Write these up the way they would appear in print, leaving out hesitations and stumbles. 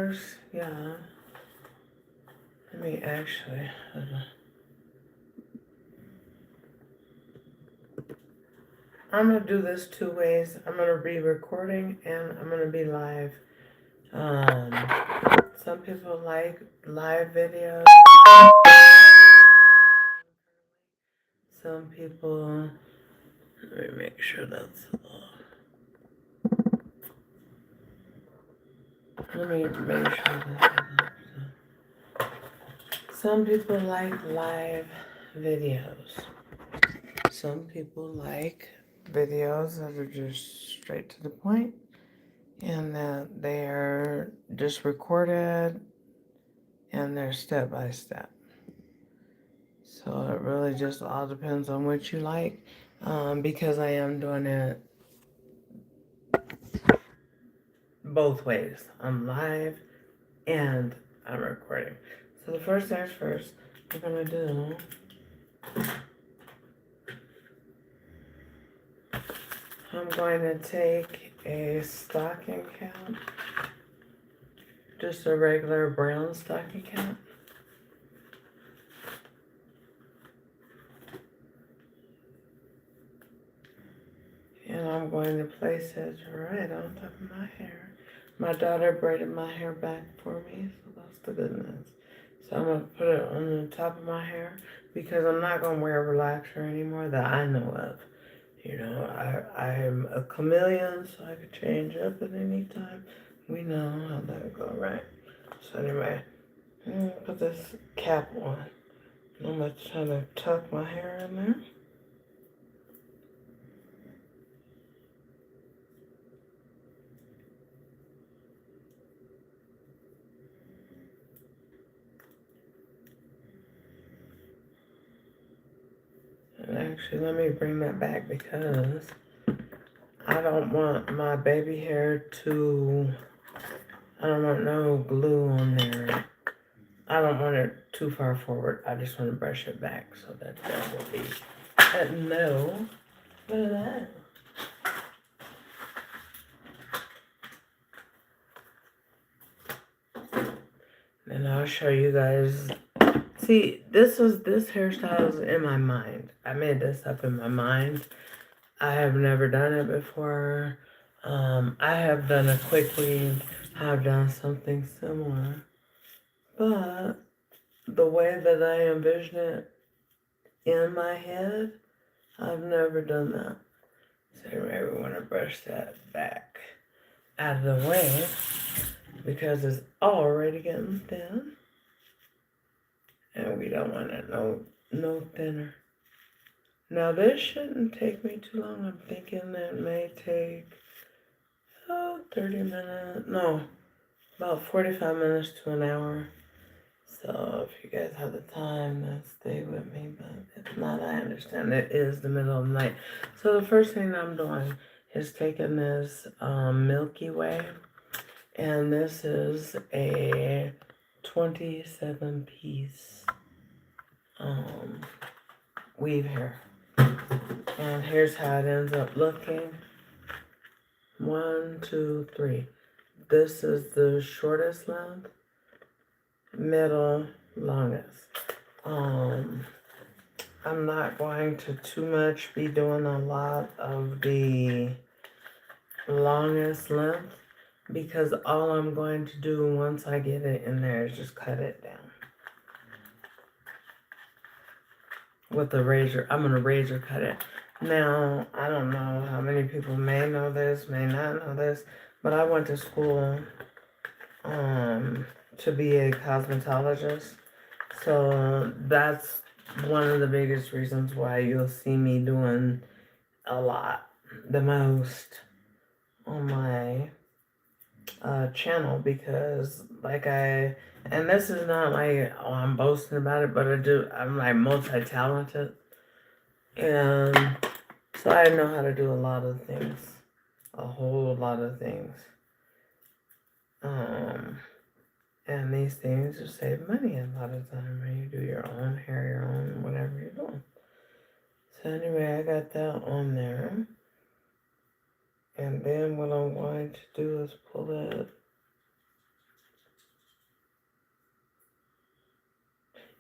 first, yeah. Let me actually. I'm gonna do this two ways. I'm gonna be recording and I'm gonna be live. Um, some people like live videos. Some people. Let me make sure that's. Let me make sure that. Some people like live videos. Some people like videos that are just straight to the point and that they are just recorded and they're step by step. So it really just all depends on what you like, because I am doing it both ways. I'm live and I'm recording. So the first things first, I'm gonna do. I'm going to take a stocking cap, just a regular brown stocking cap. And I'm going to place it right on top of my hair. My daughter braided my hair back for me, so that's the good news. So I'm going to put it on the top of my hair because I'm not going to wear a relaxer anymore that I know of. You know, I'm a chameleon, so I could change up at any time. We know how that go, right? So anyway, I'm going to put this cap on. I'm going to try to tuck my hair in there. And actually, let me bring that back because I don't want my baby hair to, I don't want no glue on there. I don't want it too far forward. I just want to brush it back so that there will be no. Look at that. And I'll show you guys. See, this hairstyle is in my mind. I made this up in my mind. I have never done it before. I have done a quick weave. I've done something similar. But the way that I envision it in my head, I've never done that. So anyway, we want to brush that back out of the way because it's already getting thin. And we don't want it no thinner. Now this shouldn't take me too long. I'm thinking it may take 30 minutes. No, about 45 minutes to an hour. So if you guys have the time, then stay with me. But if not, I understand. It is the middle of the night. So the first thing I'm doing is taking this Milky Way. And this is a 27 piece weave hair. And here's how it ends up looking. 1, 2, 3. This is the shortest length, middle, longest. I'm not going to too much be doing a lot of the longest length because all I'm going to do once I get it in there is just cut it down. With a razor, I'm gonna razor cut it. Now, I don't know how many people may know this, may not know this, but I went to school to be a cosmetologist. So that's one of the biggest reasons why you'll see me doing a lot, the most on my channel because and this is not like, oh, I'm boasting about it, but I'm like multi-talented. And so I know how to do a lot of things, a whole lot of things. And these things just save money a lot of time when you do your own hair, your own whatever you're doing. So anyway, I got that on there. And then what I'm going to do is pull it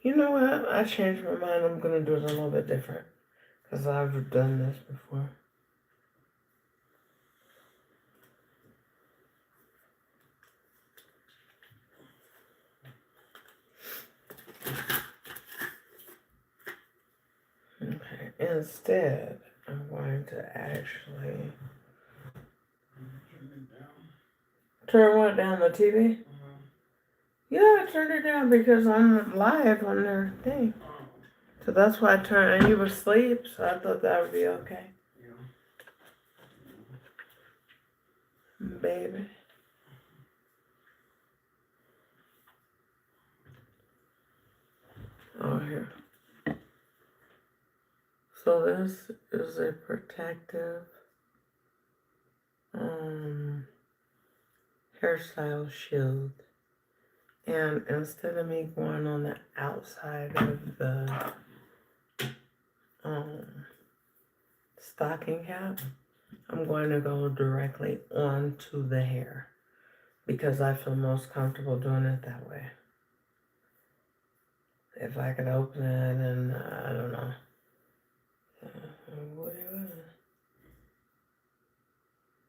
You know what? I changed my mind. I'm gonna do it a little bit different because I've done this before. Okay. Instead, I'm going to actually turn what down, the TV? Yeah, I turned it down because I'm live on their thing. So that's why I turned, and you were asleep, so I thought that would be okay. Baby. Oh, here. So this is a protective hairstyle shield. And instead of me going on the outside of the stocking cap, I'm going to go directly onto the hair because I feel most comfortable doing it that way. If I could open it and I don't know.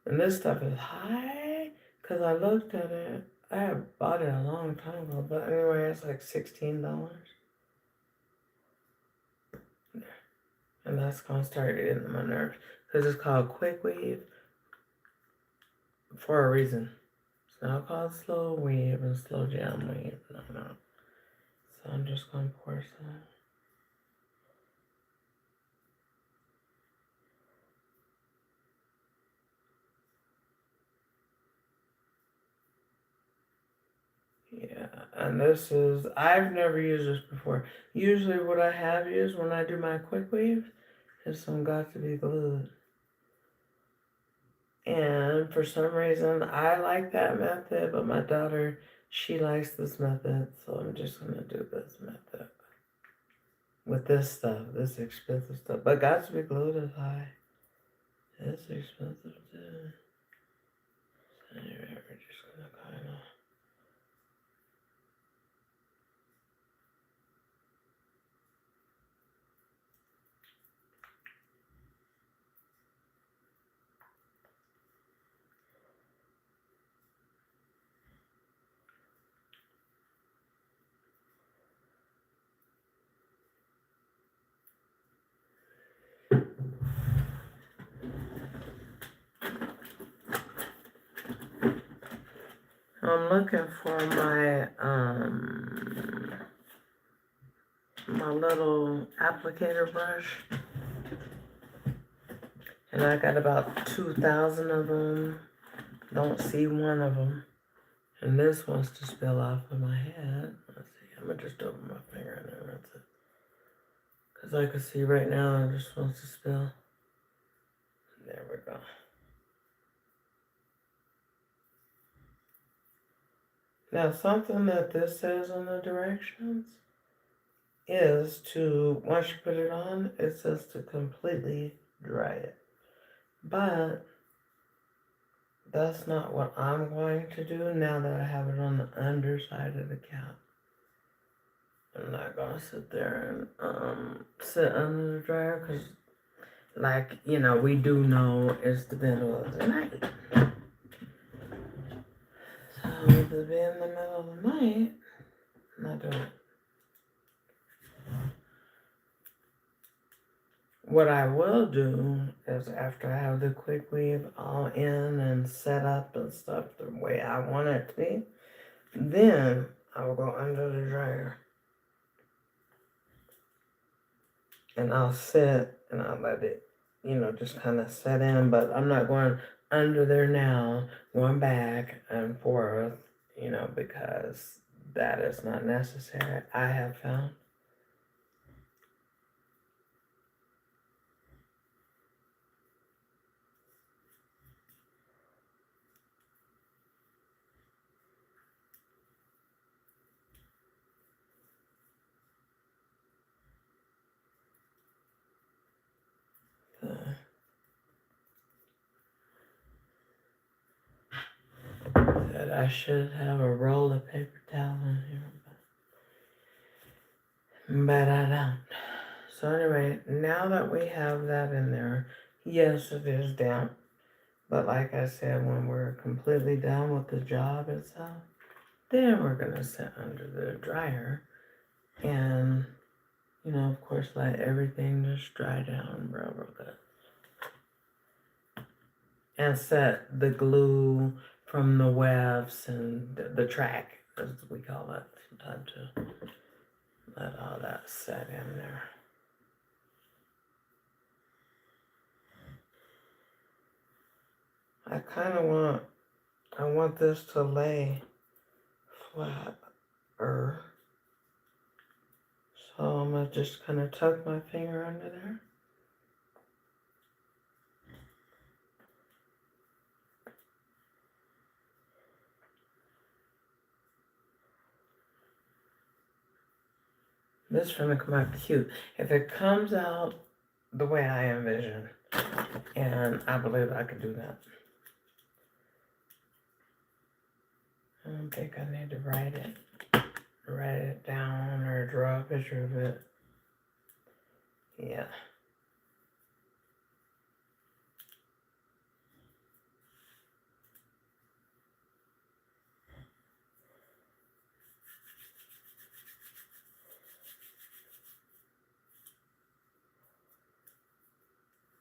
And this stuff is high because I looked at it. I had bought it a long time ago, but anyway, it's like $16. And that's going to start getting on my nerves because it's called Quick Weave for a reason. It's not called Slow Weave and Slow Jam Weave. No. So I'm just going to pour some. Yeah, and this is, I've never used this before. Usually what I have used when I do my quick weave is some Got2b glue. And for some reason, I like that method, but my daughter, she likes this method, so I'm just going to do this method. With this stuff, this expensive stuff. But Got2b glue is high. It's expensive too. So anyway, we're just going to kind of... I'm looking for my little applicator brush, and I got about 2,000 of them. Don't see one of them, and this wants to spill off of my head. Let's see. I'm gonna just open my finger and then rinse it, cause I can see right now it just wants to spill. There we go. Now, something that this says on the directions is to, once you put it on, it says to completely dry it. But that's not what I'm going to do now that I have it on the underside of the cap. I'm not going to sit there and sit under the dryer because, like, you know, we do know it's the middle of the night. So, with it being the middle of the night, I'm not doing it. What I will do is after I have the quick weave all in and set up and stuff the way I want it to be, then I will go under the dryer. And I'll sit and I'll let it, you know, just kind of set in. But I'm not going under there now, going back and forth, you know, because that is not necessary, I have found. That I should have a roll of paper towel in here. but I don't. So anyway, now that we have that in there, yes, it is damp. But like I said, when we're completely done with the job itself, then we're gonna sit under the dryer and, of course, let everything just dry down real good. And set the glue from the wefts and the track, as we call it, sometimes to let all that set in there. I kind of want this to lay flatter. So I'm gonna just kind of tuck my finger under there. This is gonna come out cute. If it comes out the way I envision, and I believe I could do that. I don't think I need to write it down or draw a picture of it. Yeah.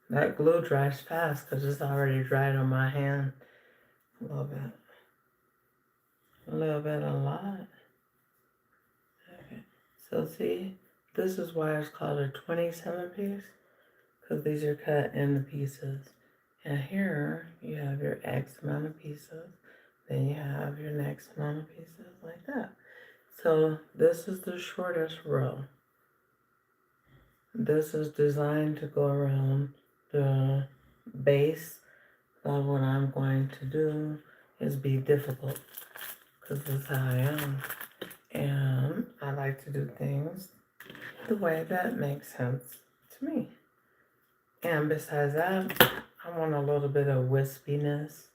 That glue dries fast because it's already dried on my hand. A little bit. A lot. Okay. So see, this is why it's called a 27 piece. Because these are cut into pieces. And here you have your X amount of pieces. Then you have your next amount of pieces like that. So this is the shortest row. This is designed to go around the base. So what I'm going to do is be difficult because that's how I am. And I like to do things the way that makes sense to me. And besides that, I want a little bit of wispiness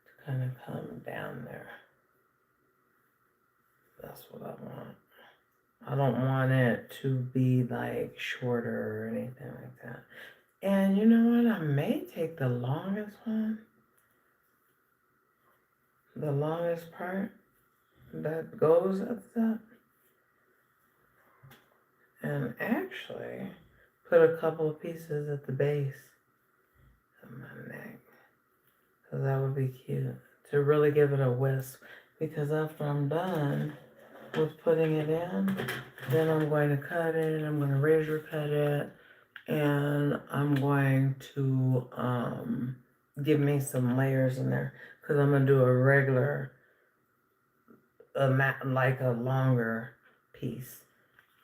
to kind of come down there. That's what I want. I don't want it to be like shorter or anything like that. And you know what? I may take the longest one. The longest part that goes at the top. And actually put a couple of pieces at the base of my neck. Because that would be cute. To really give it a wisp. Because after I'm done with putting it in, then I'm going to cut it, I'm going to razor cut it, and I'm going to give me some layers in there because I'm going to do a regular, like a longer piece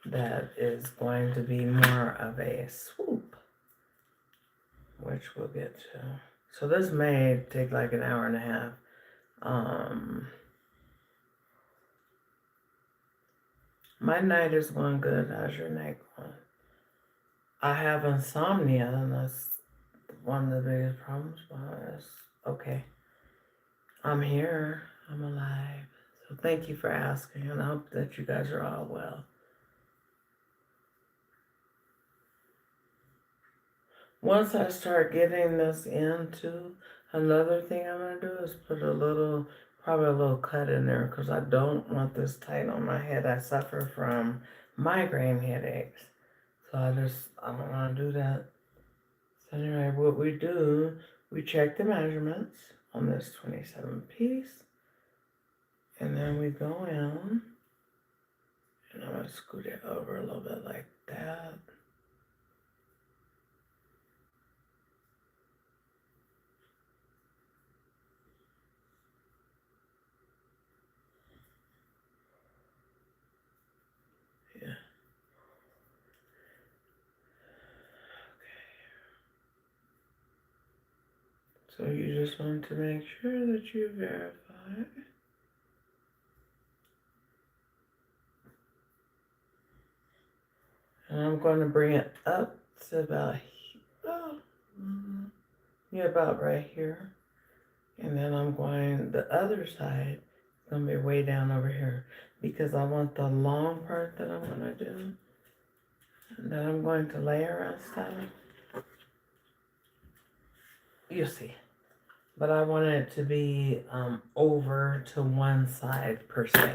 that is going to be more of a swoop, which we'll get to. So this may take like an hour and a half. My night is going good. How's your night going? I have insomnia, and that's one of the biggest problems. But it's okay. I'm here. I'm alive. So thank you for asking, and I hope that you guys are all well. Once I start getting this into, another thing I'm going to do is put probably a little cut in there because I don't want this tight on my head. I suffer from migraine headaches. So I don't want to do that. So anyway, what we do, we check the measurements on this 27 piece. And then we go in. And I'm going to scoot it over a little bit like that. Yeah. So you just want to make sure that you verify. And I'm going to bring it up to about right here. And then I'm going, the other side is going to be way down over here because I want the long part that I'm going to do that I'm going to layer and stuff. You'll see. But I want it to be over to one side per se.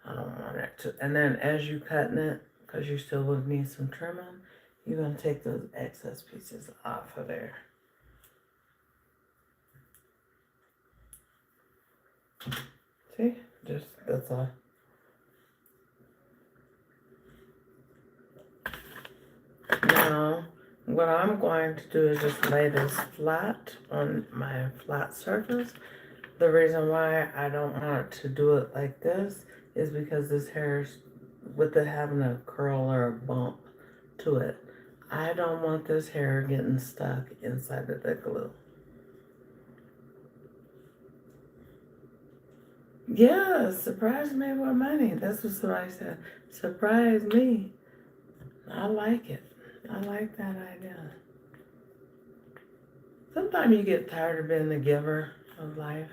I don't want it to. And then as you cutting it, because you still would need some trimming, you're going to take those excess pieces off of there. See? Just, that's all. Now, what I'm going to do is just lay this flat on my flat surface. The reason why I don't want to do it like this is because this hair is, with it having a curl or a bump to it, I don't want this hair getting stuck inside of the glue. Yeah, surprise me with money. That's what somebody said. Surprise me. I like it. I like that idea. Sometimes you get tired of being the giver of life.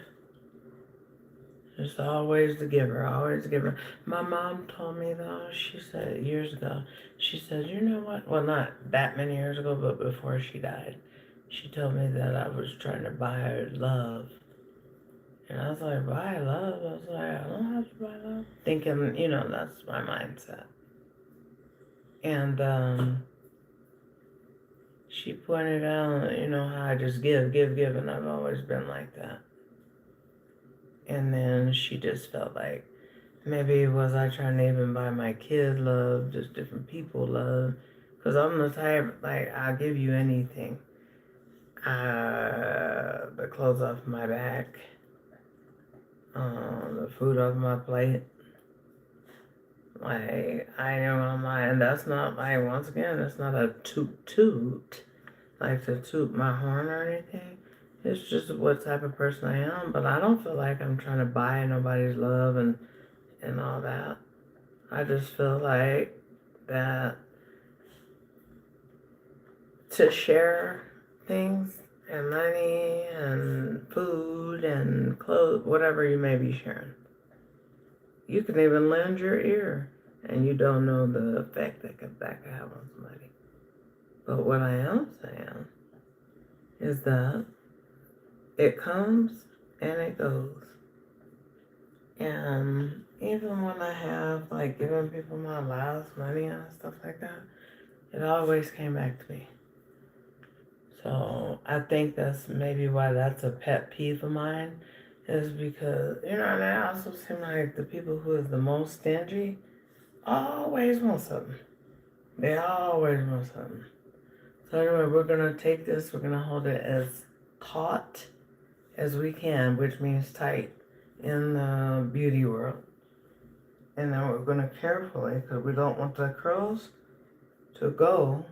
It's always the giver, always the giver. My mom told me though, she said years ago, she said, you know what? Well, not that many years ago, but before she died, she told me that I was trying to buy her love. And I was like, buy love? I was like, I don't have to buy love. Thinking, that's my mindset. And she pointed out, how I just give, and I've always been like that. And then she just felt like, maybe was I trying to even buy my kids love, just different people love? Because I'm the type, like, I'll give you anything. The clothes off my back, the food off my plate. Like, I know I'm lying. That's not, like, once again, that's not a toot, like to toot my horn or anything. It's just what type of person I am. But I don't feel like I'm trying to buy nobody's love and all that. I just feel like that to share things and money and food and clothes, whatever you may be sharing. You can even lend your ear and you don't know the effect that could have on somebody. But what I am saying is that it comes and it goes. And even when I have like given people my last money and stuff like that, it always came back to me. So I think that's maybe why that's a pet peeve of mine, is because, and I also seem like the people who is the most stingy always want something. They always want something. So anyway, we're going to take this, we're going to hold it as taut as we can, which means tight in the beauty world. And then we're going to carefully, because we don't want the curls to go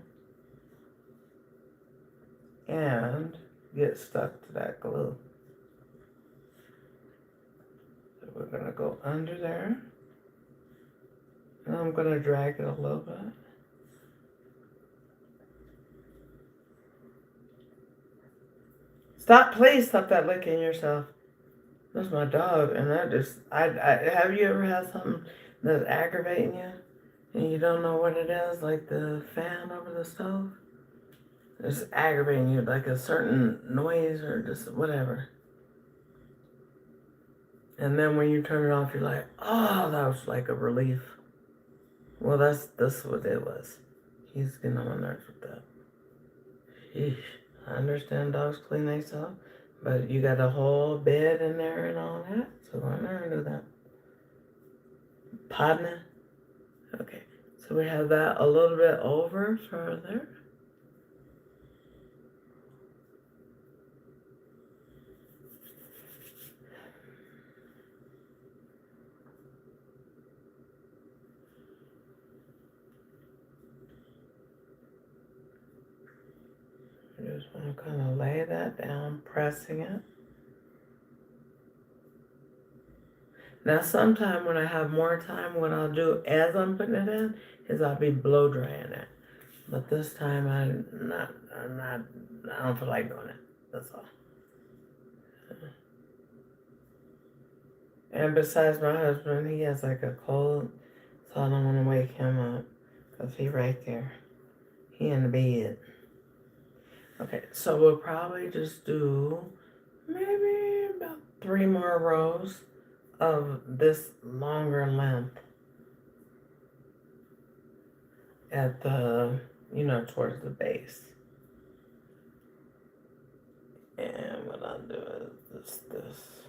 and get stuck to that glue. So we're going to go under there. And I'm going to drag it a little bit. Please stop that licking yourself. That's my dog, and I have you ever had something that's aggravating you, and you don't know what it is, like the fan over the stove? It's aggravating you, like a certain noise or just whatever. And then when you turn it off, you're like, oh, that was like a relief. Well, that's what it was. He's getting on my nerves with that. Sheesh. I understand dogs clean themselves, but you got a whole bed in there and all that, so I'm not gonna do that. Partner. Okay, so we have that a little bit over further. I just want to kind of lay that down, pressing it. Now, sometime when I have more time, what I'll do as I'm putting it in is I'll be blow drying it. But this time I don't feel like doing it. That's all. And besides my husband, he has like a cold, so I don't want to wake him up. Because he right there. He in the bed. Okay, so we'll probably just do maybe about 3 more rows of this longer length at the, towards the base. And what I'll do is this.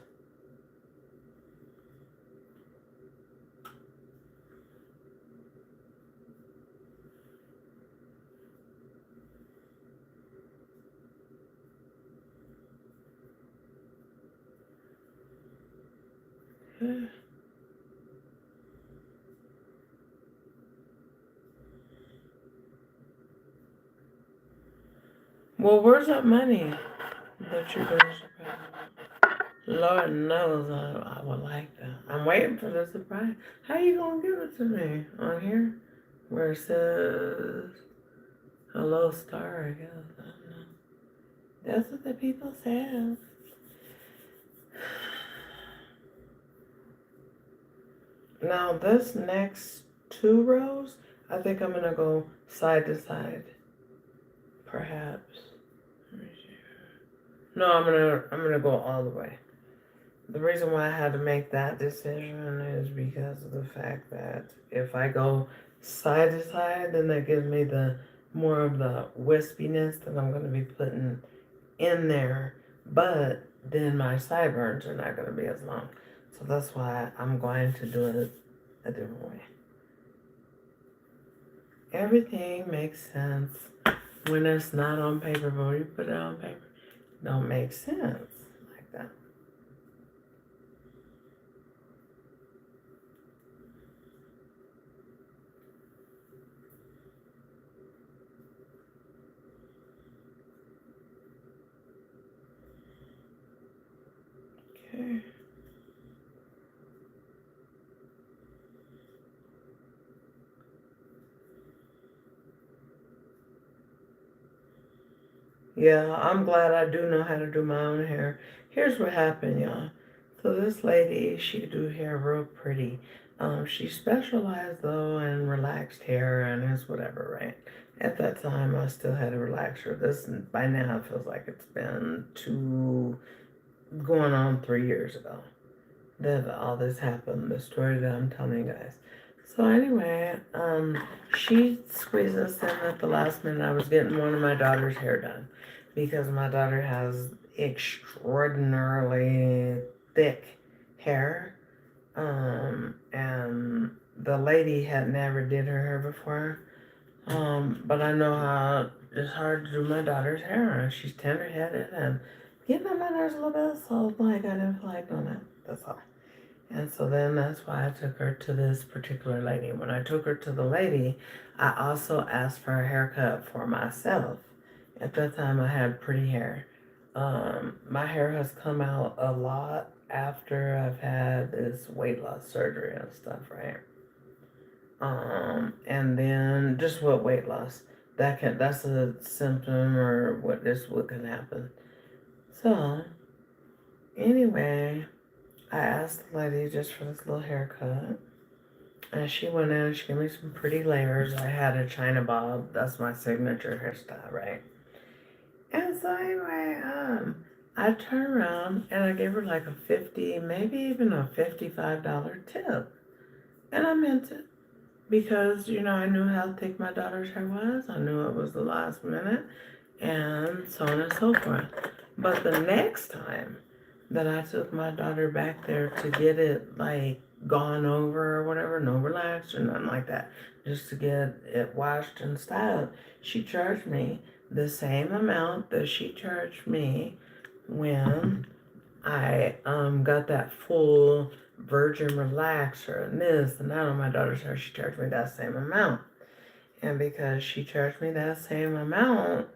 Well, where's that money that you're going to spend? Lord knows I would like that. I'm waiting for the surprise. How you going to give it to me? On here? Where it says hello star, I guess. I don't know. That's what the people said. Now this next 2 rows, I think I'm gonna go side to side. Perhaps. No, I'm gonna go all the way. The reason why I had to make that decision is because of the fact that if I go side to side, then that gives me the more of the wispiness that I'm gonna be putting in there, but then my sideburns are not gonna be as long. So that's why I'm going to do it a different way. Everything makes sense when it's not on paper, but when you put it on paper, it don't make sense like that. Okay. Yeah, I'm glad I do know how to do my own hair. Here's what happened, y'all. So this lady, she could do hair real pretty. She specialized though in relaxed hair and it's whatever, right? At that time, I still had a relaxer. This by now it feels like it's been going on 3 years ago that all this happened. The story that I'm telling you guys. So anyway, she squeezed us in at the last minute. I was getting one of my daughter's hair done because my daughter has extraordinarily thick hair. And the lady had never did her hair before. But I know how it's hard to do my daughter's hair, and she's tender-headed, and getting on my nerves a little bit, so like I didn't feel like doing it. That's all. And so then that's why I took her to this particular lady. When I took her to the lady, I also asked for a haircut for myself. At that time, I had pretty hair. My hair has come out a lot after I've had this weight loss surgery and stuff, right? And then just what weight loss that's a symptom or what can happen. So anyway, I asked the lady just for this little haircut. And she went in and she gave me some pretty layers. I had a China bob. That's my signature hairstyle, right? And so anyway, I turned around and I gave her like a 50, maybe even a $55 tip. And I meant it. Because, I knew how thick my daughter's hair was. I knew it was the last minute. And so on and so forth. But the next time that I took my daughter back there to get it like gone over or whatever, no relax or nothing like that, just to get it washed and styled, she charged me the same amount that she charged me when I got that full virgin relaxer and this and that on my daughter's hair. She charged me that same amount. And because she charged me that same amount,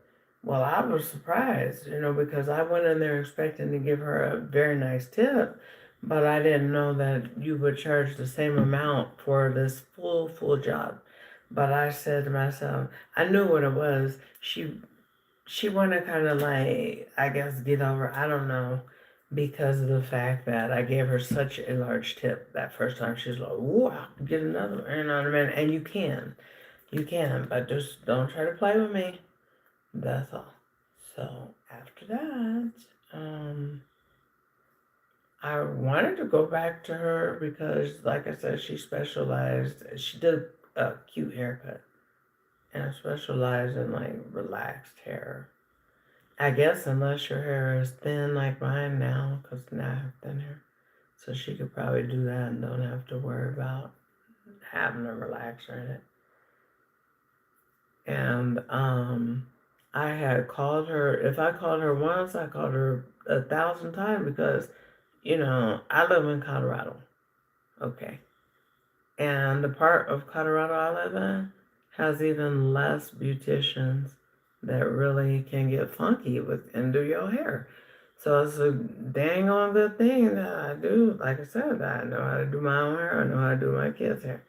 well, I was surprised, because I went in there expecting to give her a very nice tip, but I didn't know that you would charge the same amount for this full job. But I said to myself, I knew what it was. She wanted to kind of like, I guess, get over, I don't know, because of the fact that I gave her such a large tip that first time. She's like, wow, get another, you know what I mean? And you can. you can, but just don't try to play with me. That's all. So after that, I wanted to go back to her because, like I said, she specialized. She did a cute haircut and specialized in like relaxed hair. I guess unless your hair is thin like mine now, because now I have thin hair, so she could probably do that and don't have to worry about having a relaxer in it. And I had called her. If I called her once, I called her 1,000 times because, I live in Colorado. Okay. And the part of Colorado I live in has even less beauticians that really can get funky with and do your hair. So it's a dang on good thing that I do. Like I said, I know how to do my own hair. I know how to do my kids' hair,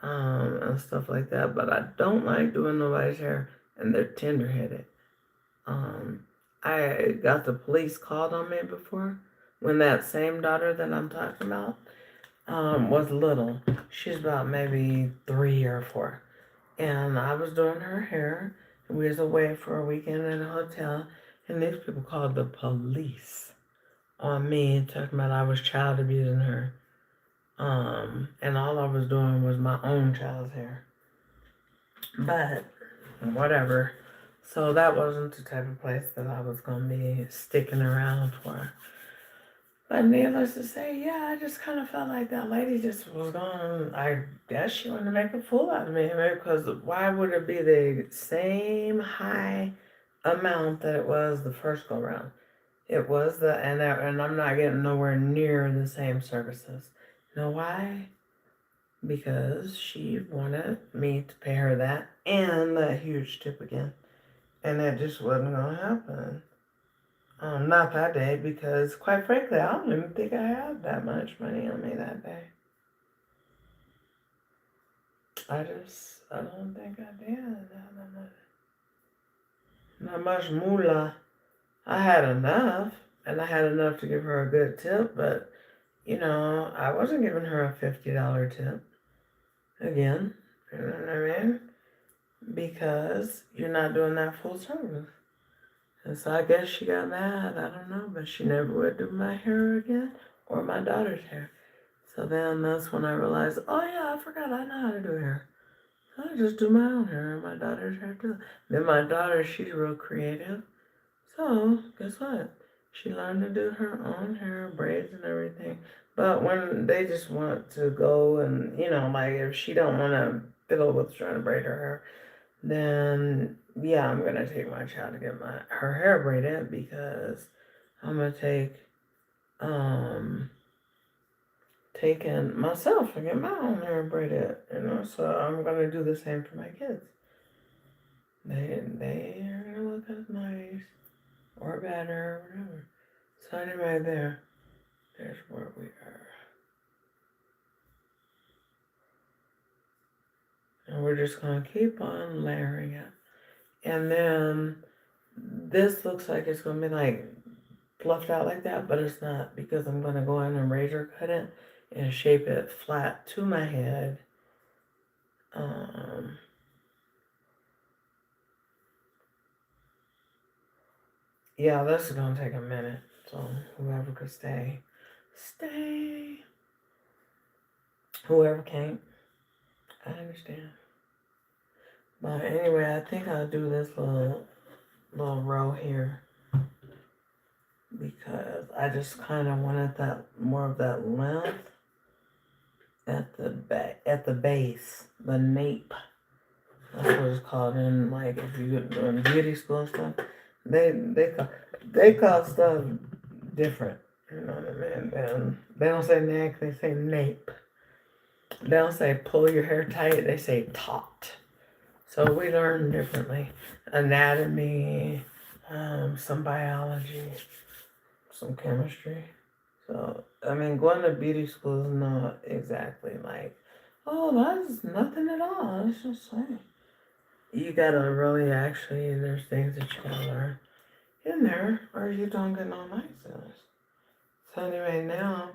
and stuff like that. But I don't like doing nobody's hair, and they're tender-headed. Um, I got the police called on me before when that same daughter that I'm talking about was little. She's about maybe 3 or 4. And I was doing her hair. We was away for a weekend in a hotel. And these people called the police on me, talking about I was child abusing her. And all I was doing was my own child's hair. But, whatever. So that wasn't the type of place that I was going to be sticking around for. But needless to say, yeah, I just kind of felt like that lady just was going, I guess she wanted to make a fool out of me. Because why would it be the same high amount that it was the first go round? It was and I'm not getting nowhere near the same services. You know why? Because she wanted me to pay her that and that huge tip again. And that just wasn't going to happen. Not that day, because quite frankly, I don't even think I had that much money on me that day. I don't think I did have that much. Not much moolah. I had enough, and I had enough to give her a good tip, but, I wasn't giving her a $50 tip. Again, you know what I mean? Because you're not doing that full service. And so I guess she got mad, I don't know, but she never would do my hair again or my daughter's hair. So then that's when I realized, oh yeah, I forgot I know how to do hair. So I just do my own hair and my daughter's hair too. Then my daughter, she's real creative. So guess what? She learned to do her own hair, braids and everything. But when they just want to go and, like if she don't want to fiddle with trying to braid her hair, then yeah, I'm gonna take my child to get her hair braided because I'm gonna taking myself and get my own hair braided, so I'm gonna do the same for my kids. They are gonna look as nice or better or whatever. So anyway, there's where we are. And we're just gonna keep on layering it. And then this looks like it's gonna be like fluffed out like that, but it's not because I'm gonna go in and razor cut it and shape it flat to my head. Yeah, this is gonna take a minute. So whoever could stay. Whoever can't, I understand. But anyway, I think I'll do this little row here because I just kind of wanted that more of that length at the base, the nape. That's what it's called in like if you're doing beauty school and stuff. They call stuff different. You know what I mean? And they don't say neck, they say nape. They don't say pull your hair tight, they say taut. So we learn differently. Anatomy, some biology, some chemistry. So, I mean, going to beauty school is not exactly like, oh, that's nothing at all. It's just like, you gotta really actually, there's things that you gotta learn in there, or you don't get no license. So anyway, now,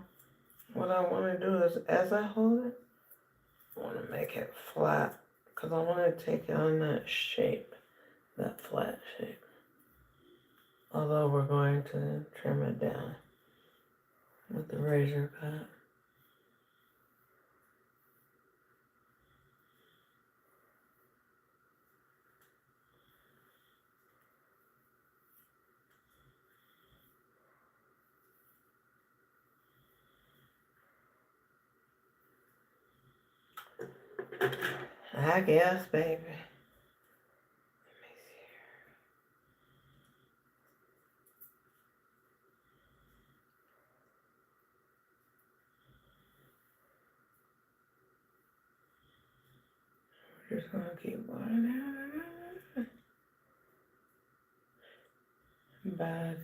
what I want to do is, as I hold it, I want to make it flat, because I want to take on that shape, that flat shape. Although we're going to trim it down with the razor cut. I guess, baby. We're just gonna keep going. But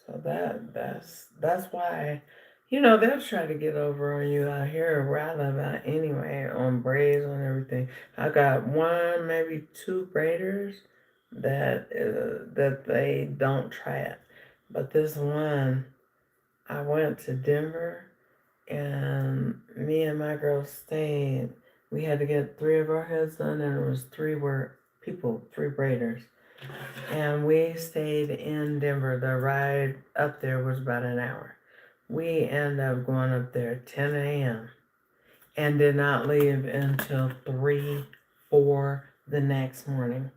so that's why, they'll try to get over on you out here rather about anyway on braids on everything. I got one, maybe two braiders that they don't try it, but this one, I went to Denver and me and my girl stayed. We had to get three of our heads done, and it was three braiders. And we stayed in Denver. The ride up there was about an hour. We ended up going up there at 10 a.m. and did not leave until 3, 4 the next morning.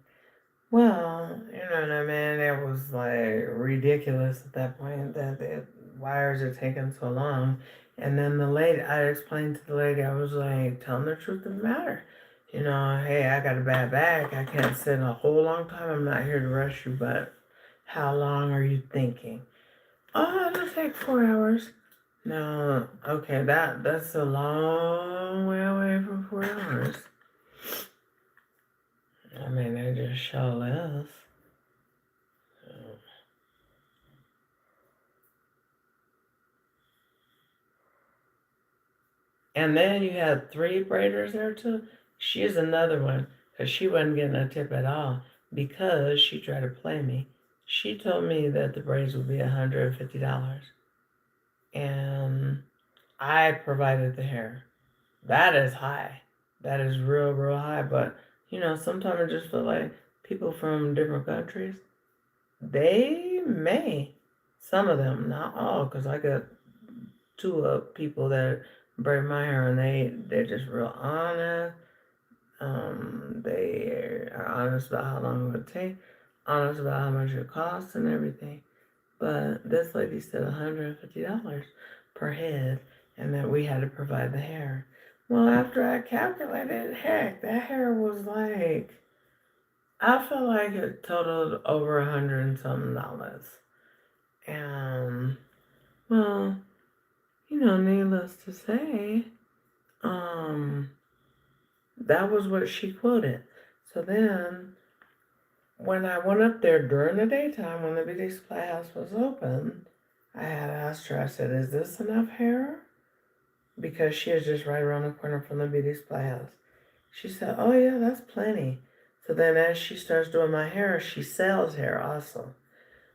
Well, you know what I mean? It was like ridiculous at that point that the wires are taking so long. And then I explained to the lady, I was like, tell them the truth of the matter. Hey, I got a bad back. I can't sit a whole long time. I'm not here to rush you, but how long are you thinking? Oh, it'll take 4 hours. No, okay, that's a long way away from 4 hours. I mean, it just sure is. And then you had three braiders there too. She's another one because she wasn't getting a tip at all because she tried to play me. She told me that the braids would be $150, and I provided the hair. That is high. That is real, real high. But sometimes I just feel like people from different countries, they may, some of them, not all, because I got two people that braid my hair, and they're just real honest. They are honest about how long it would take, honest about how much it costs and everything. But this lady said $150 per head, and that we had to provide the hair. Well, after I calculated, heck, that hair was like, I feel like it totaled over $100 and something. And well, needless to say, that was what she quoted. So then, when I went up there during the daytime, when the beauty supply house was open, I had asked her, I said, is this enough hair? Because she is just right around the corner from the beauty supply house. She said, oh yeah, that's plenty. So then as she starts doing my hair, she sells hair also.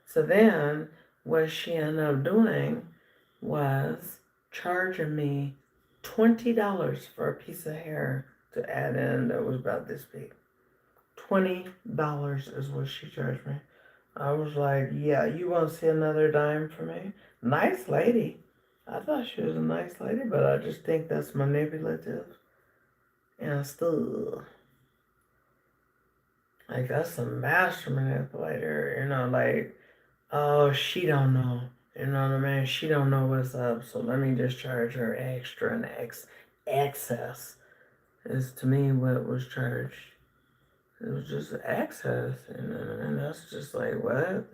So then what she ended up doing was charging me $20 for a piece of hair to add in that was about this big. $20 is what she charged me. I was like, yeah, you won't see another dime from me? Nice lady. I thought she was a nice lady, but I just think that's manipulative. And still, like, that's some master manipulator, like, oh, she don't know. You know what I mean? She don't know what's up, so let me just charge her extra and excess is to me what was charged. It was just excess, and that's just like, what?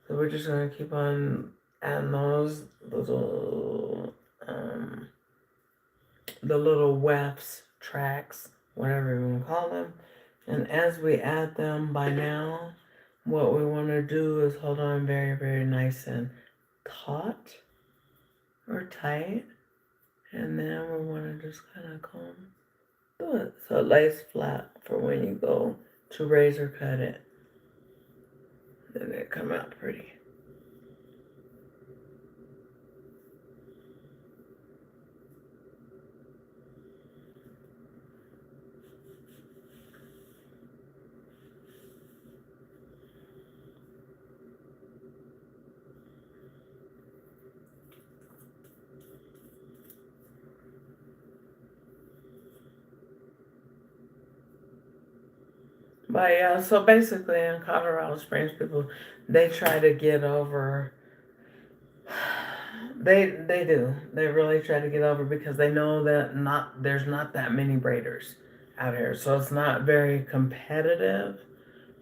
So we're just gonna keep on adding those little, the little wefts, tracks, whatever you want to call them. And as we add them by now, what we want to do is hold on very, very nice and taut or tight. And then we want to just kind of comb through it so it lays flat for when you go to razor cut it. Then it come out pretty. But yeah, so basically in Colorado Springs, people, they try to get over. They do. They really try to get over because they know that there's not that many braiders out here, so it's not very competitive.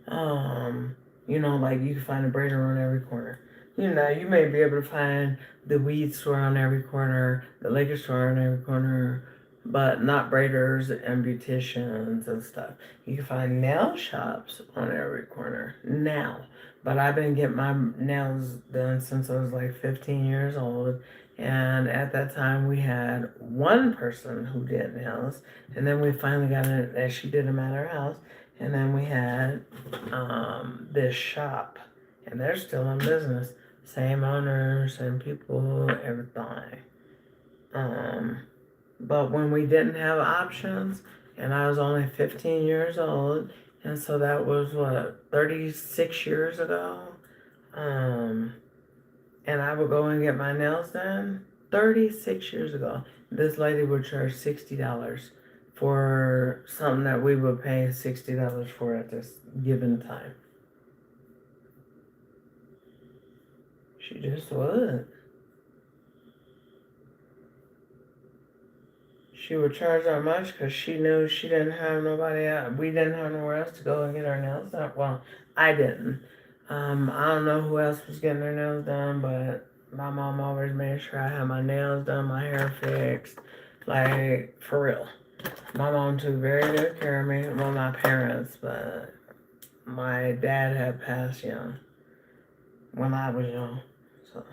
Um, like you can find a braider on every corner. You may be able to find the weed store on every corner, the liquor store on every corner, but not braiders and beauticians and stuff. You can find nail shops on every corner now. But I've been getting my nails done since I was like 15 years old. And at that time, we had one person who did nails. And then we finally got in, and she did them at her house. And then we had this shop, and they're still in business. Same owners and people, everything. Um, but when we didn't have options, and I was only 15 years old, and so that was what, 36 years ago. Um, and I would go and get my nails done 36 years ago. This lady would charge $60 for something that we would pay $60 for at this given time. She just would. She would charge that much because she knew she didn't have nobody else. We didn't have nowhere else to go and get our nails done. Well, I didn't. I don't know who else was getting their nails done, but my mom always made sure I had my nails done, my hair fixed, like for real. My mom took very good care of me. Well, my parents, but my dad had passed young when I was young. So,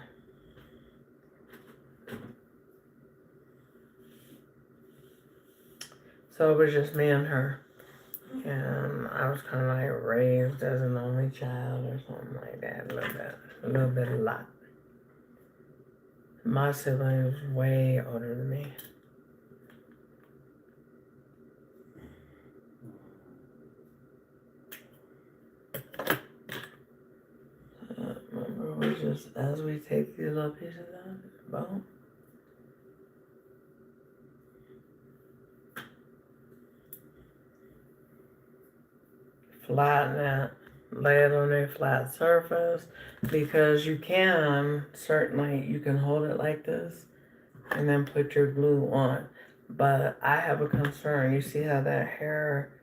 so it was just me and her. And I was kind of like raised as an only child or something like that. A lot. My siblings way older than me. Remember, we just, as we take these little pieces out, boom. Flatten it, lay it on a flat surface, because you can, certainly, you can hold it like this and then put your glue on. But I have a concern. You see how that hair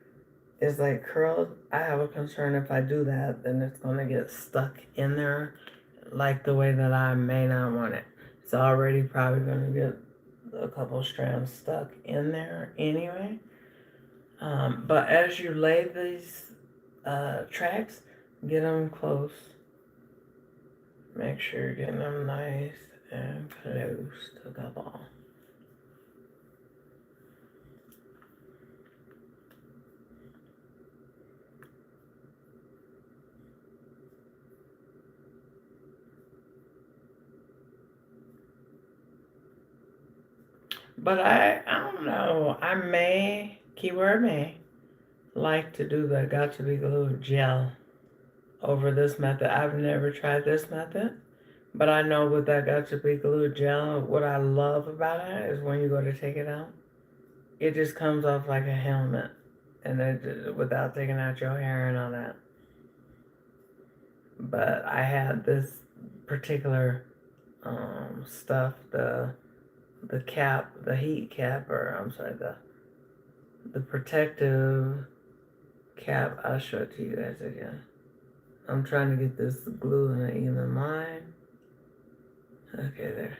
is like curled? I have a concern if I do that, then it's gonna get stuck in there like the way that I may not want it. It's already probably gonna get a couple strands stuck in there anyway. But as you lay these tracks, get them close. Make sure you're getting them nice and close to the ball. But I don't know. I may, keyword may, like to do the Got to Be Glue gel over this method. I've never tried this method, but I know with that Got to Be Glue gel, what I love about it is when you go to take it out, it just comes off like a helmet, and it, without taking out your hair and all that. But I had this particular stuff, the cap, the heat cap, or I'm sorry, the protective cap. I'll show it to you guys again. I'm trying to get this glue in an even line. Okay, there.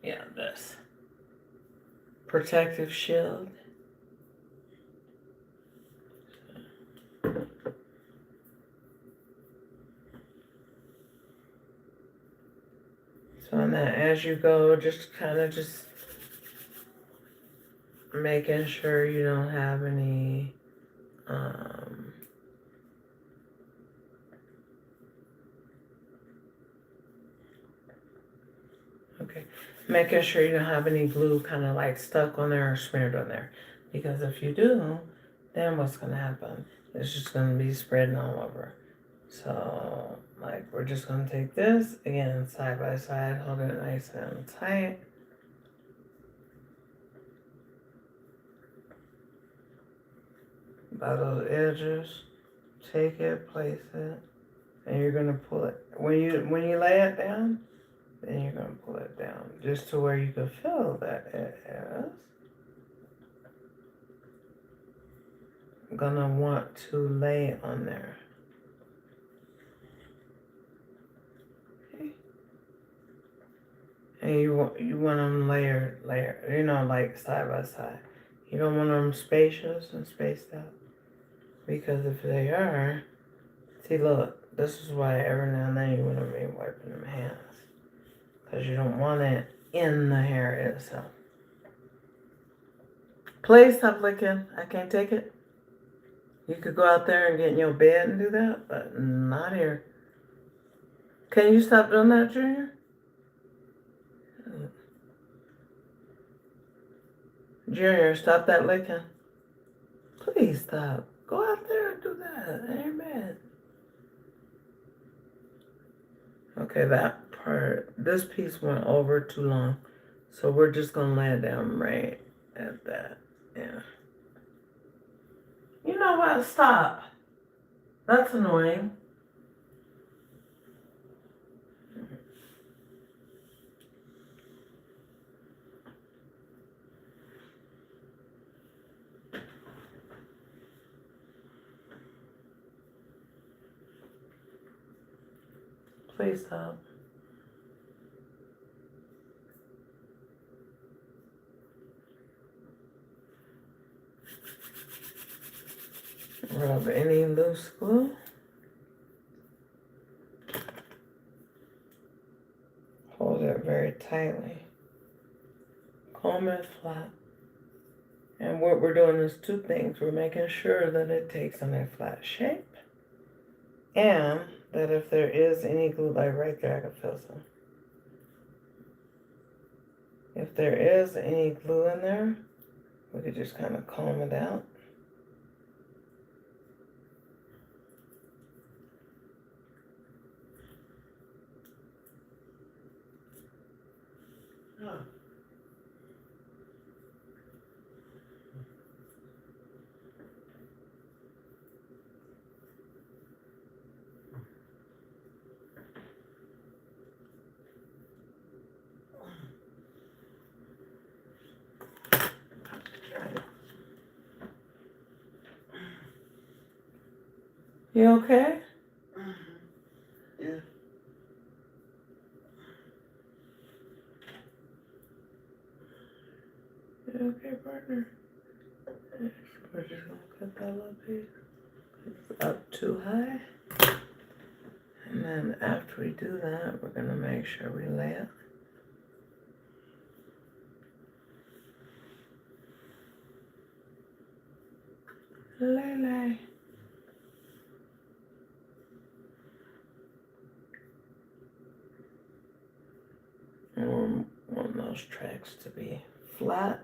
Yeah, this protective shield. So on that, as you go, just kind of just making sure you don't have any okay, making sure you don't have any glue kind of like stuck on there or smeared on there, because if you do, then what's gonna happen? It's just gonna be spreading all over. So like we're just gonna take this again side by side, hold it nice and tight. by those edges. Take it, place it, and you're gonna pull it. When you lay it down, then you're gonna pull it down just to where you can feel that it is. I'm gonna want to lay on there. Okay. And you want them layer, you know, like side by side. You don't want them spacious and spaced out, because if they are, see, look, this is why every now and then you want to be wiping them hands, because you don't want it in the hair itself. Please stop licking. I can't take it. You could go out there and get in your bed and do that, but not here. Can you stop doing that, Junior? Junior, stop that licking. Please stop. Go out there and do that. Amen. Okay, that part, this piece went over too long. So we're just going to lay it down right at that. Yeah. You know what? Stop. That's annoying. Please stop. Rub any loose glue. Hold it very tightly. Comb it flat. And what we're doing is two things. We're making sure that it takes on a flat shape, and that if there is any glue, like right there, I can feel some. If there is any glue in there, we could just kind of comb it out. Oh. You okay? Yeah. You okay, partner? We're just gonna cut that little piece. It's up too high. And then after we do that, we're gonna make sure we lay it. Lay. And we want those tracks to be flat.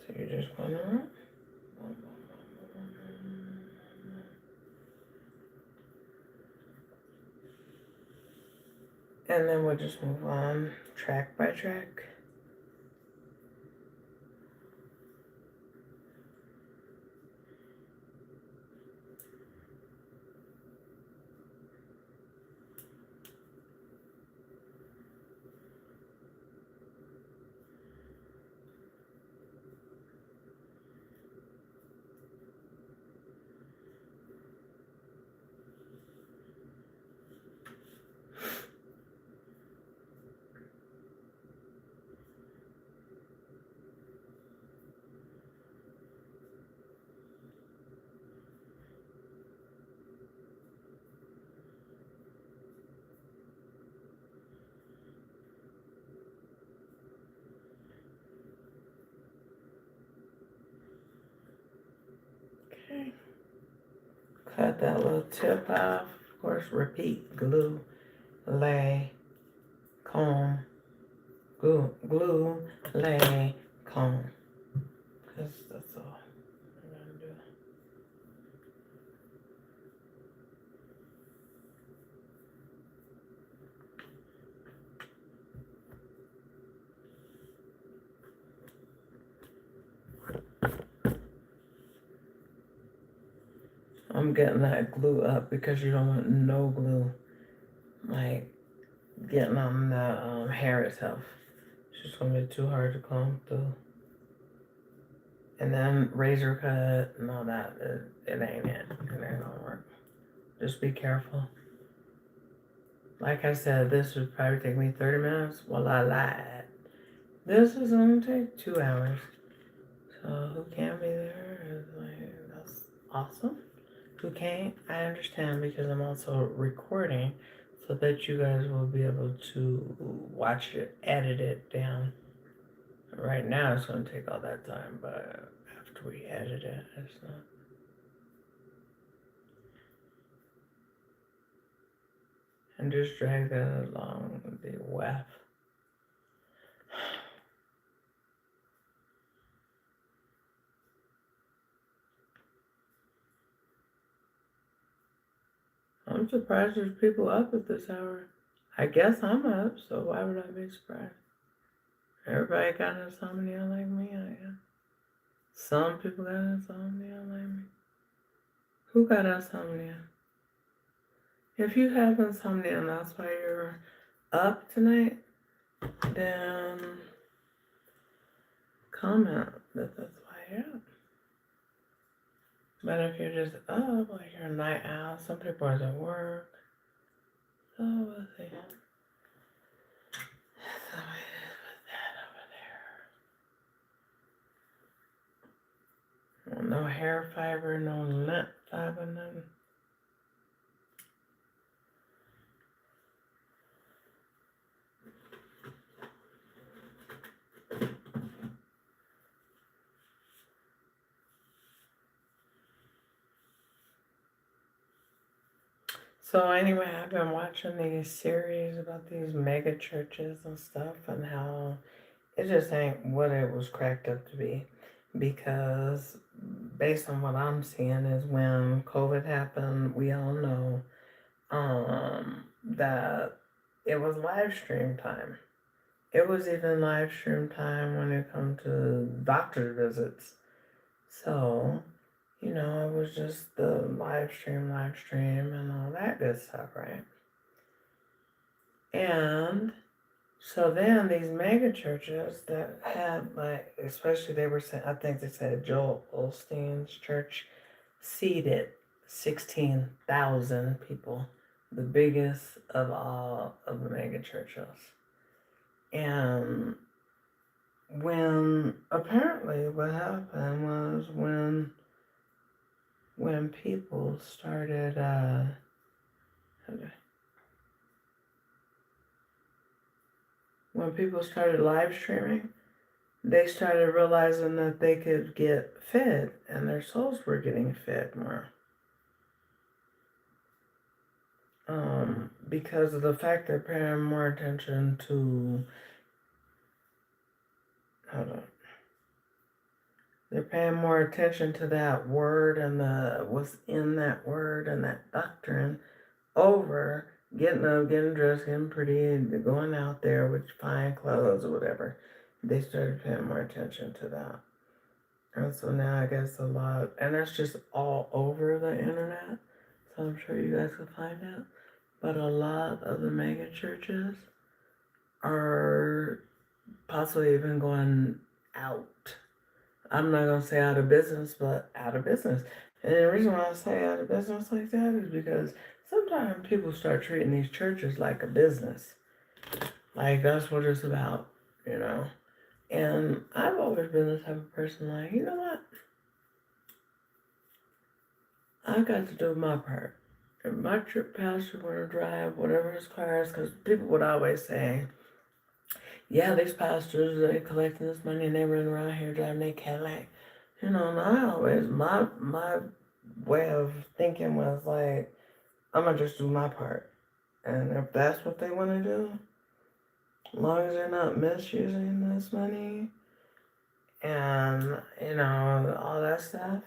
So you're just gonna, and then we'll just move on track by track. Okay. Cut that little tip off. Of course, repeat. Glue, lay, comb, glue, lay, comb. Because that's all I'm gonna do. I'm getting that glue up because you don't want no glue, like getting on the hair itself. It's just gonna be too hard to comb through. And then razor cut and all that, it ain't it. It ain't gonna work. Just be careful. Like I said, this would probably take me 30 minutes. Well, I lied. This is gonna take 2 hours. So who can't be there is like, that's awesome. Who can't, I understand because I'm also recording so that you guys will be able to watch it, edit it down. Right now it's gonna take all that time, but after we edit it, it's not. And just drag that along the weft. I'm surprised there's people up at this hour. I guess I'm up, so why would I be surprised? Everybody got insomnia like me, I guess. Some people got insomnia like me. Who got insomnia? If you have insomnia and that's why you're up tonight, then comment that that's why you're up. But if you're just up, like you're a night owl, some people are at work. So we'll see. So I just put that over there. No hair fiber, no lint fiber, nothing. So anyway, I've been watching these series about these mega churches and stuff and how it just ain't what it was cracked up to be. Because based on what I'm seeing is when COVID happened, we all know that it was live stream time. It was even live stream time when it come to doctor visits. So you know, it was just the live stream, and all that good stuff, right? And so then these mega churches that had, like, especially they were saying, I think they said Joel Osteen's church seated 16,000 people, the biggest of all of the mega churches. And when apparently what happened was when people started when people started live streaming, they started realizing that they could get fed and their souls were getting fed more. Because of the fact they're paying more attention to they're paying more attention to that word and the what's in that word and that doctrine over getting up, getting dressed, getting pretty, going out there with fine clothes or whatever. They started paying more attention to that. And so now I guess a lot, and that's just all over the internet. So I'm sure you guys can find it. But a lot of the mega churches are possibly even going out. I'm not going to say out of business, but out of business. And the reason why I say out of business like that is because sometimes people start treating these churches like a business. Like that's what it's about, you know. And I've always been the type of person like, you know what? I got to do my part. If my trip pastor want to drive whatever his car is, because people would always say, yeah, these pastors, they collecting this money and they run around here driving their Cadillac. You know, and I always, my way of thinking was like, I'm going to just do my part. And if that's what they want to do, as long as they're not misusing this money and, you know, all that stuff,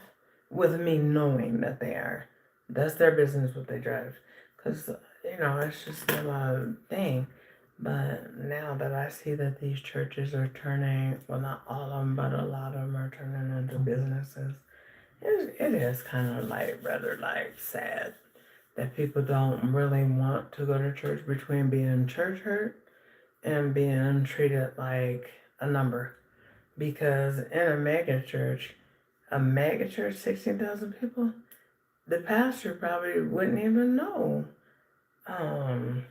with me knowing that they are. That's their business what they drive. Because, you know, it's just a thing. But now that I see that these churches are turning, well, not all of them, but a lot of them are turning into businesses. it is kind of like rather like sad that people don't really want to go to church between being church hurt and being treated like a number. Because in a mega church, 16,000 people, the pastor probably wouldn't even know. Um,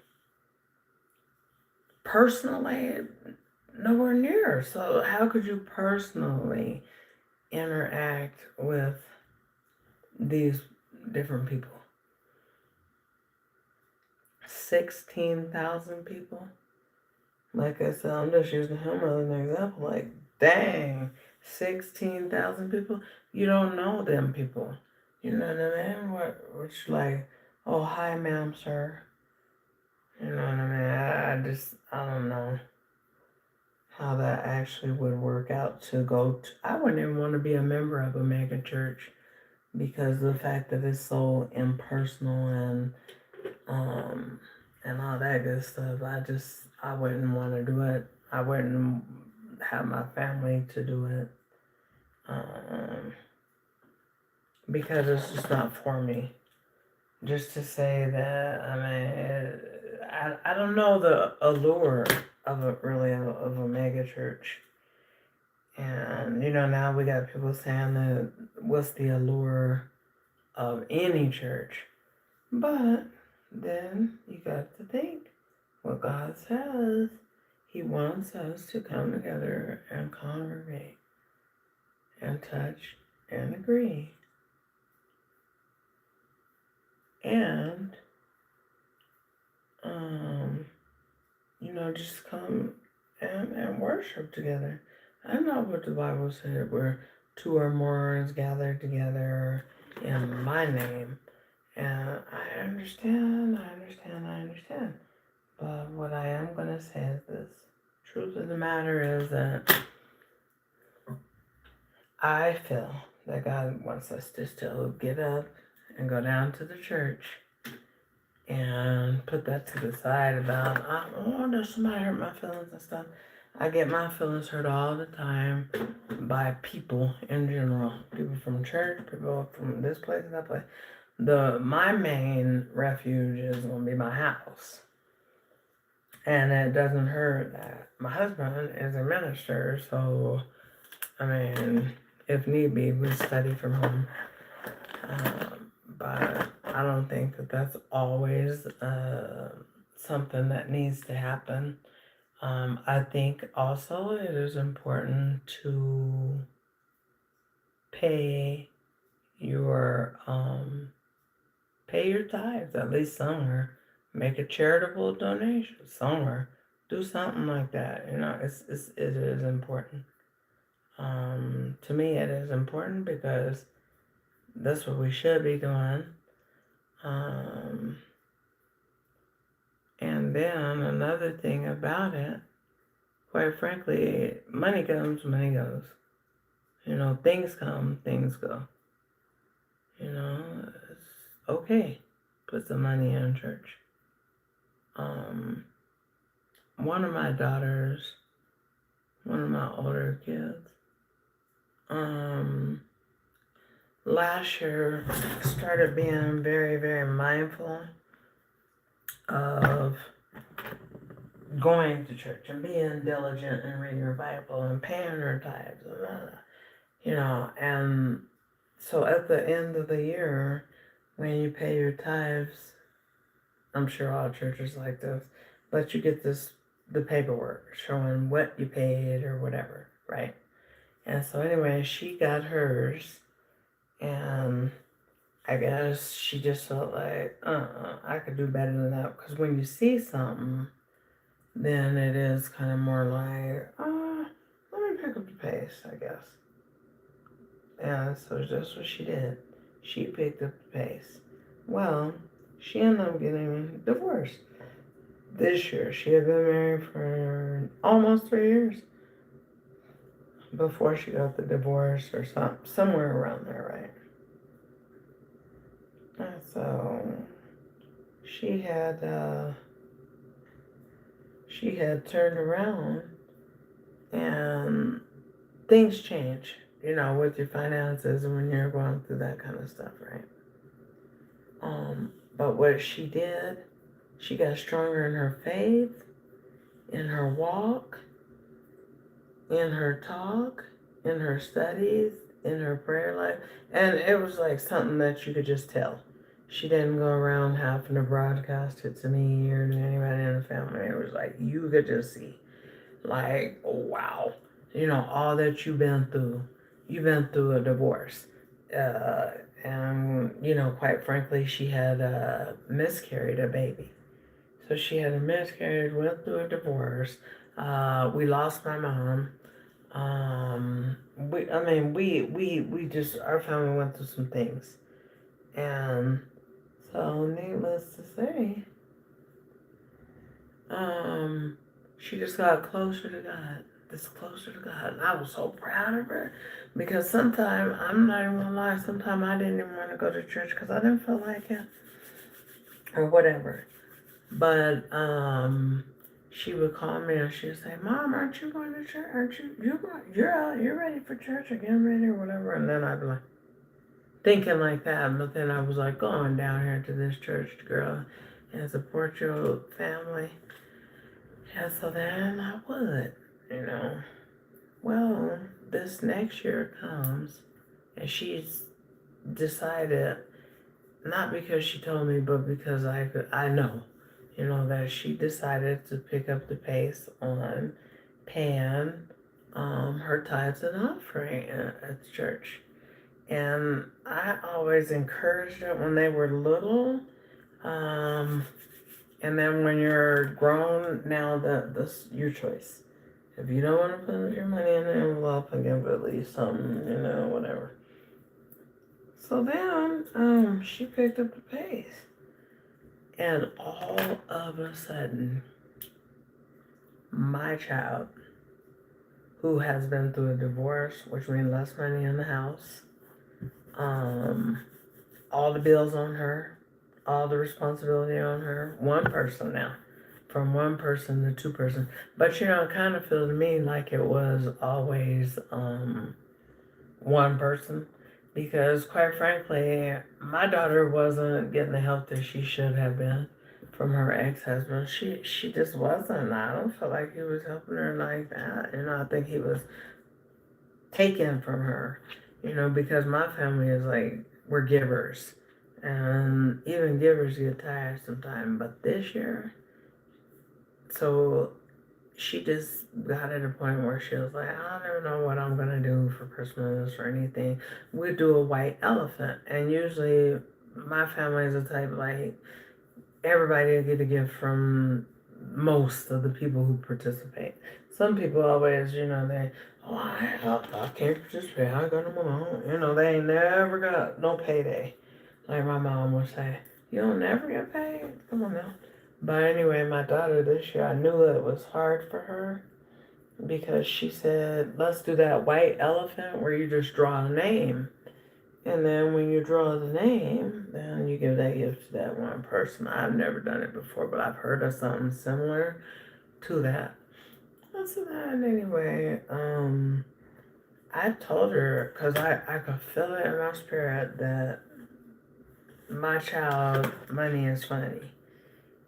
Personally, nowhere near. So how could you personally interact with these different people? 16,000 people? Like I said, I'm just using him as an example. Like, dang, 16,000 people? You don't know them people. You know what I mean? Which like, oh, hi, ma'am, sir. You know what I mean? I don't know how that actually would work out to go to. I wouldn't even want to be a member of a mega church because of the fact that it's so impersonal um and all that good stuff. I wouldn't want to do it. I wouldn't have my family to do it um because it's just not for me. Just to say that, I mean, I don't know the allure of a mega church. And now we got people saying that what's the allure of any church? But then you got to think what God says. He wants us to come together and congregate and touch and agree. And, just come and worship together. I know what the Bible said, where two or more is gathered together in my name. And I understand. But what I am going to say is this. Truth of the matter is that I feel that God wants us to still get up and go down to the church and put that to the side about, oh, there's somebody hurt my feelings and stuff. I get my feelings hurt all the time by people in general. People from church, people from this place and that place. My main refuge is gonna be my house. And it doesn't hurt that my husband is a minister, so I mean, if need be, we study from home. But I don't think that that's always something that needs to happen. I think also it is important to pay your tithes at least somewhere. Make a charitable donation somewhere. Do something like that. It is important. To me, it is important because that's what we should be doing. And then another thing about it, quite frankly, money comes, money goes. Things come, things go. It's okay. Put some money in church. One of my daughters, one of my older kids, last year started being very, very mindful of going to church and being diligent and reading her Bible and paying her tithes, and so at the end of the year, when you pay your tithes, I'm sure all churches like this, but you get the paperwork showing what you paid or whatever, right? And so anyway, she got hers, and I guess she just felt like, I could do better than that. Because when you see something, then it is kind of more like, let me pick up the pace, I guess. And so that's what she did. She picked up the pace. Well, she ended up getting divorced this year. She had been married for almost 3 years before she got the divorce, or somewhere around there, right? And so she had turned around, and things changed. with your finances and when you're going through that kind of stuff, right? But what she did, she got stronger in her faith, in her walk, in her talk, in her studies, in her prayer life. And it was like something that you could just tell. She didn't go around having to broadcast it to me or to anybody in the family. It was like you could just see, like, wow, all that you've been through. You've been through a divorce. Uh, and, quite frankly, she had miscarried a baby. So she had a miscarriage, went through a divorce. We lost my mom. We just, our family went through some things. And so, needless to say, she just got closer to God, just closer to God. And I was so proud of her because sometimes, I'm not even gonna lie, sometimes I didn't even want to go to church because I didn't feel like it or whatever. But, she would call me and she would say, Mom, aren't you going to church? Aren't you're ready for church again, ready or whatever? And then I'd be like, thinking like that. But then I was like, going down here to this church, girl, and support your family. And so then I would. Well, this next year comes and she's decided, not because she told me, but because I know, that she decided to pick up the pace on paying her tithes and offering at the church. And I always encouraged it when they were little. And then when you're grown, now that's your choice. If you don't want to put your money in an envelope and give at least something, whatever. So then, she picked up the pace. And all of a sudden, my child, who has been through a divorce, which means less money in the house, all the bills on her, all the responsibility on her, one person now, from one person to two person. But it kind of feels to me like it was always one person. Because quite frankly, my daughter wasn't getting the help that she should have been from her ex-husband. She just wasn't. I don't feel like he was helping her like that. I think he was taken from her. Because my family is like, we're givers. And even givers get tired sometimes. But this year, so she just got at a point where she was like, I don't even know what I'm gonna do for Christmas or anything. We do a white elephant, and usually my family is the type like everybody will get a gift from most of the people who participate. Some people always, I can't participate. I got them alone. They ain't never got no payday, like my mom would say. You don't never get paid. Come on now. But anyway, my daughter this year, I knew it was hard for her because she said, let's do that white elephant where you just draw a name. And then when you draw the name, then you give that gift to that one person. I've never done it before, but I've heard of something similar to that. So then anyway, I told her, because I could feel it in my spirit that my child money is funny.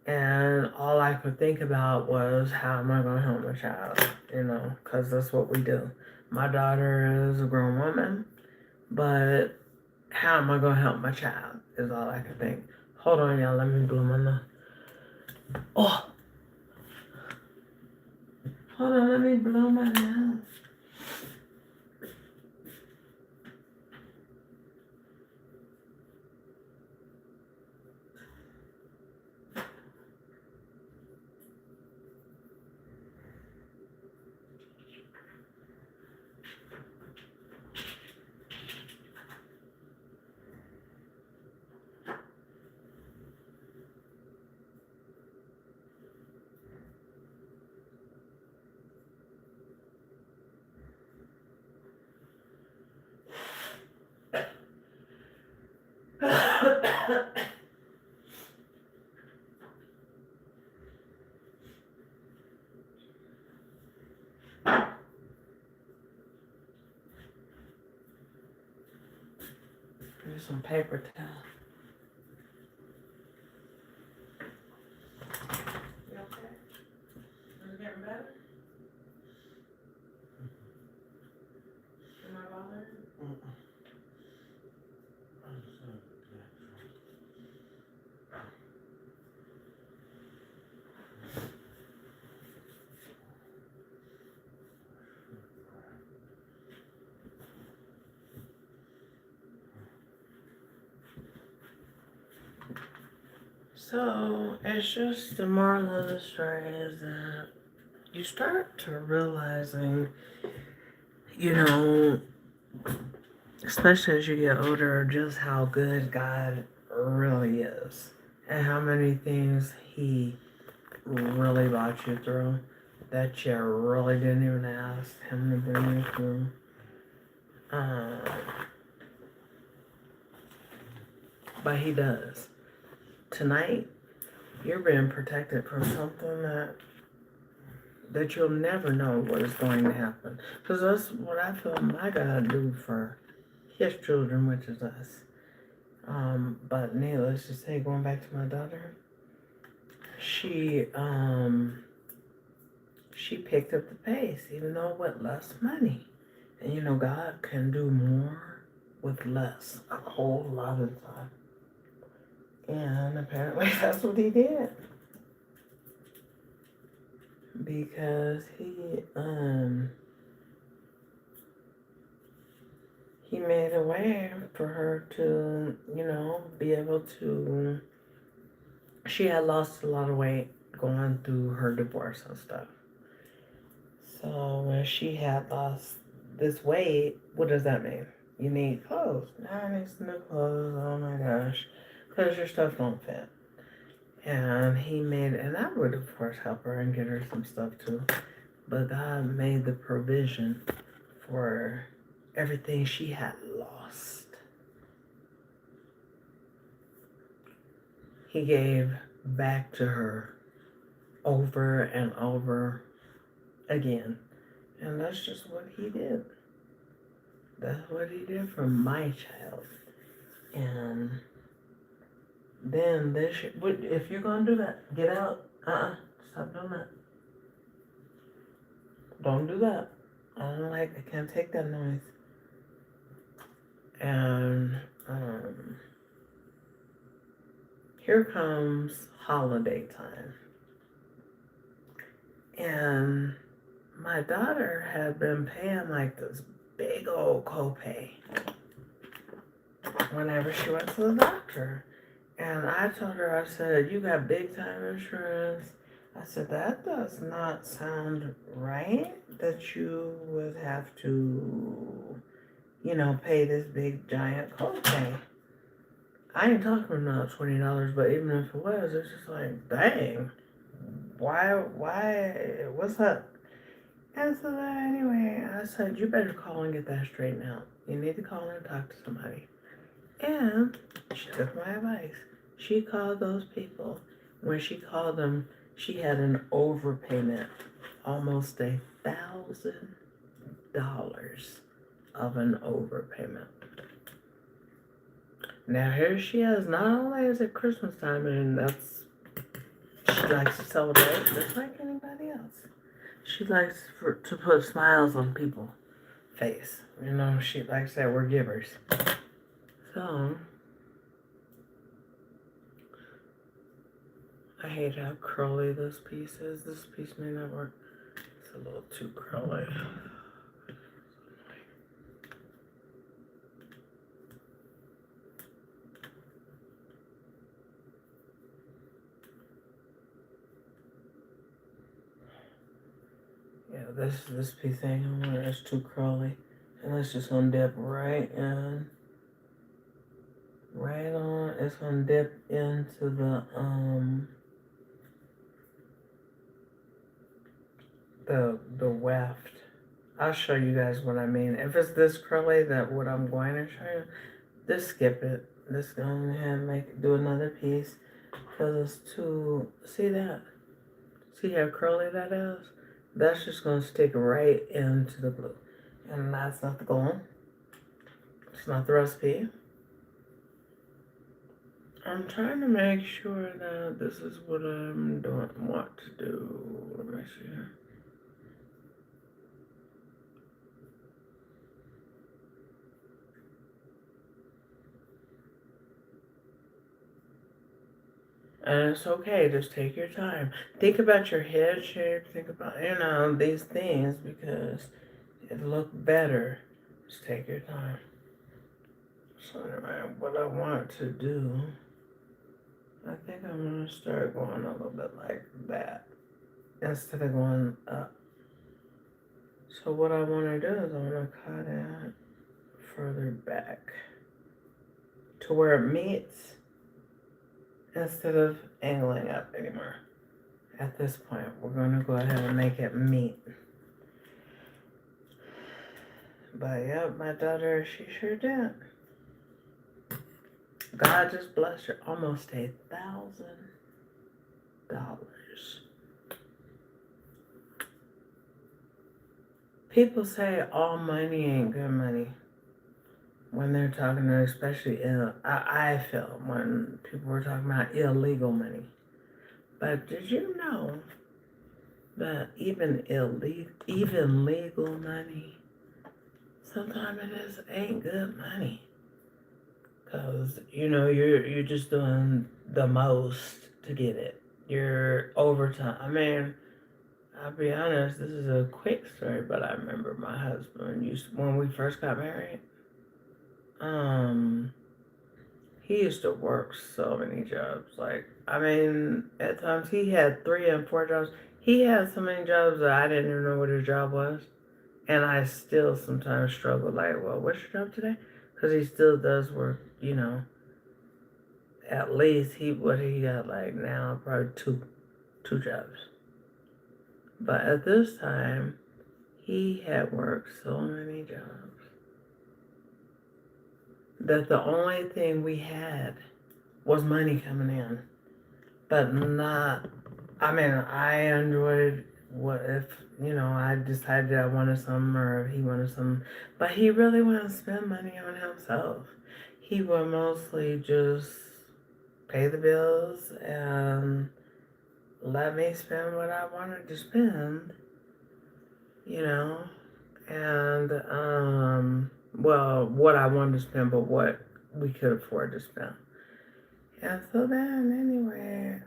And all I could think about was, how am I going to help my child? Because that's what we do. My daughter is a grown woman, but how am I going to help my child is all I could think. Hold on, y'all. Let me blow my nose. Oh, hold on. Let me blow my nose. some paper towel. You okay? Is it getting better? Am I bothering you? So it's just the moral of the story is that you start to realizing, you know, especially as you get older, just how good God really is and how many things He really brought you through that you really didn't even ask Him to bring you through. But He does. Tonight, you're being protected from something that you'll never know what is going to happen. Because that's what I feel my God do for His children, which is us. But needless to say, going back to my daughter, she picked up the pace, even though with less money. And you know, God can do more with less a whole lot of the time. And apparently that's what He did. Because he made a way for her to, be able to. She had lost a lot of weight going through her divorce and stuff. So when she had lost this weight, what does that mean? You need clothes. I need some new clothes. Oh my gosh. Because your stuff don't fit. And and I would of course help her and get her some stuff too. But God made the provision for everything she had lost. He gave back to her over and over again. And that's just what He did. That's what He did for my child. And then if you're going to do that, get out. Stop doing that. Don't do that. I can't take that noise. And here comes holiday time. And my daughter had been paying like this big old copay whenever she went to the doctor. And I told her, I said, you got big time insurance. I said, that does not sound right that you would have to, pay this big giant copay. I ain't talking about $20, but even if it was, it's just like, dang, why, what's up? And so anyway, I said, you better call and get that straightened out. You need to call and talk to somebody. And she took my advice. She called those people. When she called them, she had an overpayment, almost $1,000 of an overpayment. Now here she is. Not only is it Christmas time, and she likes to celebrate just like anybody else. She likes to put smiles on people's face. She likes that we're givers. So I hate how curly this piece is. This piece may not work. It's a little too curly. Yeah, this piece ain't gonna work. It's too curly. And it's just gonna dip right in. Right on. It's gonna dip into the weft. I'll show you guys what I mean. If it's this curly, that what I'm going to show you, just skip it. Just go ahead and do another piece because it's too. See that? See how curly that is? That's just gonna stick right into the blue, and that's not the goal. It's not the recipe. I'm trying to make sure that this is what I'm doing, want to do. Let me see here. And it's okay, just take your time. Think about your head shape, think about, these things because it'll look better. Just take your time. So anyway, what I want to do, I think I'm gonna start going a little bit like that instead of going up. So what I want to do is I want to cut it further back to where it meets instead of angling up anymore. At this point, we're going to go ahead and make it meet. But yeah, my daughter, she sure did. God just blessed her almost $1,000. People say all money ain't good money when they're talking, especially I feel when people were talking about illegal money. But did you know that even legal money, sometimes ain't good money? Cause you're just doing the most to get it. You're overtime. I mean, I'll be honest. This is a quick story, but I remember my husband when we first got married. Um, he used to work so many jobs. Like, I mean, at times he had 3 and 4 jobs. He had so many jobs that I didn't even know what his job was, and I still sometimes struggle. Like, well, what's your job today? Because he still does work. At least what he got like now probably two jobs. But at this time, he had worked so many jobs that the only thing we had was money coming in. But not, I mean, I enjoyed what if, I decided I wanted some or he wanted some, but he really wouldn't spend money on himself. He would mostly just pay the bills and let me spend what I wanted to spend, you know, and, well, what I wanted to spend, but what we could afford to spend. And so then, anyway,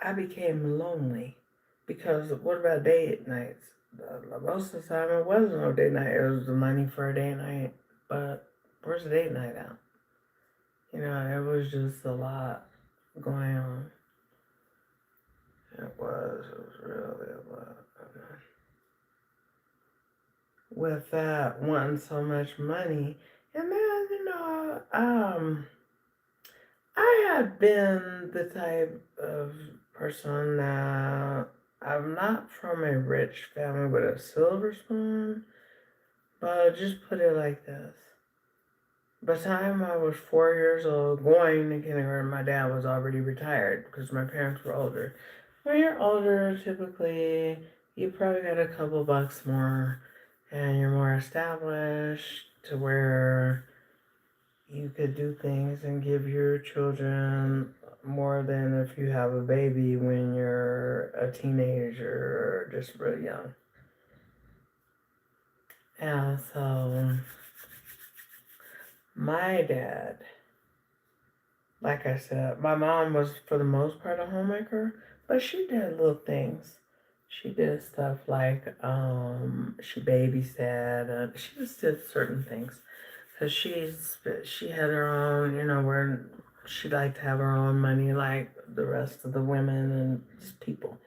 I became lonely because what about date nights? Most of the time, it wasn't no date night. It was the money for a date night, but where's the date night out? It was just a lot going on. It was really a lot. With that wanting so much money, and then I have been the type of person that I'm not from a rich family with a silver spoon, but I'll just put it like this. By the time I was 4 years old, going to kindergarten, my dad was already retired because my parents were older. When you're older, typically, you probably got a couple bucks more and you're more established to where you could do things and give your children more than if you have a baby when you're a teenager or just really young. And so my dad, like I said, my mom was for the most part a homemaker, but she did little things. She did stuff like she babysat. She just did certain things because she had her own, where she liked to have her own money like the rest of the women and just people.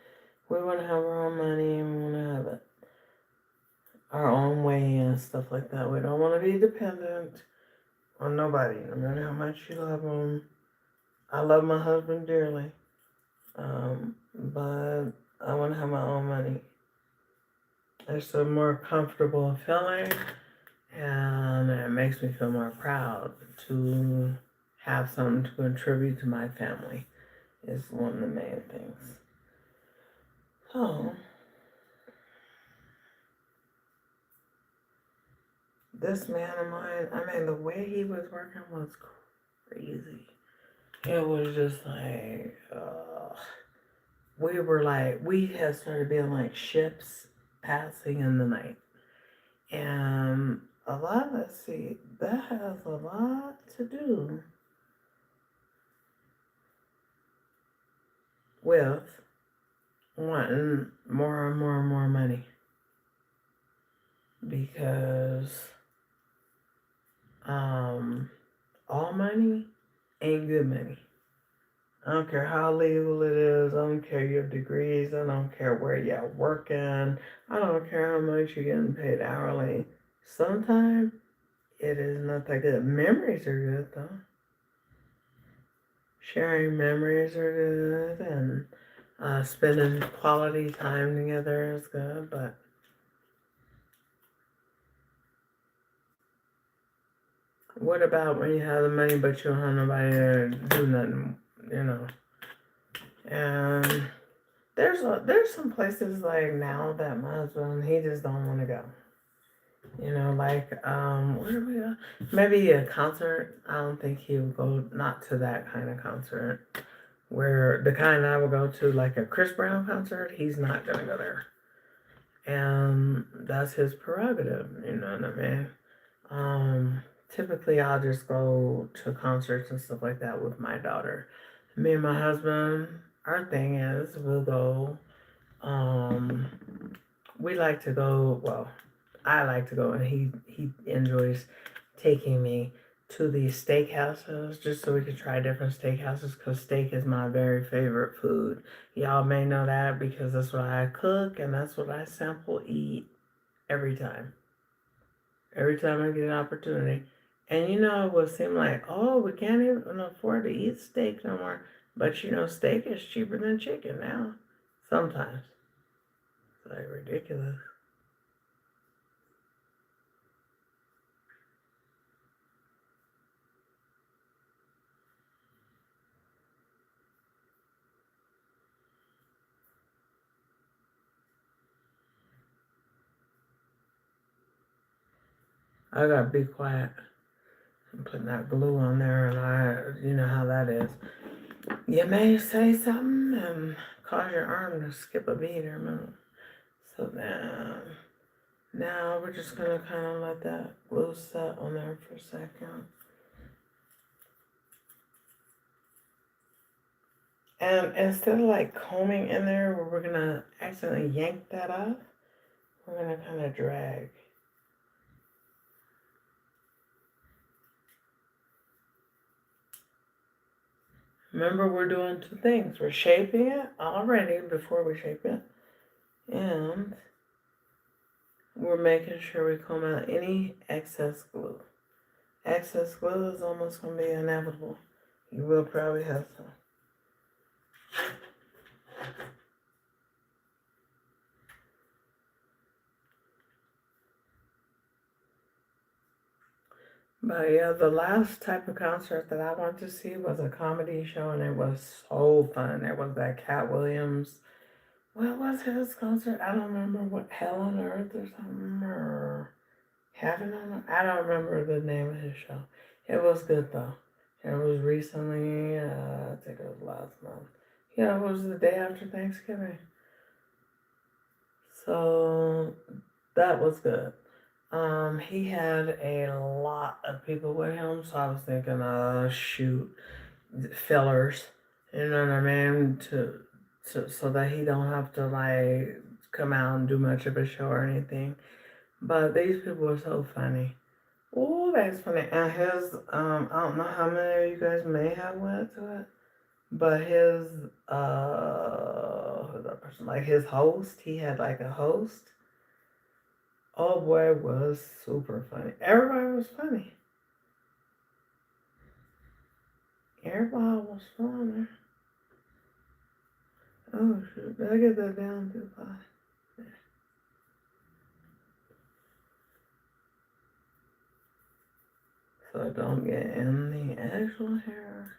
We want to have our own money and we want to have it our own way and stuff like that. We don't want to be dependent on nobody, no matter how much you love them. I love my husband dearly, but I want to have my own money. It's a more comfortable feeling, and it makes me feel more proud to have something to contribute to my family. Is one of the main things. So this man of mine, I mean, the way he was working was crazy. It was just like, we had started being like ships passing in the night. And let's see, that has a lot to do with wanting more and more and more money. Because all money ain't good money. I don't care how legal it is. I don't care your degrees. I don't care where you're working. I don't care how much you're getting paid hourly. Sometimes it is not that good. Memories are good though. Sharing memories are good, and spending quality time together is good. But what about when you have the money but you don't have nobody to do nothing? You know. And there's some places like now that my husband he just don't want to go. You know, like where do we go? Maybe a concert. I don't think he would go not to that kind of concert. Where the kind I would go to, like a Chris Brown concert, he's not gonna go there. And that's his prerogative, you know what I mean? Typically I'll just go to concerts and stuff like that with my daughter. Me and my husband, our thing is we'll go. Um, we like to go. Well, I like to go, and he enjoys taking me to these steakhouses just so we can try different steakhouses because steak is my very favorite food. Y'all may know that because that's what I cook and that's what I sample eat every time. Every time I get an opportunity. And you know, it would seem like, oh, we can't even afford to eat steak no more. But you know, steak is cheaper than chicken now. Sometimes. It's like ridiculous. I gotta be quiet. I'm putting that glue on there, and you know how that is. You may say something and cause your arm to skip a beat or move. So then, now we're just gonna kind of let that glue set on there for a second. And instead of like combing in there where we're gonna accidentally yank that off, we're gonna kind of drag. Remember, we're doing two things. We're shaping it already before we shape it, and we're making sure we comb out any excess glue. Excess glue is almost going to be inevitable. You will probably have some. But yeah, the last type of concert that I went to see was a comedy show, and it was so fun. It was that Cat Williams. What was his concert? I don't remember what Hell on Earth or something or Heaven on Earth. I don't remember the name of his show. It was good though. It was recently. I think it was last month. Yeah, it was the day after Thanksgiving. So that was good. He had a lot of people with him, so I was thinking, shoot, fillers, you know what I mean, so that he don't have to like come out and do much of a show or anything. But these people were so funny. Oh, that's funny. And his, I don't know how many of you guys may have went to it, but his, who's that person? Like his host, he had like a host. Oh boy, it was super funny. Everybody was funny. Everybody was funny. Oh shoot, did I get that down too far? So I don't get in the actual hair.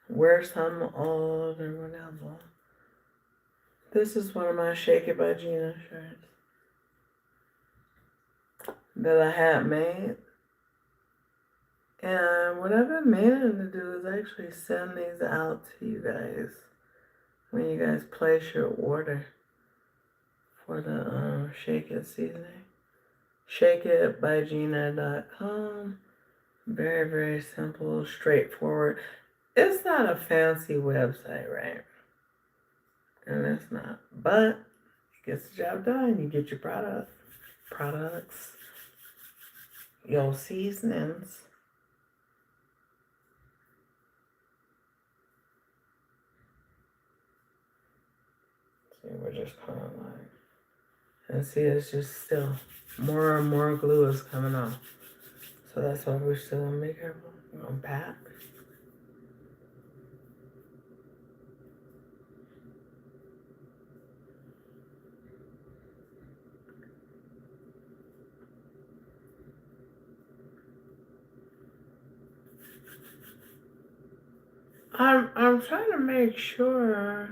Wear some of or whatever. This is one of my Shake It by Gina shirts. that I had made. And what I've been meaning to do is actually send these out to you guys when you guys place your order for the Shake It seasoning. ShakeItByGina.com. Very, very simple, straightforward. It's not a fancy website, right? And it's not. But it gets the job done. You get your products, your seasonings. See, we're just kind of like, and see, it's just still more and more glue is coming off. So that's why we're still gonna be careful. We're gonna pack. I'm trying to make sure.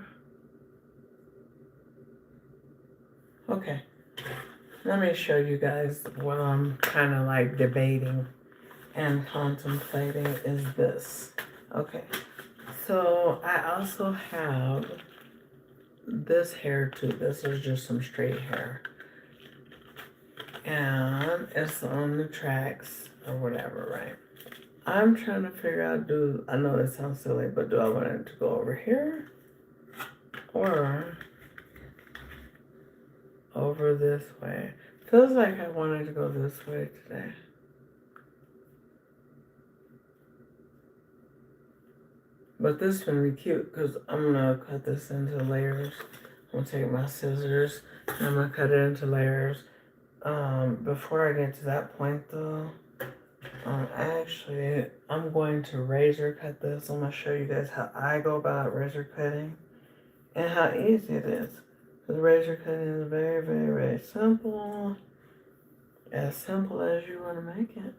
Okay, let me show you guys what I'm kind of like debating and contemplating is this. Okay, so I also have this hair too. This is just some straight hair. And it's on the tracks or whatever, right? I'm trying to figure out, I know this sounds silly, but do I want it to go over here or over this way? Feels like I wanted to go this way today. But this one would be cute because I'm gonna cut this into layers. I'm gonna take my scissors and I'm gonna cut it into layers. Before I get to that point though, actually, I'm going to razor cut this. I'm gonna show you guys how I go about razor cutting and how easy it is. Because razor cutting is very, very, very simple. As simple as you want to make it.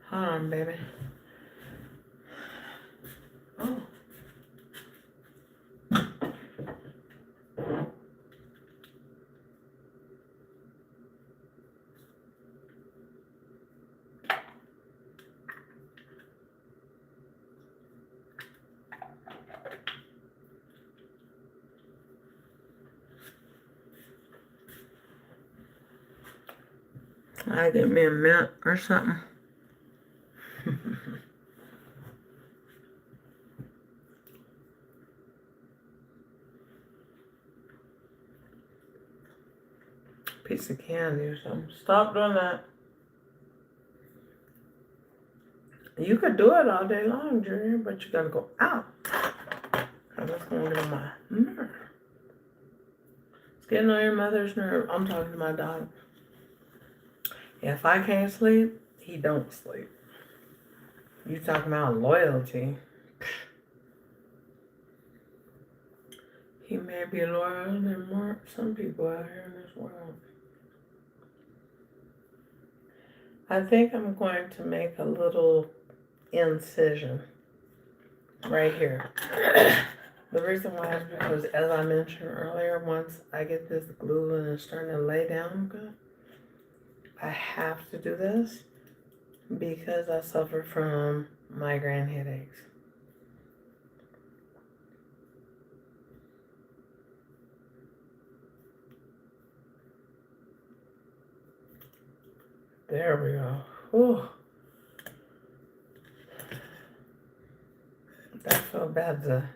Hold on, baby. Oh. I get me a mint or something. Piece of candy or something. Stop doing that. You could do it all day long, Junior, but you gotta go out. And that's gonna get on my nerve. It's getting on your mother's nerve. I'm talking to my dog. If I can't sleep, he don't sleep. You talking about loyalty. He may be loyal than more some people out here in this world. I think I'm going to make a little incision right here. The reason why is because, as I mentioned earlier, once I get this glue and it's starting to lay down good, I have to do this because I suffer from migraine headaches. There we go. Whew. That felt bad to...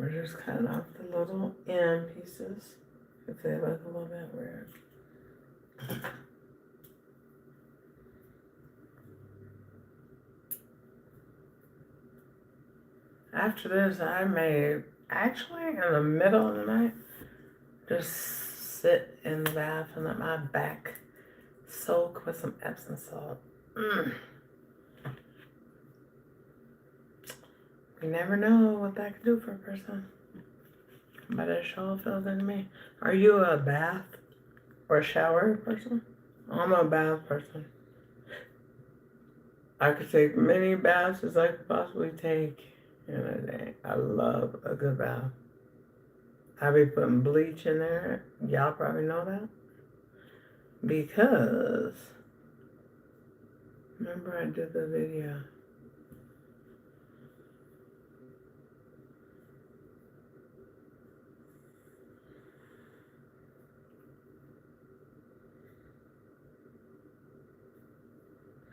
We're just cutting off the little end pieces if they look a little bit weird. After this, I may actually in the middle of the night just sit in the bath and let my back soak with some Epsom salt. You never know what that could do for a person. But it sure feels good to me. Are you a bath or shower person? I'm a bath person. I could take many baths as I could possibly take in a day. I love a good bath. I be putting bleach in there. Y'all probably know that. Because, remember I did the video.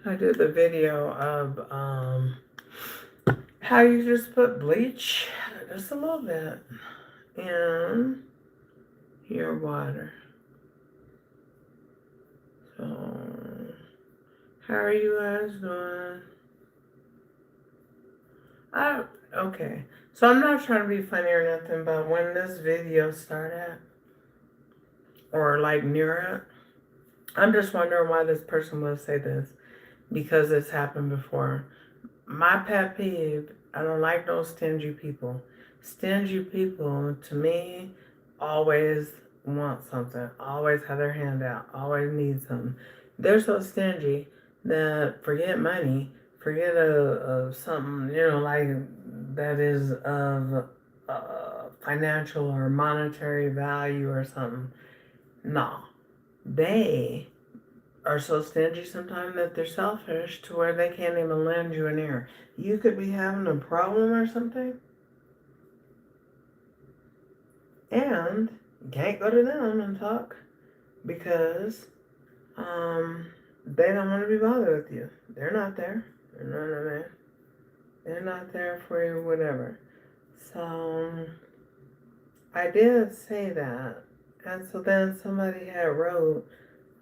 I did the video of how you just put bleach, just a little bit, in your water. So, how are you guys doing? Okay. So I'm not trying to be funny or nothing, but when this video started, or like near it, I'm just wondering why this person would say this. Because it's happened before. My pet peeve, I don't like those stingy people. Stingy people, to me, always want something, always have their hand out, always need something. They're so stingy that forget money, forget something, like that is of financial or monetary value or something. No, they are so stingy sometimes that they're selfish to where they can't even lend you an ear. You could be having a problem or something, and you can't go to them and talk because they don't want to be bothered with you. They're not there. They're not there for you, whatever. So I did say that, and so then somebody had wrote.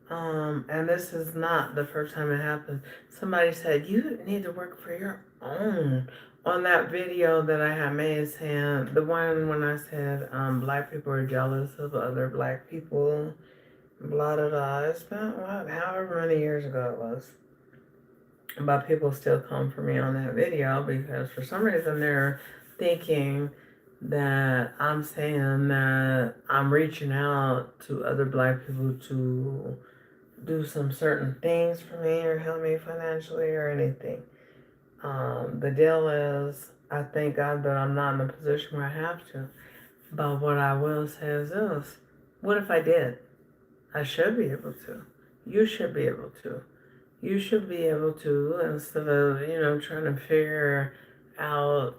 And this is not the first time it happened. Somebody said, you need to work for your own. On that video that I had made saying, the one when I said, black people are jealous of other black people, blah, blah, blah. It's been, however many years ago it was. But people still come for me on that video because for some reason they're thinking that I'm saying that I'm reaching out to other black people to do some certain things for me or help me financially or anything. The deal is, I thank God that I'm not in a position where I have to. But what I will say is this: what if I did? I should be able to. You should be able to. You should be able to, instead of, trying to figure out,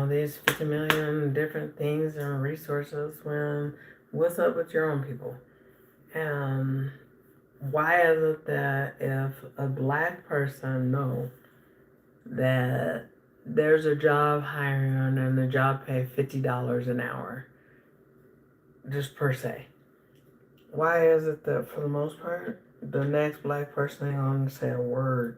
these 50 million different things and resources when what's up with your own people? And why is it that if a black person knows that there's a job hiring and the job pay $50 an hour, just per se, why is it that for the most part, the next black person ain't gonna say a word?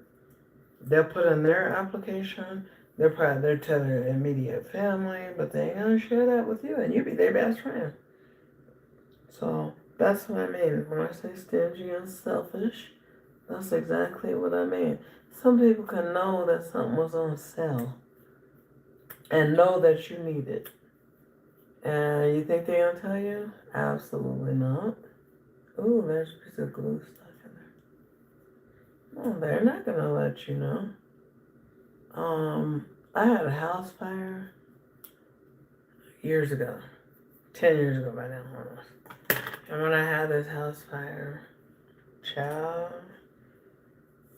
They'll put in their application, they'll tell their immediate family, but they ain't gonna share that with you, and you be their best friend. So that's what I mean. When I say stingy and selfish, that's exactly what I mean. Some people can know that something was on sale and know that you need it. And you think they're gonna tell you? Absolutely not. Ooh, there's a piece of glue stuck in there. No, they're not gonna let you know. I had a house fire years ago. 10 years ago by now, almost. And when I had this house fire, child,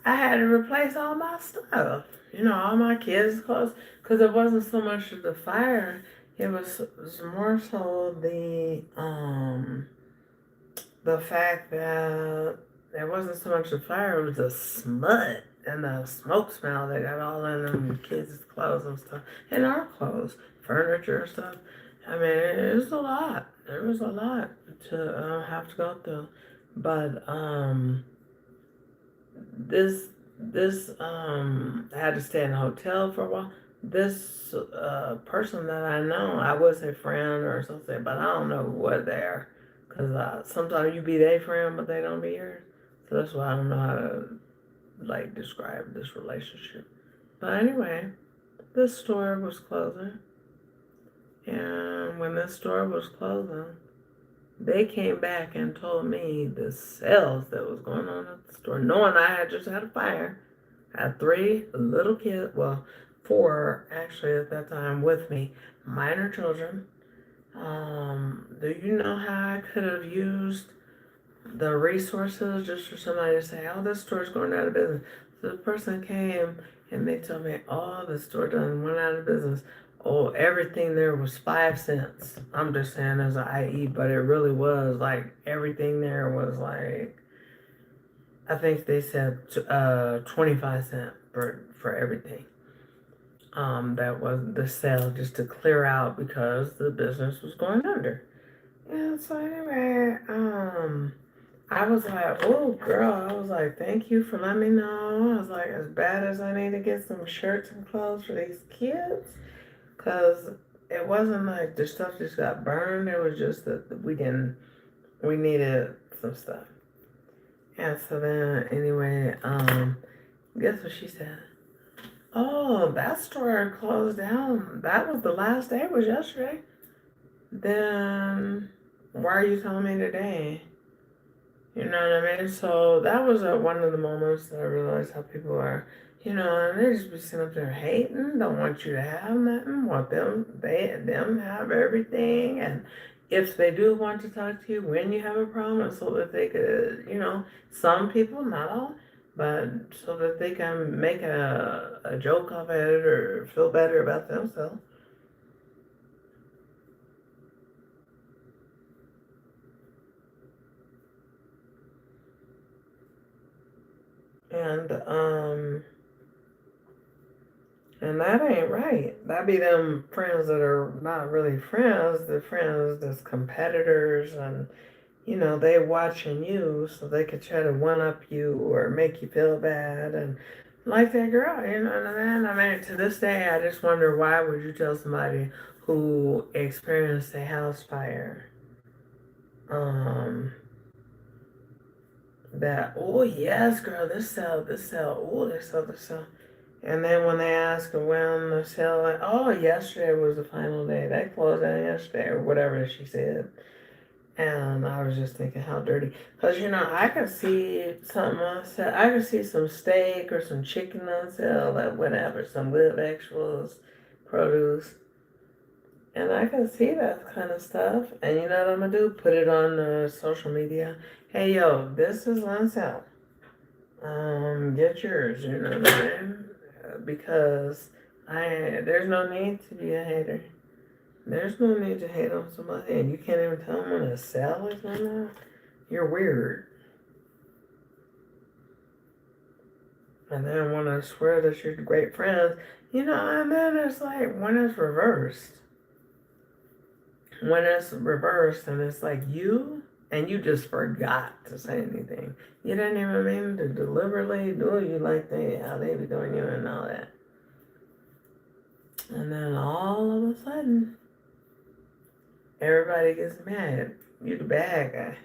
I had to replace all my stuff. All my kids' clothes. Because it wasn't so much of the fire. It was more so the fact that it wasn't so much the fire, it was the smut and the smoke smell that got all in them kids' clothes and stuff, and our clothes, furniture and stuff. I mean, it was a lot. There was a lot to have to go through, but this I had to stay in a hotel for a while. This person that I know, I would say friend or something, but I don't know what they are, cause sometimes you be their friend, but they don't be yours. So that's why I don't know how to like describe this relationship. But anyway, this store was closing, and when this store was closing, they came back and told me the sales that was going on at the store, knowing I had just had a fire. I had 3 little kids, well, 4 actually at that time with me, minor children. Do you know how I could have used the resources just for somebody to say, oh, this store's going out of business? So the person came and they told me, oh, the store done went out of business. Oh, everything there was 5 cents. I'm just saying as an IE, but it really was like everything there was like, I think they said 25 cents for everything. That was the sale just to clear out because the business was going under. Yeah, so anyway, I was like, oh girl, I was like, thank you for letting me know. I was like, as bad as I need to get some shirts and clothes for these kids, because it wasn't like the stuff just got burned. It was just that we needed some stuff. And so then anyway, guess what she said? Oh, that store closed down. That was the last day, was yesterday. Then why are you telling me today? You know what I mean? So that was one of the moments that I realized how people are, and they just be sitting up there hating, don't want you to have nothing, want them have everything, and if they do want to talk to you when you have a problem, so that they could, some people, not all, but so that they can make a joke of it or feel better about themselves. And and that ain't right. That be them friends that are not really friends, the friends that's competitors, and they watching you so they could try to one up you or make you feel bad, and like that girl, what I mean? I mean, to this day I just wonder, why would you tell somebody who experienced a house fire um that, oh yes girl, this sell, oh this sell. And then when they ask when the sale, like, oh, yesterday was the final day. They closed down yesterday, or whatever she said. And I was just thinking, how dirty. Because, I could see something on sale. I could see some steak or some chicken on sale, like whatever, some good vegetables, produce. And I can see that kind of stuff. And you know what I'm going to do? Put it on social media. Hey, yo, this is on sale. Get yours, you know what I mean? Because there's no need to be a hater. There's no need to hate on somebody, and you can't even tell them when a sale is on there. You're weird. And then want to swear that you're great friends, and then it's like when it's reversed. When it's reversed and it's like you, and you just forgot to say anything. You didn't even mean to deliberately do it. You like how they be doing you and all that. And then all of a sudden, everybody gets mad. You the bad guy.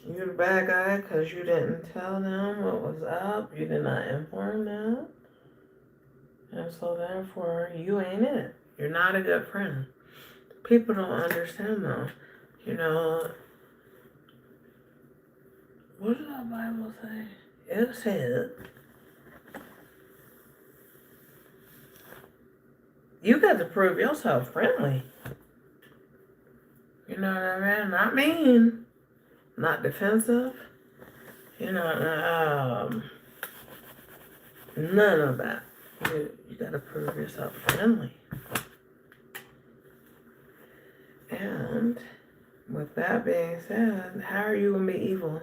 You the bad guy because you didn't tell them what was up. You did not inform them. And so therefore, you ain't it. You're not a good friend. People don't understand though. What did the Bible say? It said, you got to prove yourself friendly. You know what I mean? Not mean. Not defensive. None of that. You gotta prove yourself friendly. And with that being said, how are you gonna be evil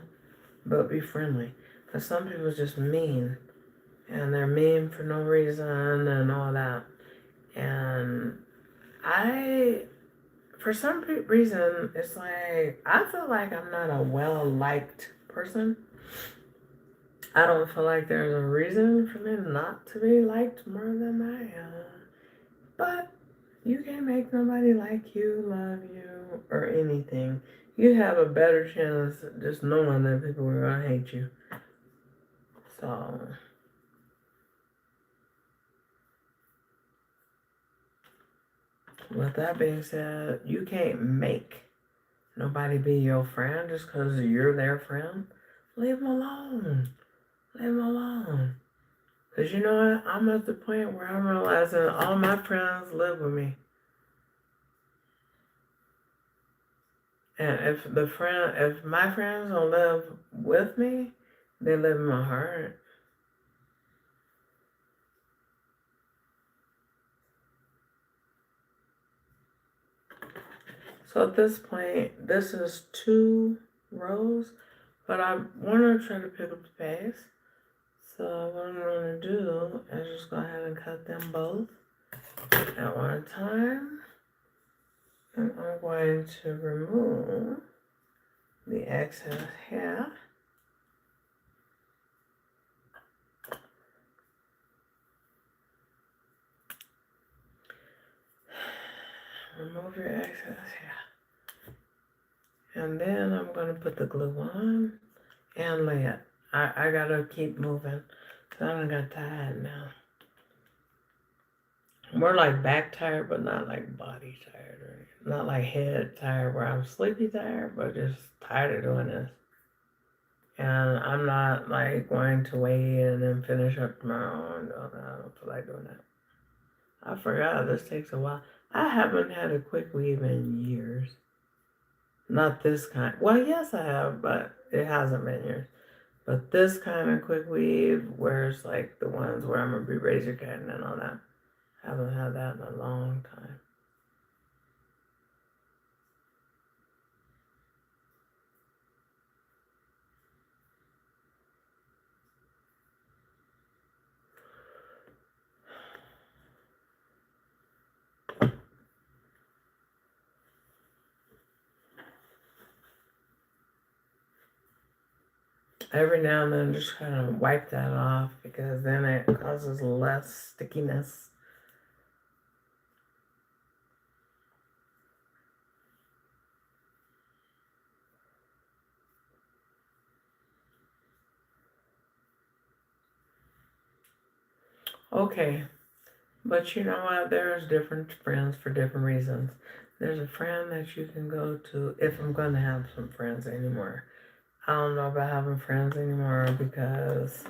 but be friendly. Because some people just mean, and they're mean for no reason and all that. And for some reason, it's like, I feel like I'm not a well-liked person. I don't feel like there's a reason for me not to be liked more than I am. But you can't make nobody like you, love you, or anything. You have a better chance just knowing that people are going to hate you. So, with that being said, you can't make nobody be your friend just because you're their friend. Leave them alone. Leave them alone. Because you know what? I'm at the point where I'm realizing all my friends live with me. And if my friends don't live with me, they live in my heart. So at this point, this is 2 rows, but I want to try to pick up the pace. So what I'm going to do is just go ahead and cut them both at one time. And I'm going to remove the excess hair. Remove your excess hair. And then I'm going to put the glue on and lay it. I gotta keep moving. So I done got tired now. More like back tired, but not like body tired. Or not like head tired where I'm sleepy tired, but just tired of doing this. And I'm not like going to wait and then finish up tomorrow. No, I don't feel like doing that. I forgot this takes a while. I haven't had a quick weave in years. Not this kind. Well, yes, I have, but it hasn't been years. But this kind of quick weave, where it's like the ones where I'm gonna be razor cutting and all that, I haven't had that in a long time. Every now and then, just kind of wipe that off because then it causes less stickiness. Okay, but you know what? There's different friends for different reasons. There's a friend that you can go to if I'm going to have some friends anymore. I don't know about having friends anymore because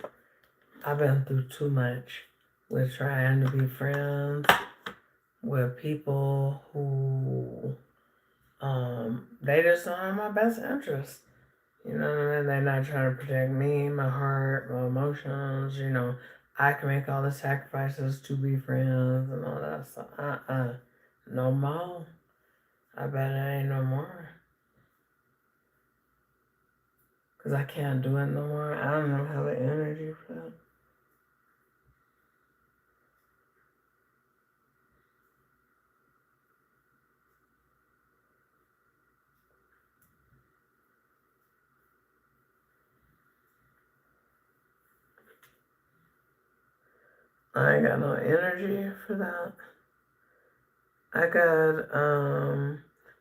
I've been through too much with trying to be friends with people who they just don't have my best interest. You know what I mean? They're not trying to protect me, my heart, my emotions. You know, I can make all the sacrifices to be friends and all that stuff. No more. I bet it ain't no more. Because I can't do it no more. I don't have the energy for that. I ain't got no energy for that. I got,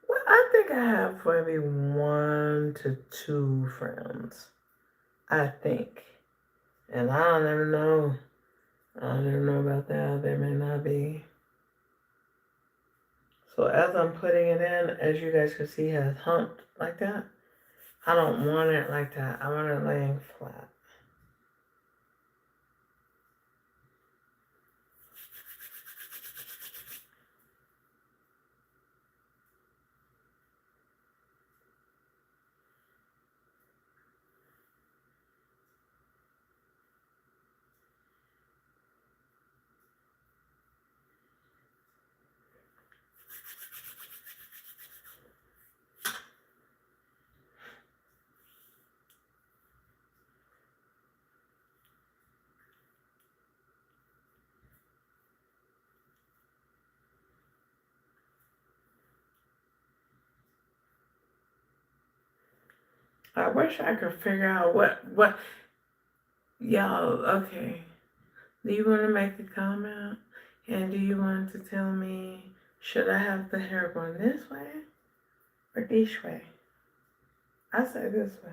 well, I think I have maybe 1 to 2 friends. I think. And I don't even know. I don't even know about that. They may not be. So as I'm putting it in, as you guys can see, it has humped like that. I don't want it like that. I want it laying flat. I wish I could figure out what y'all, okay. Do you want to make a comment? And do you want to tell me, should I have the hair going this way or this way? I say this way.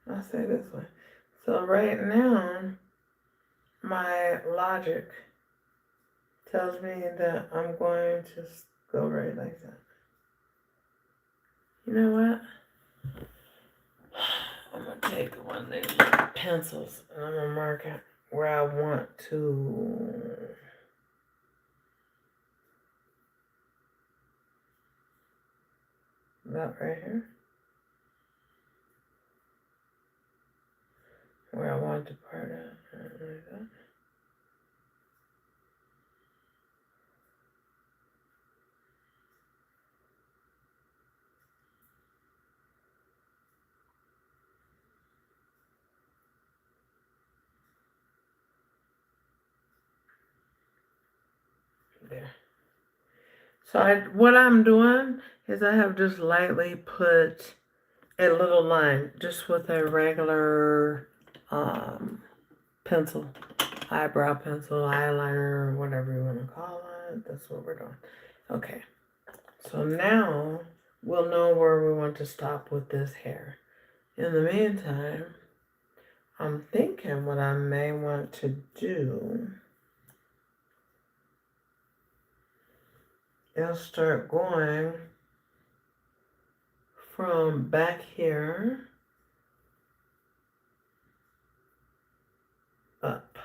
I say this way. So right now, my logic tells me that I'm going to go right like that. You know what? I'm going to take one of these pencils and I'm going to mark it where I want to. About right here. Where I want to part out. Like that. There. So what I'm doing is I have just lightly put a little line just with a regular pencil, eyebrow pencil, eyeliner, whatever you want to call it. That's what we're doing. Okay. So now we'll know where we want to stop with this hair. In the meantime, I'm thinking what I may want to do is start going from back here up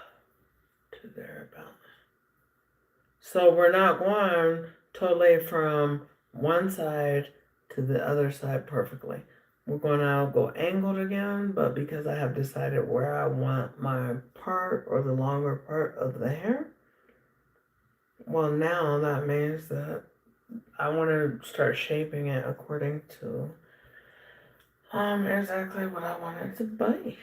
to there about. So we're not going totally from one side to the other side perfectly. We're going to go angled again, but because I have decided where I want my part or the longer part of the hair, well, now that means that I want to start shaping it according to exactly what I want it to be.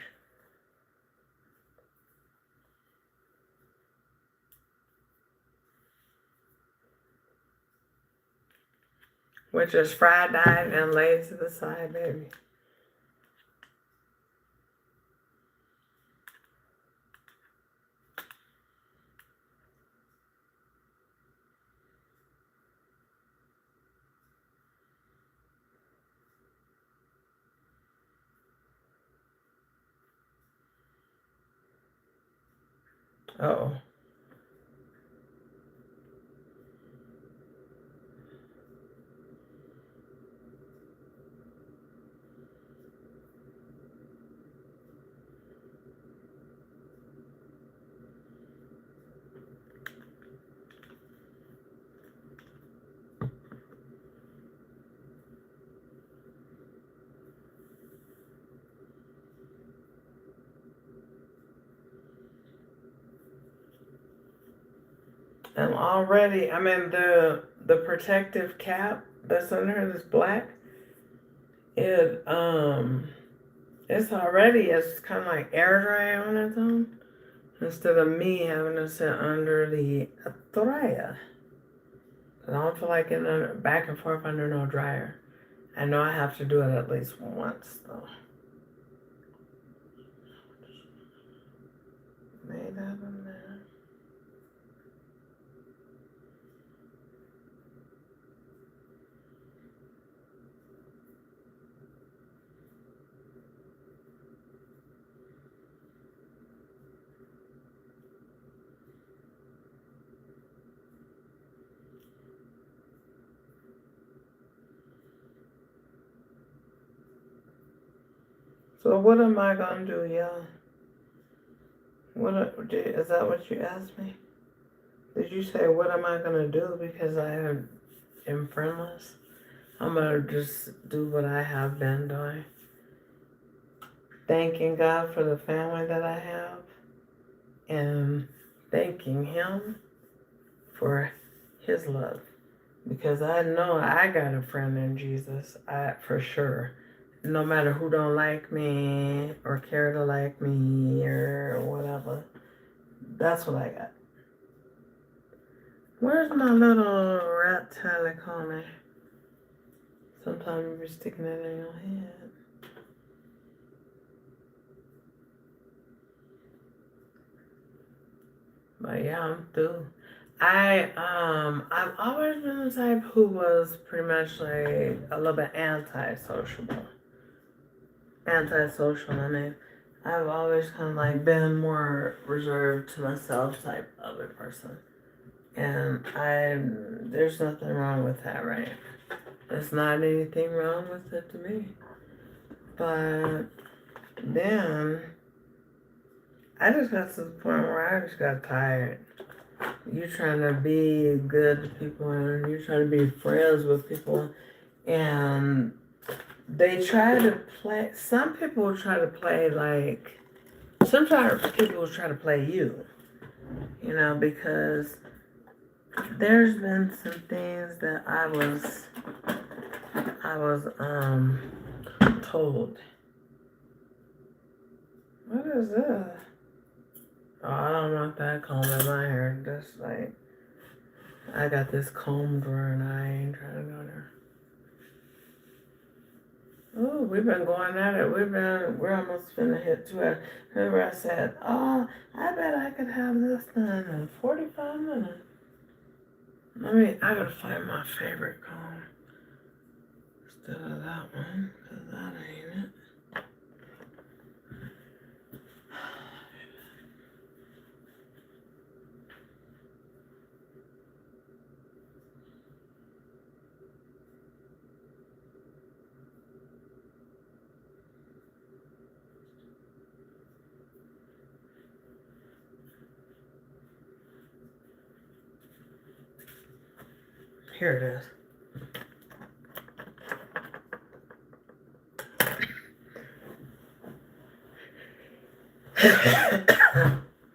Which is fried, dyed, and laid to the side, baby. Uh-oh. And already, I mean, the protective cap that's under this black, it it's already, it's kind of like air dry on its own instead of me having to sit under the dryer. I don't feel like getting back and forth under no dryer. I know I have to do it at least once though. Made that in there. So what am I gonna do, y'all? Is that what you asked me? Did you say what am I gonna do because I am friendless? I'm gonna just do what I have been doing. Thanking God for the family that I have and thanking Him for His love. Because I know I got a friend in Jesus, for sure. No matter who don't like me or care to like me or whatever, that's what I got. Where's my little rat telecone? Sometimes you're sticking it in your head. But yeah, I'm through. I've always been the type who was pretty much like a little bit antisociable. Antisocial, I mean. I've always kind of like been more reserved to myself type of a person. And there's nothing wrong with that, right? There's not anything wrong with it to me. But then I just got to the point where I just got tired. You trying to be good to people and you trying to be friends with people, and they try to play. Some people try to play like. Sometimes people try to play you, because there's been some things that I was told. What is this? Oh, I don't want that comb in my hair. That's like, I got this comb drawer and I ain't trying to go there. Oh, we've been going at it. We're almost finna hit 2 hours. Remember I said, oh, I bet I could have this done in 45 minutes. I gotta find my favorite comb instead of that one, because that ain't it. Here it is.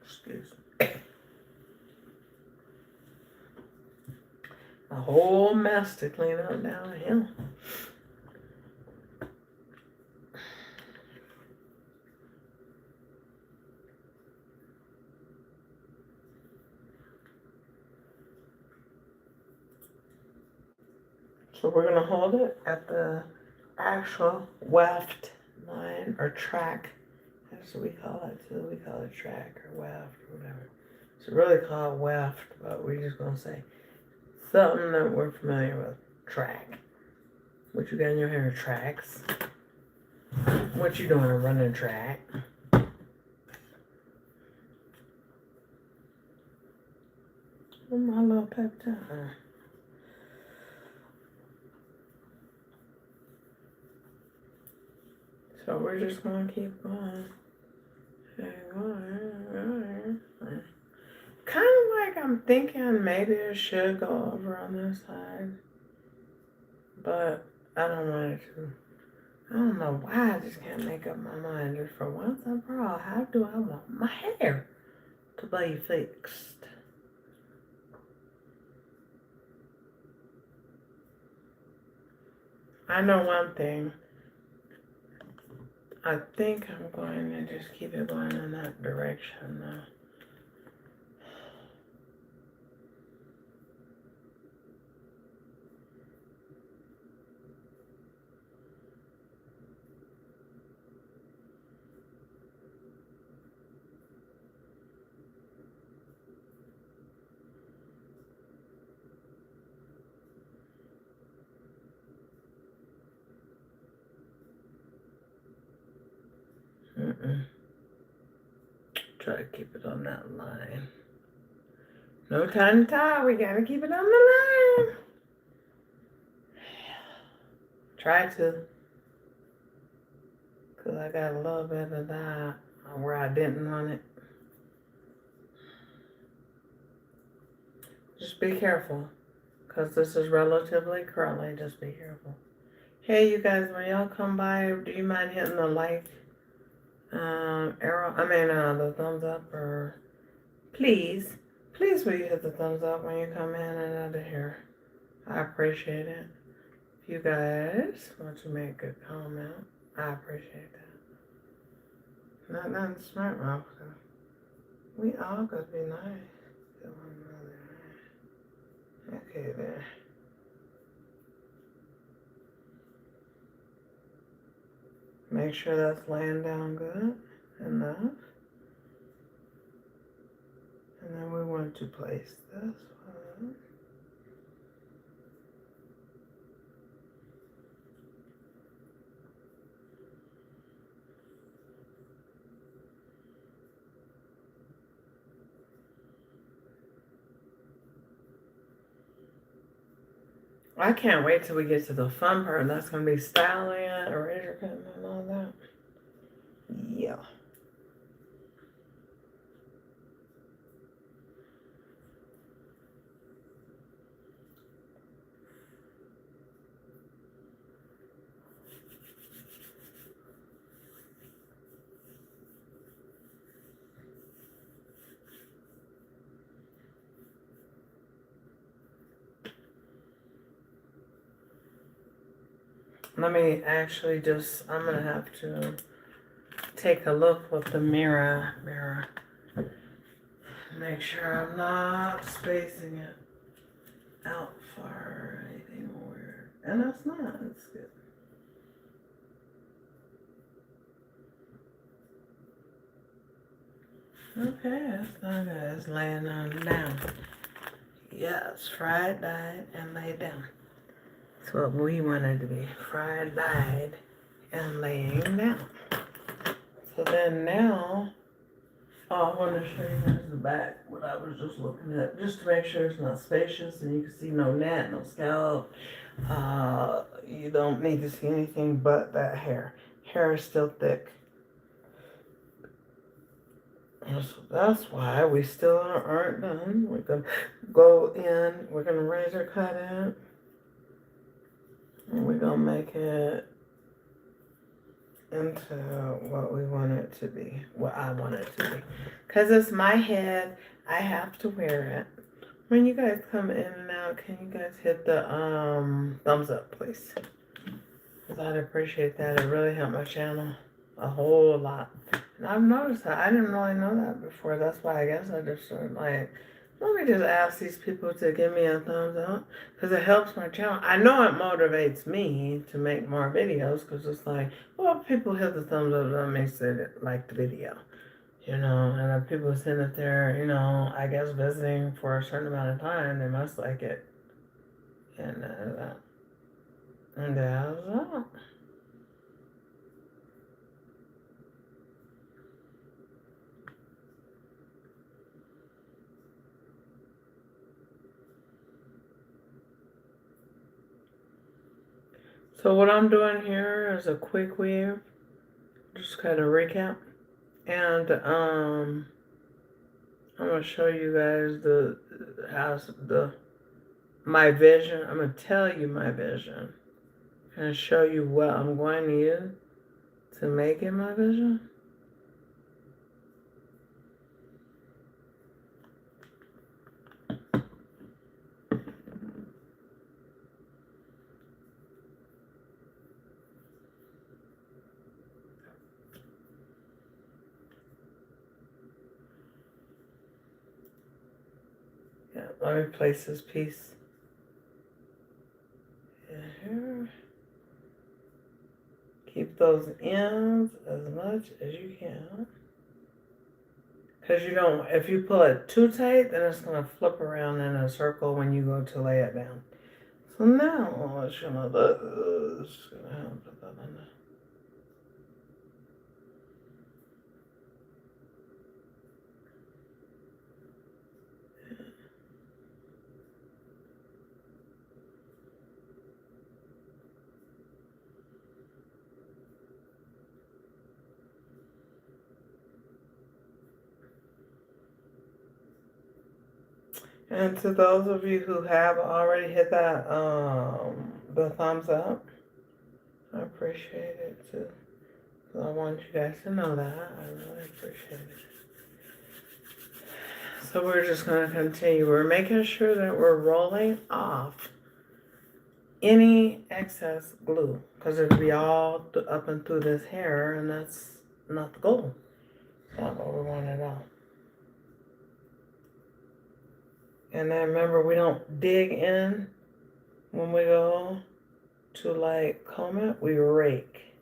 Excuse me. A whole mess to clean up down the hill. So we're gonna hold it at the actual weft line or track. That's what we call it too. We call it track or weft or whatever. It's really called weft, but we're just gonna say something that we're familiar with. Track. What you got in your hair? Tracks. What you doing? A running track. Oh, my little pep time. So we're just gonna keep going. Kind of like I'm thinking maybe I should go over on this side, but I don't want it to. I don't know why I just can't make up my mind just for once and for all. How do I want my hair to be fixed? I know one thing. I think I'm going to just keep it going in that direction though. Try to keep it on that line. No time to tie. We gotta keep it on the line. Try to. Because I got a little bit of that where I didn't want it. Just be careful. Because this is relatively curly. Just be careful. Hey, you guys, when y'all come by, do you mind hitting the like the thumbs up, or please will you hit the thumbs up when you come in and out of here. I appreciate it. If you guys want to make a comment, I appreciate that. Not nothing smart mouth. We all gotta be nice to one another. Okay, there. Make sure that's laying down good enough. And then we want to place this one. I can't wait till we get to the fun part. That's going to be styling it, eraser cutting, and all that. Yeah. Let me actually just, I'm going to have to take a look with the mirror. Make sure I'm not spacing it out far or anything weird. And that's not, it's good. Okay, that's not good. It's laying on down. Yes, fried, dyed, and laid down. That's what we wanted to be. Fried, dyed, and laying down. So then now, I want to show you guys the back, what I was just looking at, just to make sure it's not spacious and you can see no net, no scalp. You don't need to see anything but that hair. Hair is still thick. And so that's why we still aren't done. We're going to go in, we're going to razor cut it, and we're going to make it into what we want it to be, what I want it to be. Because it's my head, I have to wear it. When you guys come in and out, can you guys hit the thumbs up, please? Because I'd appreciate that. It really helped my channel a whole lot. And I've noticed that. I didn't really know that before. That's why I guess I just started like, let me just ask these people to give me a thumbs up. Because it helps my channel. I know it motivates me to make more videos. Because it's like, well, people hit the thumbs up, that makes it like the video. You know, and if people sitting up there, you know, I guess visiting for a certain amount of time, they must like it. And that's that. So what I'm doing here is a quick weave, just kind of recap, and I'm gonna show you guys my vision. I'm gonna tell you my vision and show you what I'm going to use to make it my vision. Yeah, let me place this piece in here. Keep those ends as much as you can. Because you don't, if you pull it too tight, then it's going to flip around in a circle when you go to lay it down. So now, what's gonna do is gonna have to put that in there. And to those of you who have already hit that, the thumbs up, I appreciate it too. So I want you guys to know that. I really appreciate it. So we're just going to continue. We're making sure that we're rolling off any excess glue. Because it'll be all up and through this hair, and that's not the goal. Not what we want at all. And then remember, we don't dig in when we go to like comb it, we rake.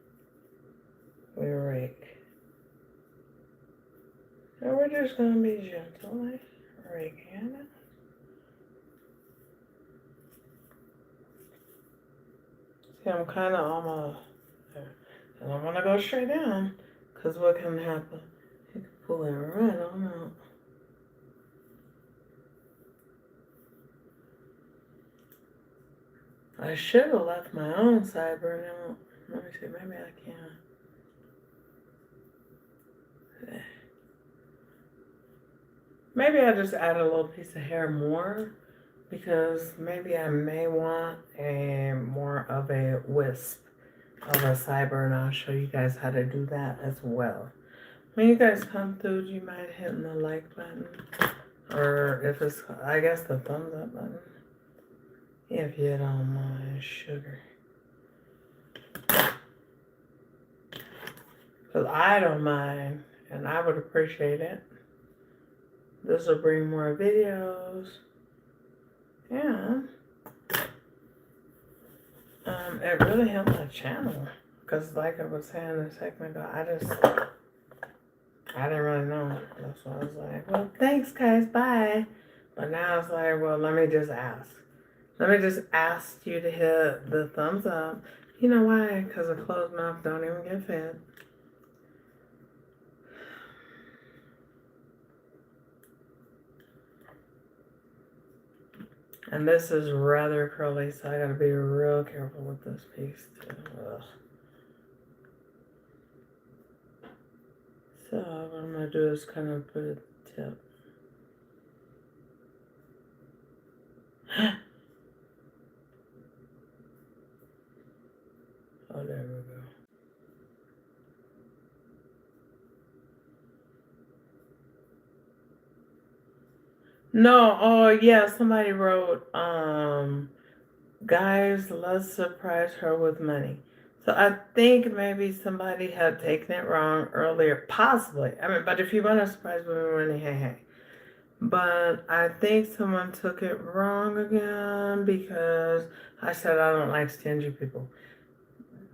We rake. And we're just gonna be gently raking it. See, I'm kind of almost there. And I'm gonna go straight down, because what can happen? You can pull it right on out. I should have left my own sideburn out. Let me see, maybe I can. Maybe I just add a little piece of hair more, because maybe I may want a more of a wisp of a sideburn. I'll show you guys how to do that as well. When you guys come through, do you mind hitting the like button? Or if it's, I guess, the thumbs up button. If you don't mind, sugar. Because I don't mind, and I would appreciate it. This will bring more videos. Yeah. It really helped my channel. Because like I was saying a second ago, I didn't really know. That's why I was like, well, thanks guys, bye. But now it's like, well, let me just ask. Let me just ask you to hit the thumbs up. You know why? Because a closed mouth don't even get fed. And this is rather curly, so I gotta be real careful with this piece too. Ugh. So what I'm gonna do is kind of put a tip. Oh, there we go. No, oh yeah, somebody wrote, guys, let's surprise her with money. So I think maybe somebody had taken it wrong earlier, possibly. I mean, but if you want to surprise me with money, hey, hey. But I think someone took it wrong again because I said I don't like stingy people.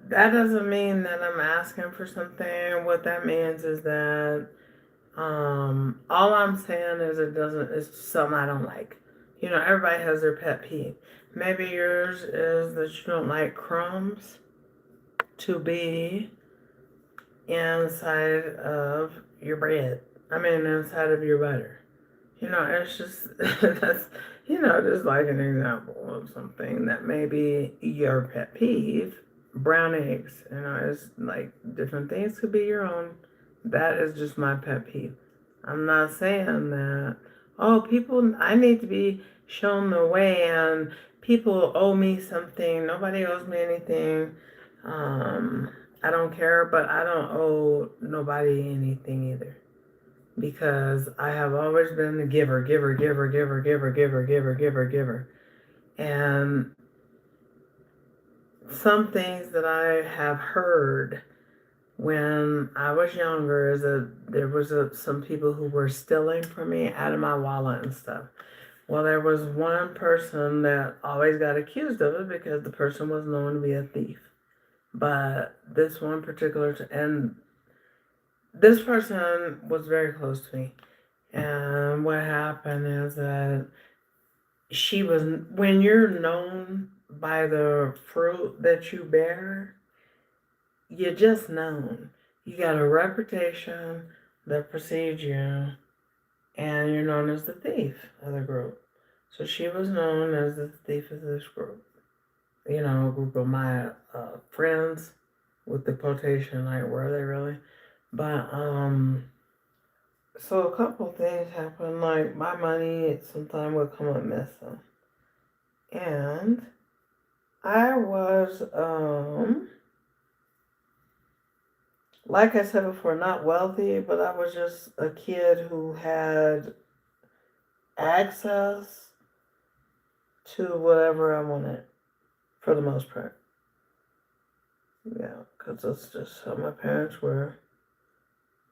That doesn't mean that I'm asking for something. What that means is that all I'm saying is it's something I don't like. You know, everybody has their pet peeve. Maybe yours is that you don't like crumbs to be inside of your bread. I mean, inside of your butter. You know, it's just, that's, just like an example of something that may be your pet peeve. Brown eggs, it's like different things could be your own. That is just my pet peeve. I'm not saying that, oh, people, I need to be shown the way and people owe me something. Nobody owes me anything. I don't care, but I don't owe nobody anything either. Because I have always been a giver. And some things that I have heard when I was younger is that there was some people who were stealing from me out of my wallet and stuff. Well, there was one person that always got accused of it because the person was known to be a thief. But this one particular, and this person was very close to me. And what happened is that when you're known by the fruit that you bear, you're just known. You got a reputation that precedes you, and you're known as the thief of the group. So she was known as the thief of this group. A group of my friends, with the quotation, like, were they really? But, so a couple things happened, like my money sometimes would come up missing. And I was, like I said before, not wealthy, but I was just a kid who had access to whatever I wanted, for the most part. Yeah, because that's just how my parents were.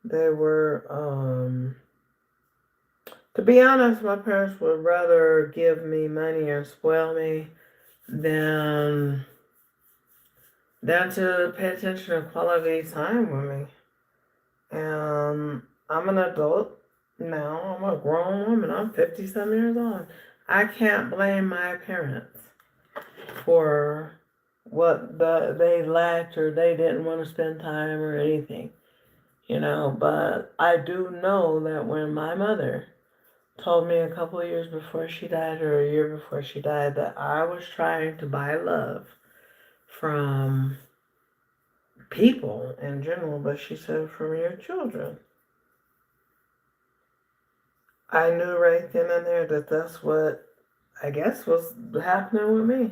They were, To be honest, my parents would rather give me money and spoil me than to pay attention to quality time with me. And I'm an adult now. I'm a grown woman. I'm 57 years old. I can't blame my parents for what they lacked or they didn't want to spend time or anything, But I do know that when my mother told me a couple of years before she died or a year before she died that I was trying to buy love from people in general, but she said from your children. I knew right then and there that that's what I guess was happening with me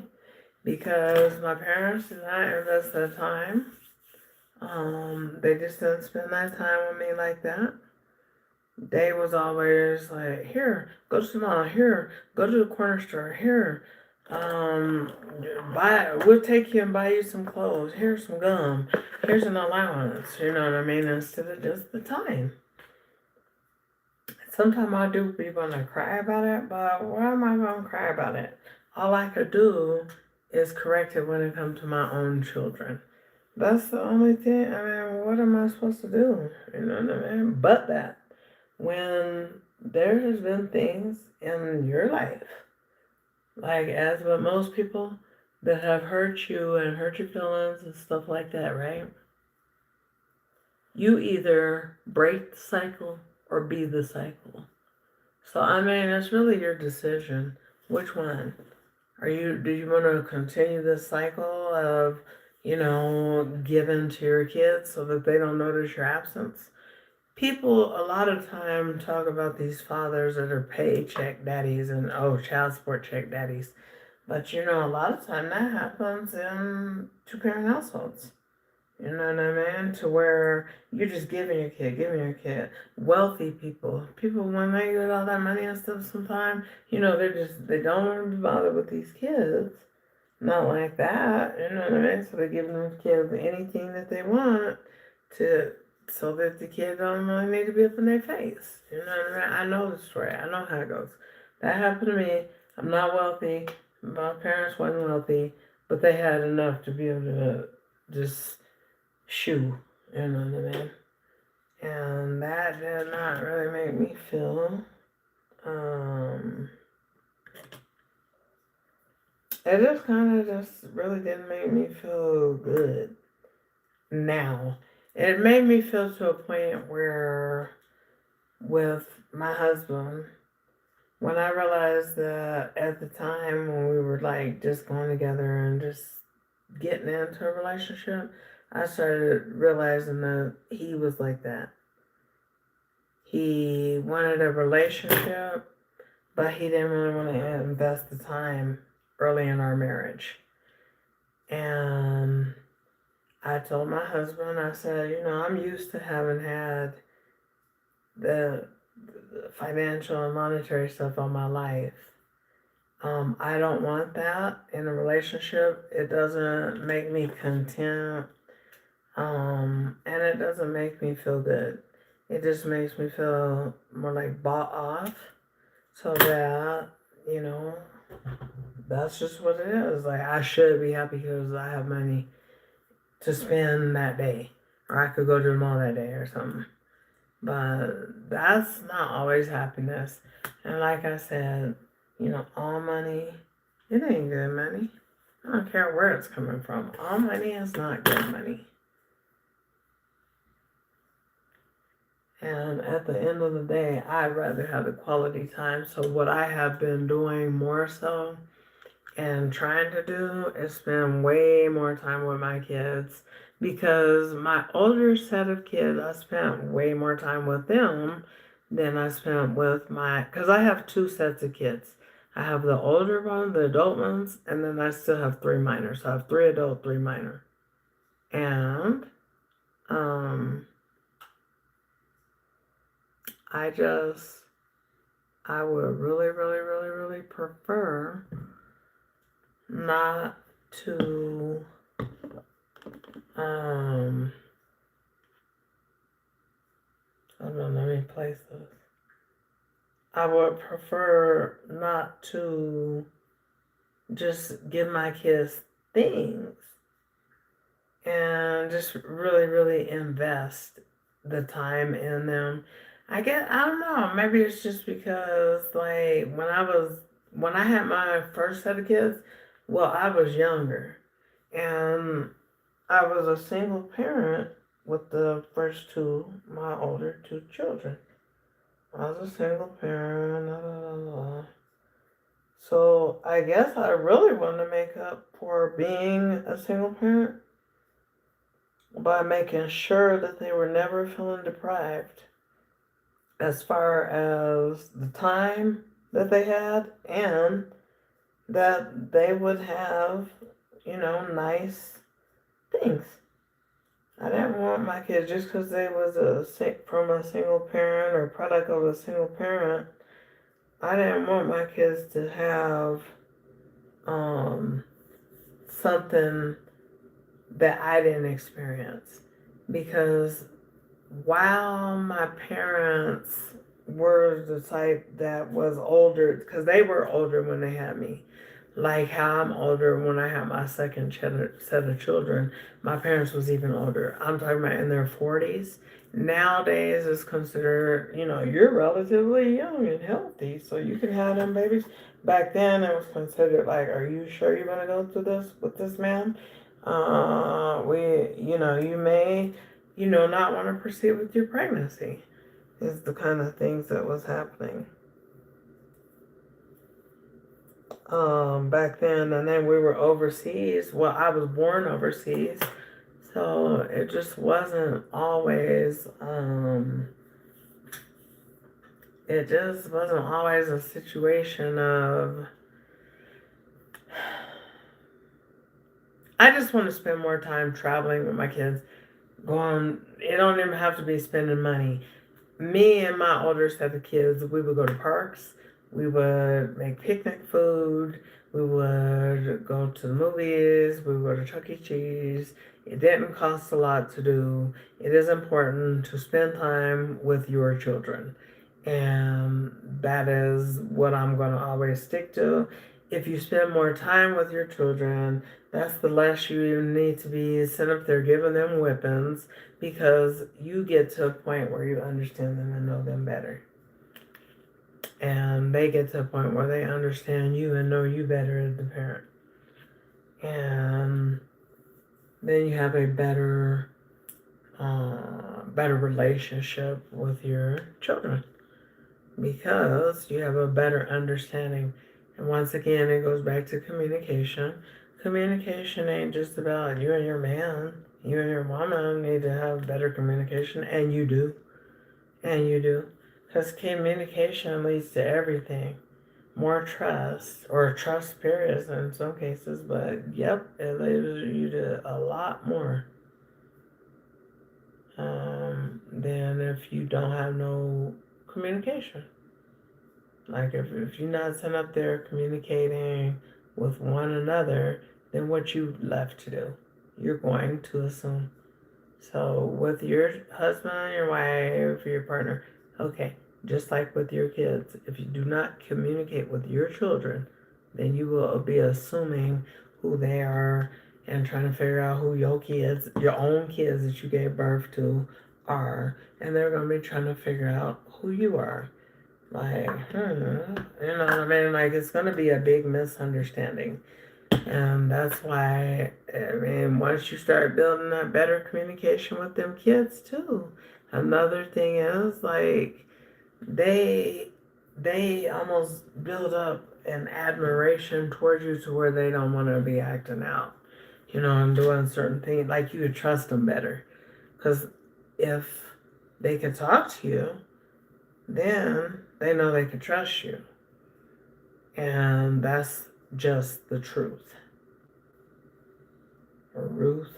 because my parents did not invest their time. They just didn't spend that time with me like that. They was always like, here, go to the mall, here, go to the corner store, here, we'll take you and buy you some clothes, here's some gum, here's an allowance, you know what I mean, instead of just the time. Sometimes I do be wanna cry about it, but why am I gonna cry about it? All I could do is correct it when it comes to my own children. That's the only thing. I mean, what am I supposed to do? You know what I mean? But that when there has been things in your life, like as with most people, that have hurt you and hurt your feelings and stuff like that, right? You either break the cycle or be the cycle. So I mean, it's really your decision. Which one? Do you want to continue this cycle of, giving to your kids so that they don't notice your absence? People a lot of time talk about these fathers that are paycheck daddies and child support check daddies. But a lot of time that happens in two parent households. You know what I mean? To where you're just giving your kid. Wealthy people when they get all that money and stuff sometimes, they don't want to be bothered with these kids. Not like that, you know what I mean? So they're giving them kids anything that they want to so that the kid don't really need to be up in their face. You know what I mean? I know the story. I know how it goes. That happened to me. I'm not wealthy. My parents weren't wealthy, but they had enough to be able to just shoo. You know what I mean? And that did not really make me feel it just kind of just really didn't make me feel good. Now, it made me feel to a point where with my husband, when I realized that at the time when we were like just going together and just getting into a relationship, I started realizing that he was like that. He wanted a relationship, but he didn't really want to invest the time early in our marriage. And I told my husband, I said, I'm used to having had the financial and monetary stuff on my life. I don't want that in a relationship. It doesn't make me content. And it doesn't make me feel good. It just makes me feel more like bought off. So that, that's just what it is. Like, I should be happy because I have money to spend that day. Or I could go to the mall that day or something. But that's not always happiness. And like I said, all money, it ain't good money. I don't care where it's coming from. All money is not good money. And at the end of the day, I'd rather have the quality time. So what I have been doing more so and trying to do is spend way more time with my kids because my older set of kids, I spent way more time with them than I spent with because I have two sets of kids. I have the older ones, the adult ones, and then I still have three minors. So I have three adult, three minor. And, I would really, really, really, really prefer not to, hold on, let me place this. I would prefer not to just give my kids things and just really, really invest the time in them. I don't know, maybe it's just because, like, when I had my first set of kids, well, I was younger. And I was a single parent with the first two, my older two children. I was a single parent. La, la, la, la. So I guess I really want to make up for being a single parent by making sure that they were never feeling deprived as far as the time that they had and that they would have, nice things. I didn't want my kids just because they was from a single parent or product of a single parent. I didn't want my kids to have um, something that I didn't experience because while my parents were the type that was older, because they were older when they had me, like how I'm older when I had my second set of children, my parents was even older. I'm talking about in their 40s. Nowadays, it's considered, you're relatively young and healthy, so you can have them babies. Back then, it was considered like, are you sure you're going to go through this with this man? You may, not want to proceed with your pregnancy, is the kind of things that was happening back then. And then we were overseas. Well, I was born overseas, so it just wasn't always a situation of I just want to spend more time traveling with my kids. Going, it don't even have to be spending money. Me and my older set of kids, we would go to parks, we would make picnic food, we would go to the movies, we would go to Chuck E. Cheese. It didn't cost a lot to do. It is important to spend time with your children. And that is what I'm going to always stick to. If you spend more time with your children, that's the less you need to be sitting up there giving them weapons because you get to a point where you understand them and know them better. And they get to a point where they understand you and know you better as the parent. And then you have a better relationship with your children because you have a better understanding. And once again, it goes back to communication. Communication ain't just about you and your man. You and your mama need to have better communication, and you do. And you do. Because communication leads to everything. More trust, or trust periods in some cases, but yep, it leads you to a lot more than if you don't have no communication. Like if you're not sitting up there communicating with one another, then what you left to do? You're going to assume. So with your husband, your wife, your partner, okay, just like with your kids, if you do not communicate with your children, then you will be assuming who they are and trying to figure out who your kids, your own kids that you gave birth to, are, and they're gonna be trying to figure out who you are. Like, you know what I mean? Like, it's gonna be a big misunderstanding. And that's why, I mean, once you start building that better communication with them kids too, another thing is like they almost build up an admiration towards you to where they don't want to be acting out, and doing certain things. Like you would trust them better, because if they can talk to you, then they know they can trust you, and that's just the truth. Or Ruth.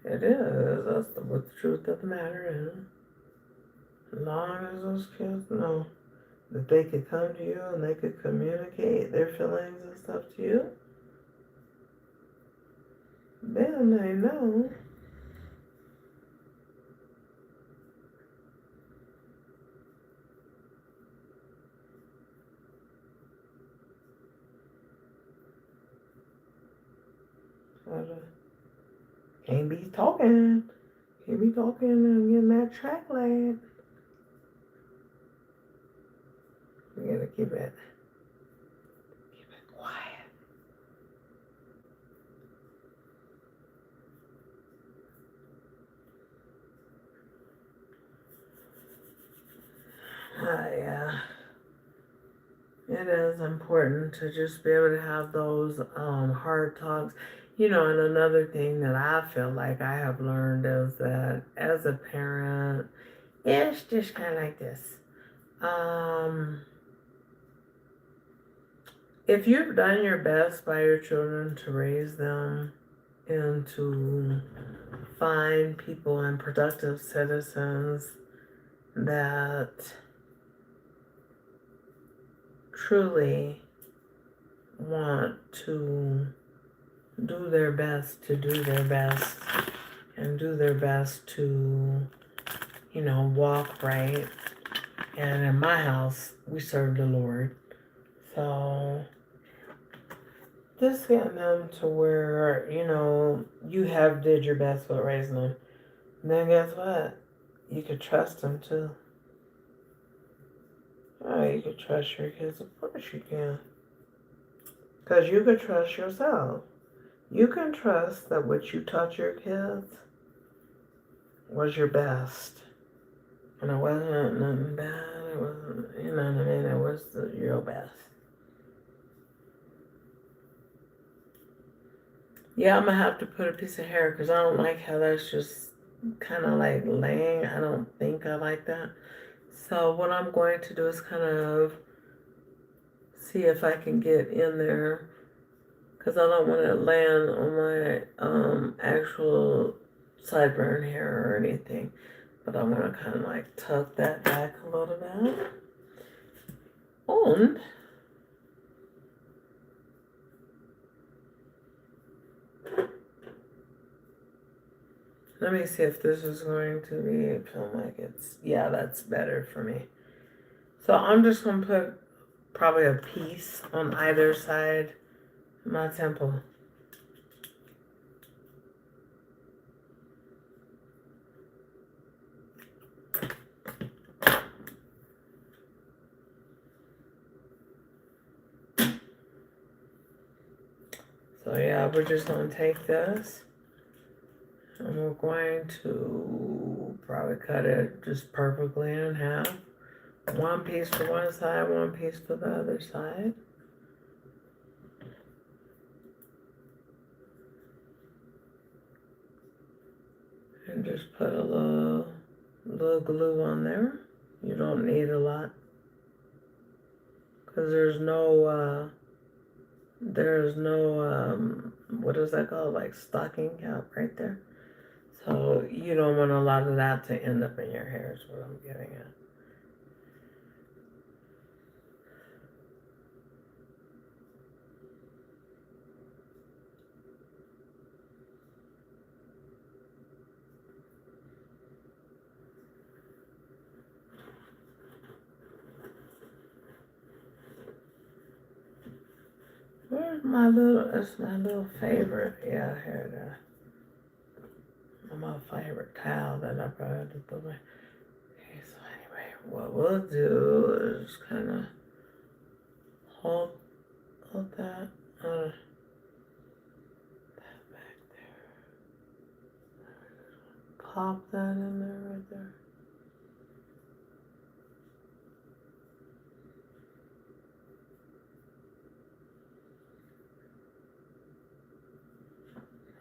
It is. That's what the truth of the matter is. As long as those kids know that they could come to you and they could communicate their feelings and stuff to you, then they know. Can't be talking. Can't be talking and getting that track lag. We gotta keep it quiet. Yeah. It is important to just be able to have those hard talks. And another thing that I feel like I have learned is that as a parent, it's just kind of like this. If you've done your best by your children to raise them and to find people and productive citizens that truly want to do their best to do their best and do their best to, walk right. And in my house, we serve the Lord. So just getting them to where, you have did your best with raising them. And then guess what? You could trust them too. Oh, you could trust your kids. Of course you can. Because you could trust yourself. You can trust that what you taught your kids was your best. And it wasn't nothing bad. It wasn't, you know what I mean? It was your best. Yeah, I'm going to have to put a piece of hair because I don't like how that's just kind of like laying. I don't think I like that. So what I'm going to do is kind of see if I can get in there because I don't want to land on my actual sideburn hair or anything. But I want to kind of like tuck that back a little bit. And let me see if this is going to be feel like it's, yeah, that's better for me. So I'm just going to put probably a piece on either side of my temple. So yeah, we're just going to take this and we're going to probably cut it just perfectly in half. One piece for one side, one piece for the other side. And just put a little glue on there. You don't need a lot. Because there's no, what is that called? Like stocking cap right there. So you don't want a lot of that to end up in your hair is what I'm getting at. Where's it's my little favorite. Yeah, here it is. My favorite towel that I brought to put my. Okay, so anyway, what we'll do is kind of hold that back there. Pop that in there right there.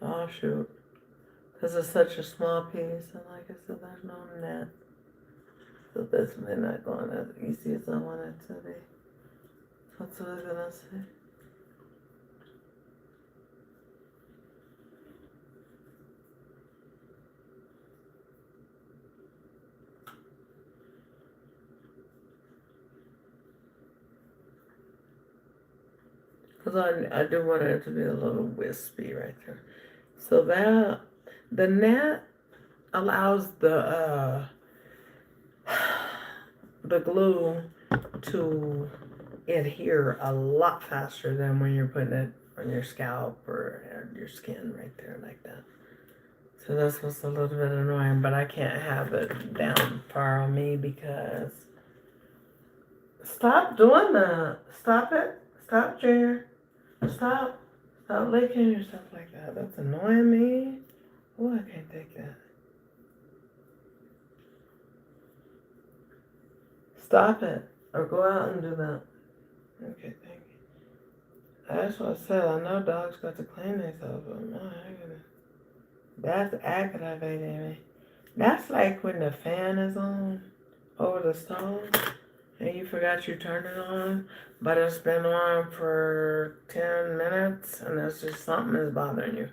Oh shoot. Because it's such a small piece, and like I said, there's no net. So this may not go on as easy as I want it to be. What's what I was gonna say? Because I do want it to be a little wispy right there. So that, the net allows the glue to adhere a lot faster than when you're putting it on your scalp or your skin right there like that. So that's what's a little bit annoying, but I can't have it down far on me because... Stop doing that. Stop it. Stop, Junior. Stop. Stop licking yourself like that. That's annoying me. Oh, I can't take that. Stop it. Or go out and do that. Okay, thank you. That's what I said. I know dogs got to clean themselves, but my goodness. That's aggravating me. That's like when the fan is on over the stove and you forgot you turned it on, but it's been on for 10 minutes and it's just something is bothering you,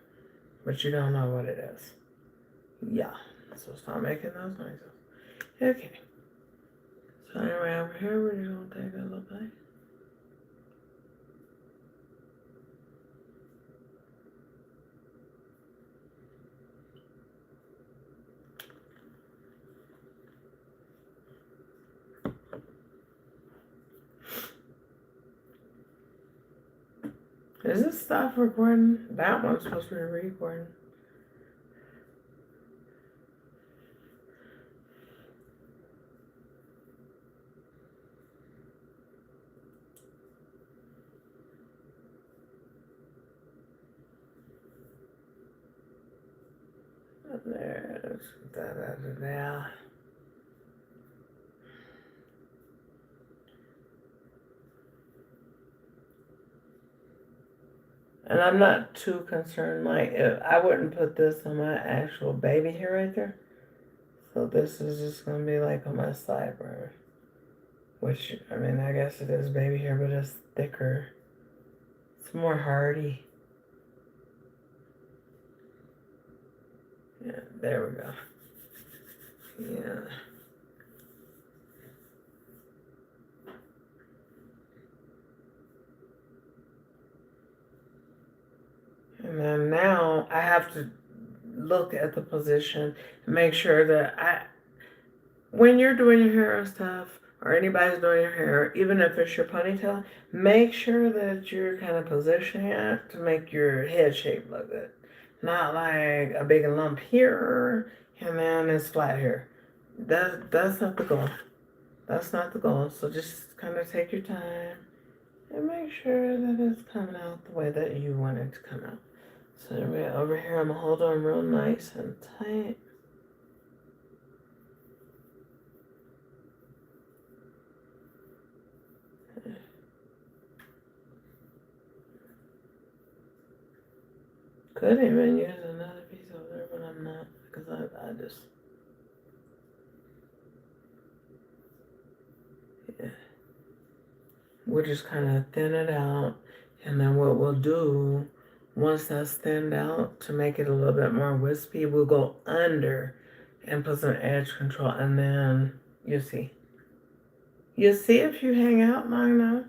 but you don't know what it is. Yeah, so stop making those noises. Okay. So anyway, over here, we're just gonna take a little bite. Is this stop recording? That one's supposed to be recording. There's da. And I'm not too concerned, like, I wouldn't put this on my actual baby hair right there. So this is just gonna be like on my sideburn. Which, I mean, I guess it is baby hair, but it's thicker. It's more hardy. Yeah, there we go. Yeah. And then now I have to look at the position and make sure that when you're doing your hair and stuff, or anybody's doing your hair, even if it's your ponytail, make sure that you're kind of positioning it to make your head shape look good. Not like a big lump here and then it's flat here. That's not the goal. That's not the goal. So just kind of take your time and make sure that it's coming out the way that you want it to come out. So over here, I'm gonna hold on real nice and tight. Could even use another piece over there, but I'm not because I just, yeah. We'll just kind of thin it out, and then what we'll do once that's thinned out to make it a little bit more wispy, we'll go under and put some edge control, and then you'll see. You'll see if you hang out long enough.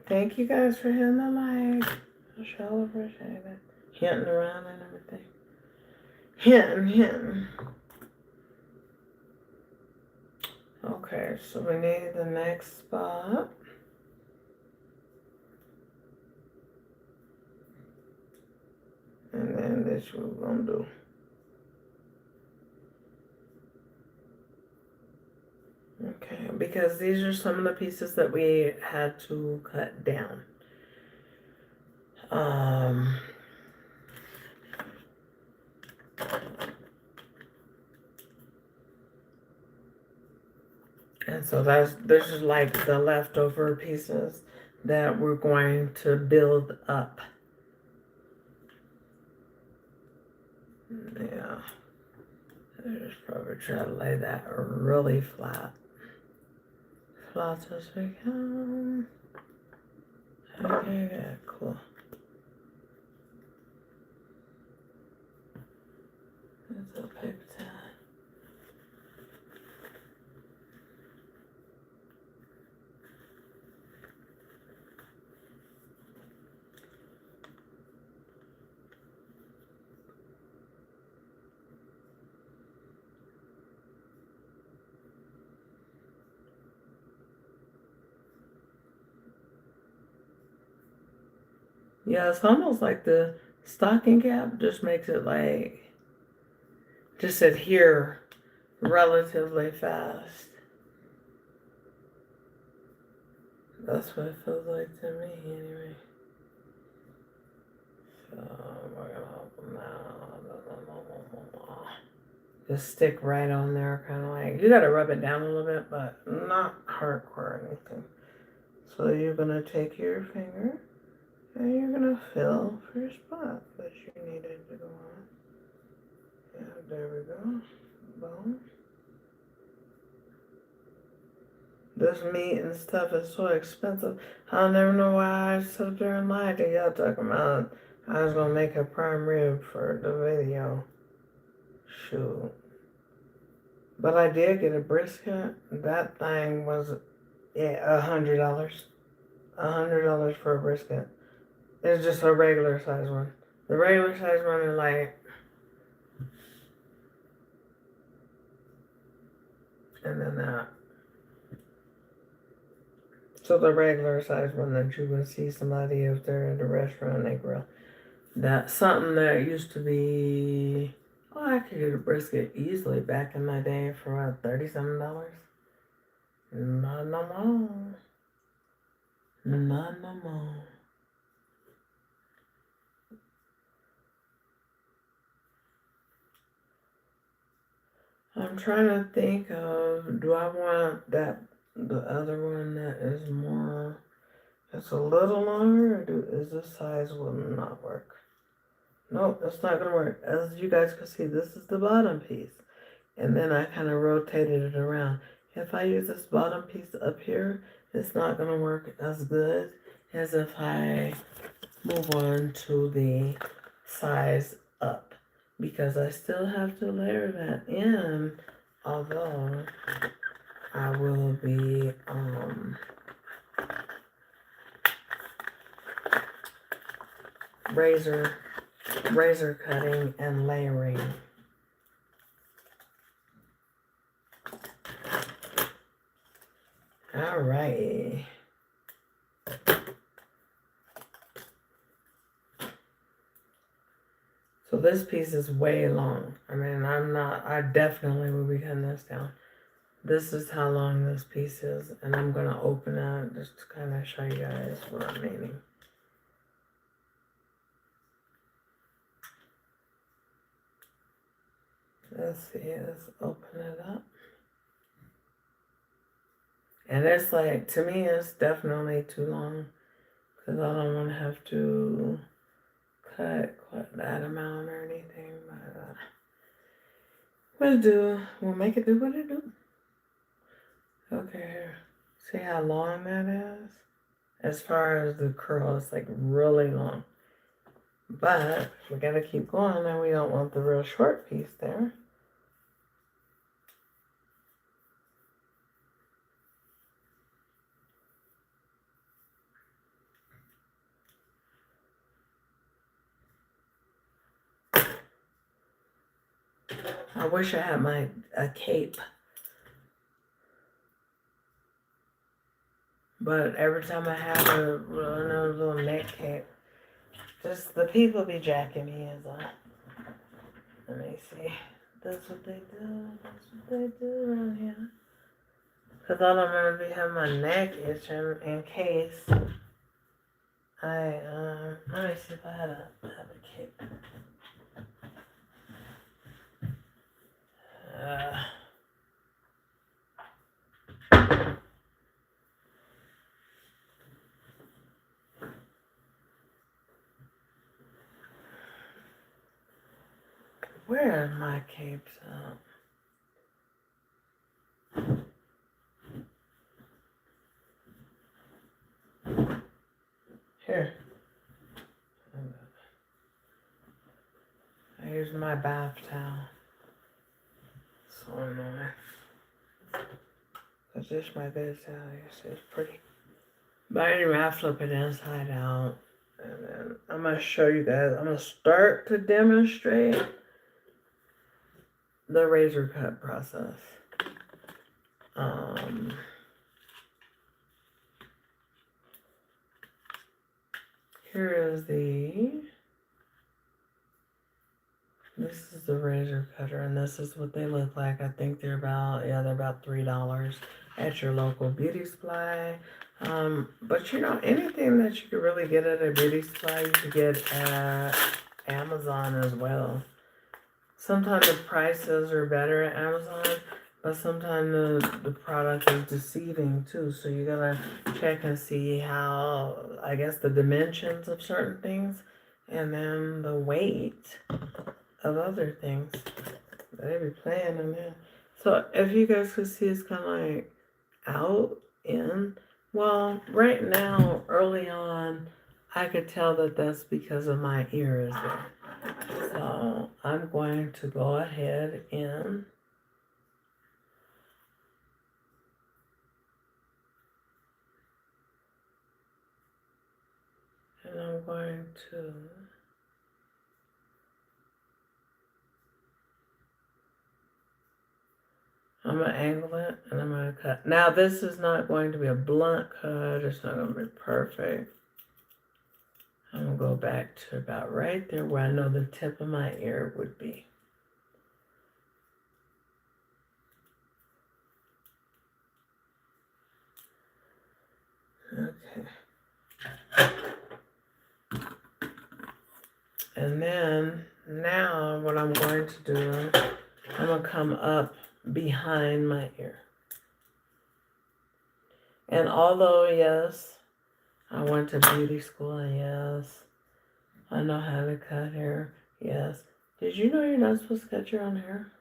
Thank you guys for hitting the like. I sure appreciate it. Hinting around and everything. Hinting. Okay, so we need the next spot. And then this we're gonna do. Okay, because these are some of the pieces that we had to cut down. And so this is like the leftover pieces that we're going to build up. Yeah. I just probably try to lay that really flat. Flat as we can. Okay, yeah, cool. That's a paper towel. Yeah, it's almost like the stocking cap just makes it like just adhere relatively fast. That's what it feels like to me anyway. So we're gonna open now. Just stick right on there, kind of like, you gotta rub it down a little bit, but not hardcore or anything. So you're gonna take your finger and you're gonna fill for your spot that you needed to go on. Yeah, there we go. Boom. This meat and stuff is so expensive. I'll never know why I sit there and lied to y'all talking about I was gonna make a prime rib for the video. Shoot. But I did get a brisket. That thing was $100. $100 for a brisket. It's just a regular size one. The regular size one is like, and then that. So the regular size one that you would see somebody if they're at a restaurant they grill. That's something that used to be. Oh, I could get a brisket easily back in my day for about $37. Not no more. Not no more. I'm trying to think of, do I want the other one that is more, it's a little longer, or is this size will not work? Nope, it's not gonna work. As you guys can see, this is the bottom piece. And then I kind of rotated it around. If I use this bottom piece up here, it's not gonna work as good as if I move on to the size up, because I still have to layer that in, although I will be razor cutting and layering. All right. So this piece is way long. I mean, I definitely will be cutting this down. This is how long this piece is, and I'm gonna open it just to kind of show you guys what I'm meaning. Let's see, let's open it up. And it's like, to me, it's definitely too long, because I don't want to have to cut quite that amount or anything, but we'll make it do what it do. Okay, see how long that is? As far as the curl, it's like really long. But we gotta keep going, and we don't want the real short piece there. I wish I had a cape. But every time I have another little neck cape, just the people be jacking me as let me see. That's what they do. That's what they do around here. Because I don't want to be having my neck itching in case let me see if I have a cape. Where are my capes Here. Here's my bath towel. So annoying. Cause this is my bed towel. Yes, it's pretty. But anyway, I flip it inside out. And then I'm going to show you guys. I'm going to start to demonstrate the razor cut process. Here is this is the razor cutter, and this is what they look like. I think they're about $3 at your local beauty supply. But anything that you could really get at a beauty supply, you could get at Amazon as well. Sometimes the prices are better at Amazon, but sometimes the product is deceiving too. So you gotta check and see how, I guess, the dimensions of certain things, and then the weight of other things. They be playing in there. So if you guys could see, it's kind of like out, in. Well, right now, early on, I could tell that that's because of my ears there. So I'm going to go ahead and I'm going to angle it, and I'm going to cut. Now this is not going to be a blunt cut. It's not going to be perfect. I'm going to go back to about right there where I know the tip of my ear would be. Okay. And then now what I'm going to do, I'm going to come up behind my ear. And although, yes, I went to beauty school, and yes, I know how to cut hair, yes. Did you know you're not supposed to cut your own hair?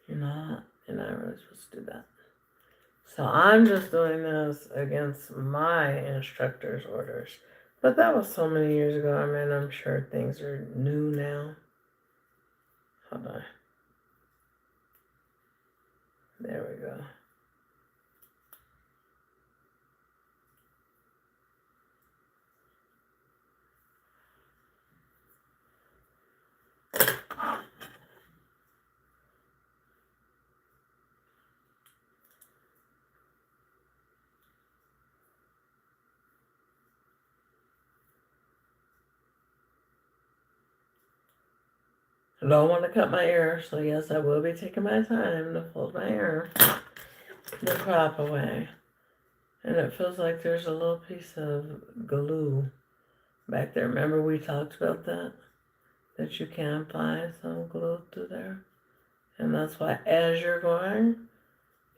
You're not really supposed to do that. So I'm just doing this against my instructor's orders. But that was so many years ago. I mean, I'm sure things are new now. Hold on. There we go. I don't want to cut my hair, so yes, I will be taking my time to fold my hair the proper way. And it feels like there's a little piece of glue back there. Remember we talked about that? That you can apply some glue through there. And that's why as you're going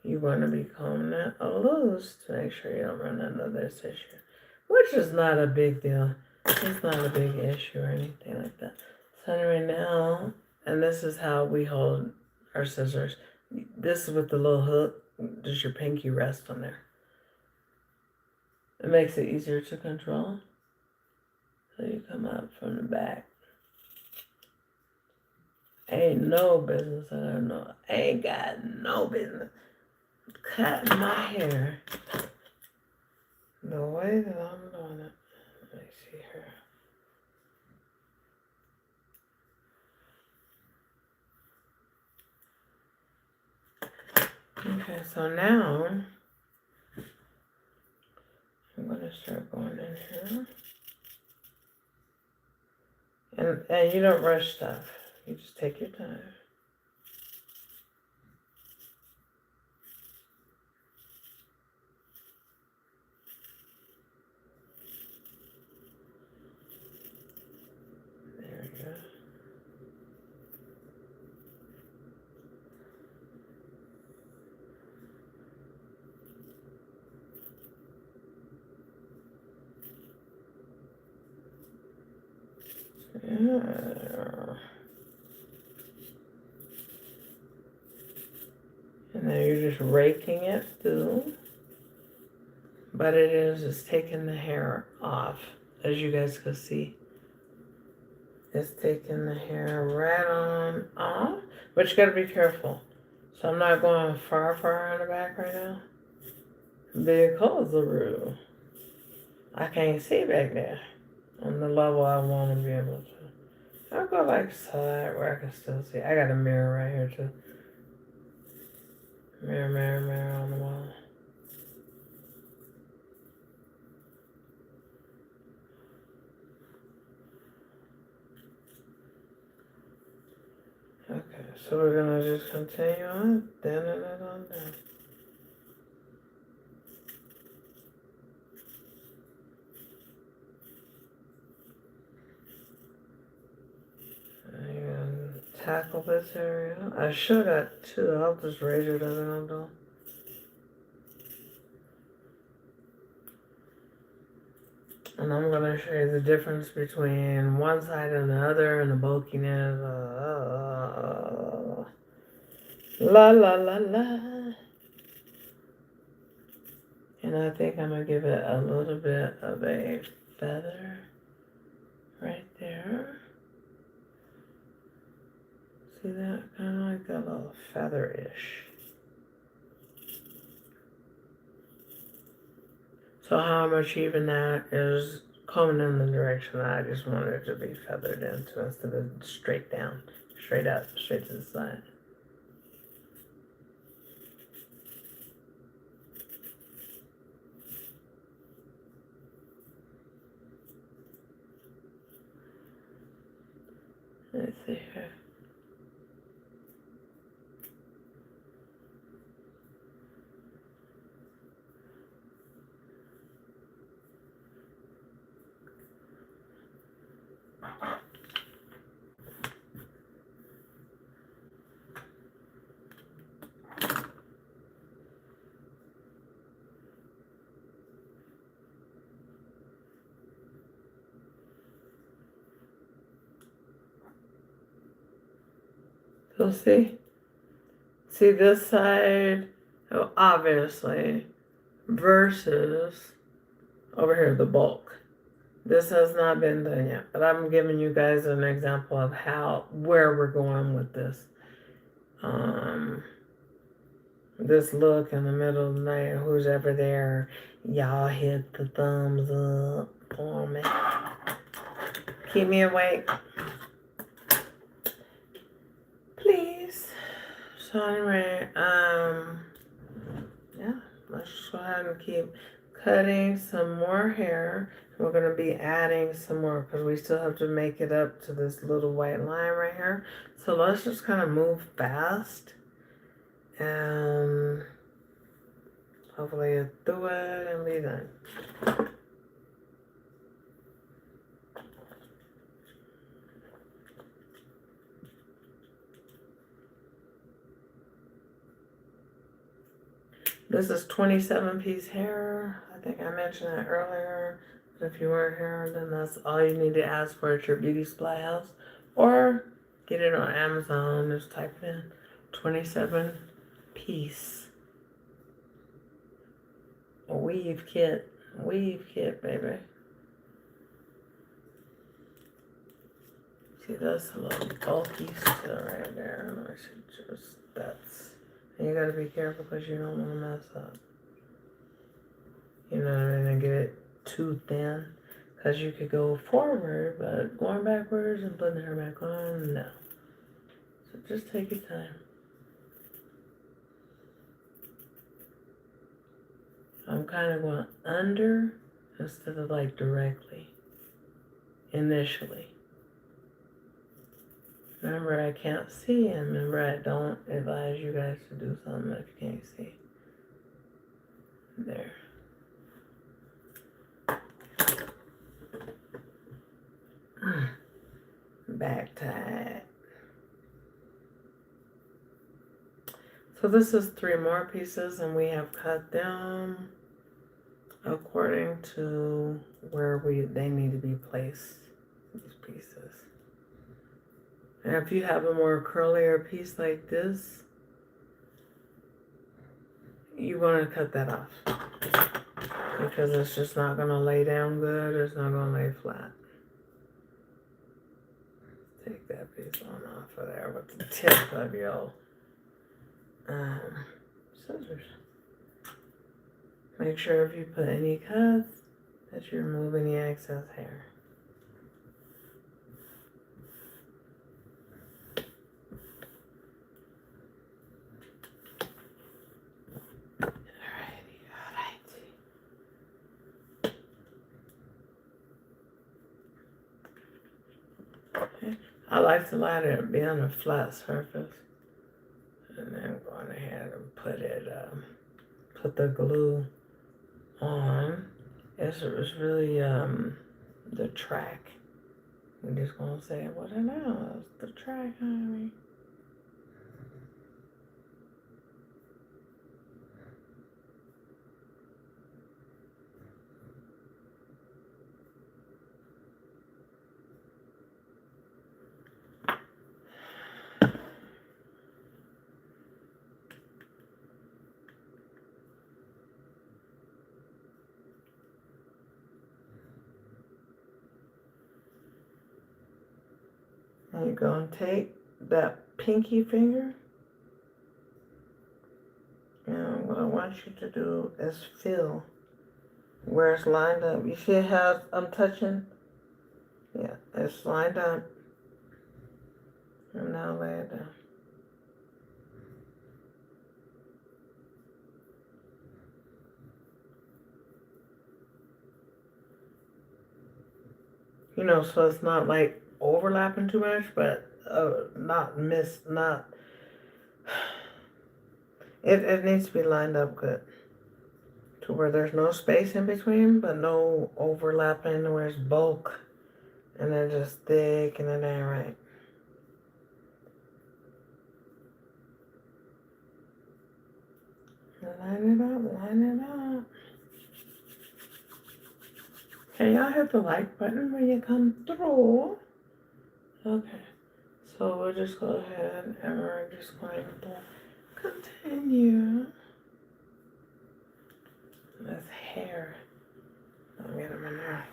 to be combing it loose to make sure you don't run into this issue. Which is not a big deal. It's not a big issue or anything like that. So anyway, now, and this is how we hold our scissors. This is with the little hook. Does your pinky rest on there? It makes it easier to control. So you come up from the back. Ain't no business, I don't know. Ain't got no business cutting my hair the way that I'm doing it. Let me see here. Okay, so now I'm going to start going in here. And you don't rush stuff. You just take your time. There we go. Yeah. And then you're just raking it through. But it's taking the hair off, as you guys can see. It's taking the hair right on off, but you gotta be careful. So I'm not going far on the back right now because the rule. I can't see back there on the level I want to be able to. I'll go like side where I can still see. I got a mirror right here too. Mirror on the wall. So we're gonna just continue on, thinning it on down. And tackle this area. I should have too. I'll just razor it on though. And I'm gonna show you the difference between one side and the other and the bulkiness. La la la la. And I think I'm gonna give it a little bit of a feather right there. See that? Kind of like a little feather-ish. So how I'm achieving that is coming in the direction that I just want it to be feathered into instead of straight down, straight up, straight to the side. Let's see here. So see this side, oh, obviously, versus over here, the bulk. This has not been done yet, but I'm giving you guys an example of where we're going with this. This look in the middle of the night, who's ever there, y'all hit the thumbs up for me. Keep me awake. Please. So anyway, yeah, let's just go ahead and keep cutting some more hair. We're going to be adding some more because we still have to make it up to this little white line right here. So let's just kind of move fast and hopefully do it and be done. This is 27-piece hair. I think I mentioned that earlier. But if you weren't here, then that's all you need to ask for at your beauty supply house. Or get it on Amazon. Just type it in. 27-piece weave kit. Weave kit, baby. See, that's a little bulky still right there. I should just, and you gotta be careful because you don't want to mess up. You know what I mean? And get it too thin. Because you could go forward, but going backwards and putting her back on, no. So just take your time. I'm kind of going under instead of like directly. Initially. Remember, I can't see, and remember, I don't advise you guys to do something if you can't see. There. Back tie. So this is 3 more pieces, and we have cut them according to where they need to be placed. These pieces. And if you have a more curlier piece like this, you want to cut that off because it's just not going to lay down good. It's not going to lay flat. Take that piece on off of there with the tip of your scissors. Make sure if you put any cuts that you're removing the excess hair. I like to let it be on a flat surface. put the glue on. It's really the track. I'm just gonna say what it is. The track, honey. You're gonna take that pinky finger, and what I want you to do is feel where it's lined up. You see how I'm touching? Yeah, it's lined up. And now lay it down. You know, so it's not like overlapping too much, but not. It needs to be lined up good to where there's no space in between, but no overlapping where it's bulk and then just thick and it ain't right. Line it up, line it up. Okay, y'all hit the like button when you come through. Okay, so we'll just go ahead and we're just going to continue this hair. I'll get him in there.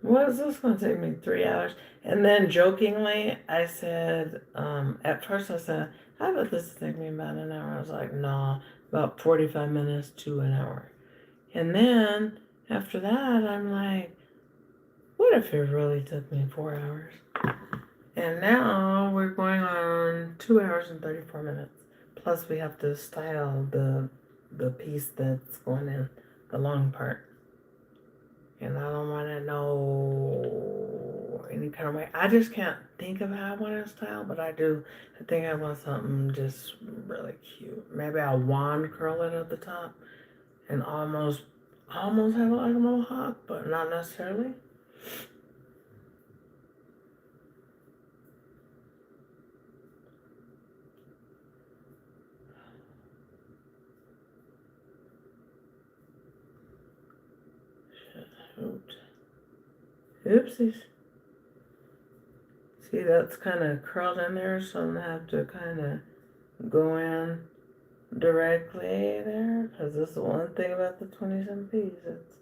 What is this going to take me 3 hours? And then jokingly, I said, at first I said, I bet this will take me about an hour. I was like, no, about 45 minutes to an hour. And then after that, I'm like, what if it really took me 4 hours? And now we're going on 2 hours and 34 minutes. Plus we have to style the piece that's going in, the long part. And I don't want to know any kind of way. I just can't think of how I want to style, but I do. I think I want something just really cute. Maybe I'll wand curl it at the top and almost have it like a mohawk, but not necessarily. Oopsies. See, that's kind of curled in there, so I'm going to have to kind of go in directly there, because this is one thing about the 27 piece. It's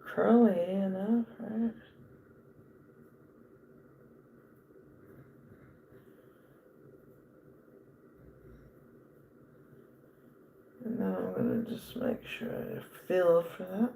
curly enough, right? And now I'm going to just make sure I feel for that.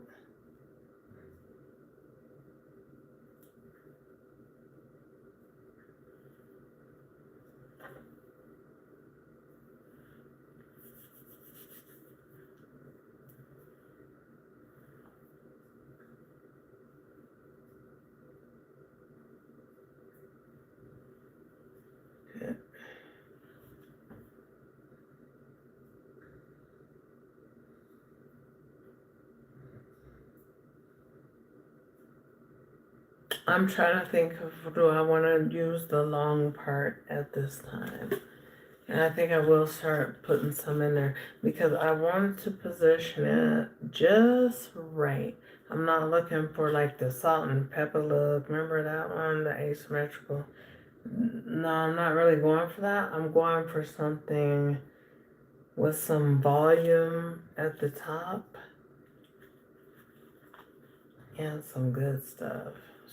Okay. I'm trying to think of, do I want to use the long part at this time? And I think I will start putting some in there because I wanted to position it just right. I'm not looking for like the salt and pepper look. Remember that one, the asymmetrical? No, I'm not really going for that. I'm going for something with some volume at the top and some good stuff.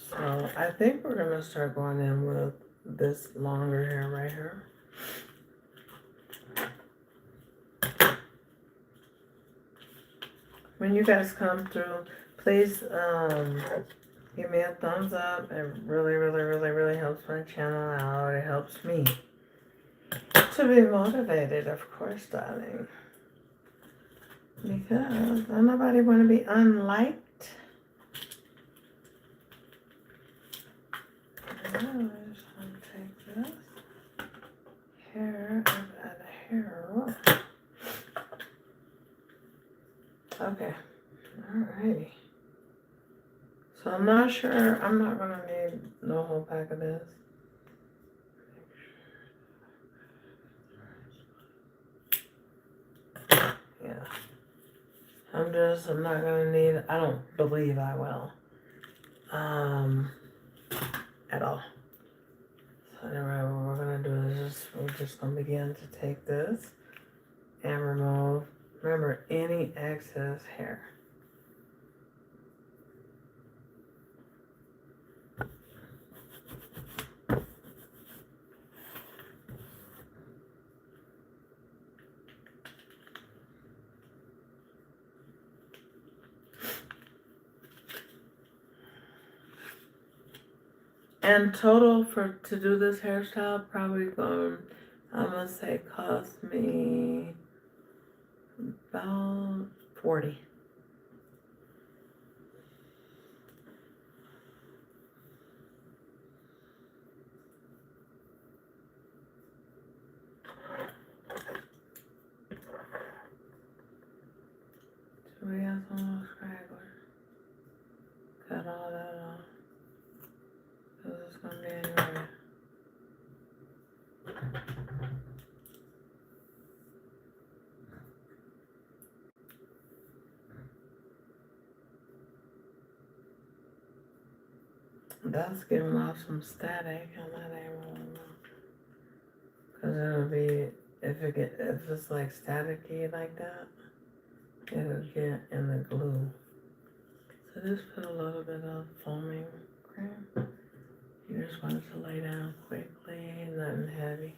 So I think we're gonna start going in with this longer hair right here. When you guys come through, please give me a thumbs up. It really helps my channel out. It helps me to be motivated, of course, darling. Because don't nobody want to be unliked. I just want to take this hair and add a hair. Okay, alrighty. So I'm not sure, I'm not gonna need no whole pack of this. Yeah. I'm not gonna need, I don't believe I will. At all. So anyway, what we're gonna do is we're just gonna begin to take this and remove, remember, any excess hair. And total to do this hairstyle probably I'm gonna say cost me about 40. So we have some little scragglers. Cut all that off. Cause it's gonna be anyway. That's giving off some static, and that ain't really because it'll be if it's like staticky like that, it'll get in the glue. So just put a little bit of foaming cream. You just want it to lay down quickly, nothing heavy.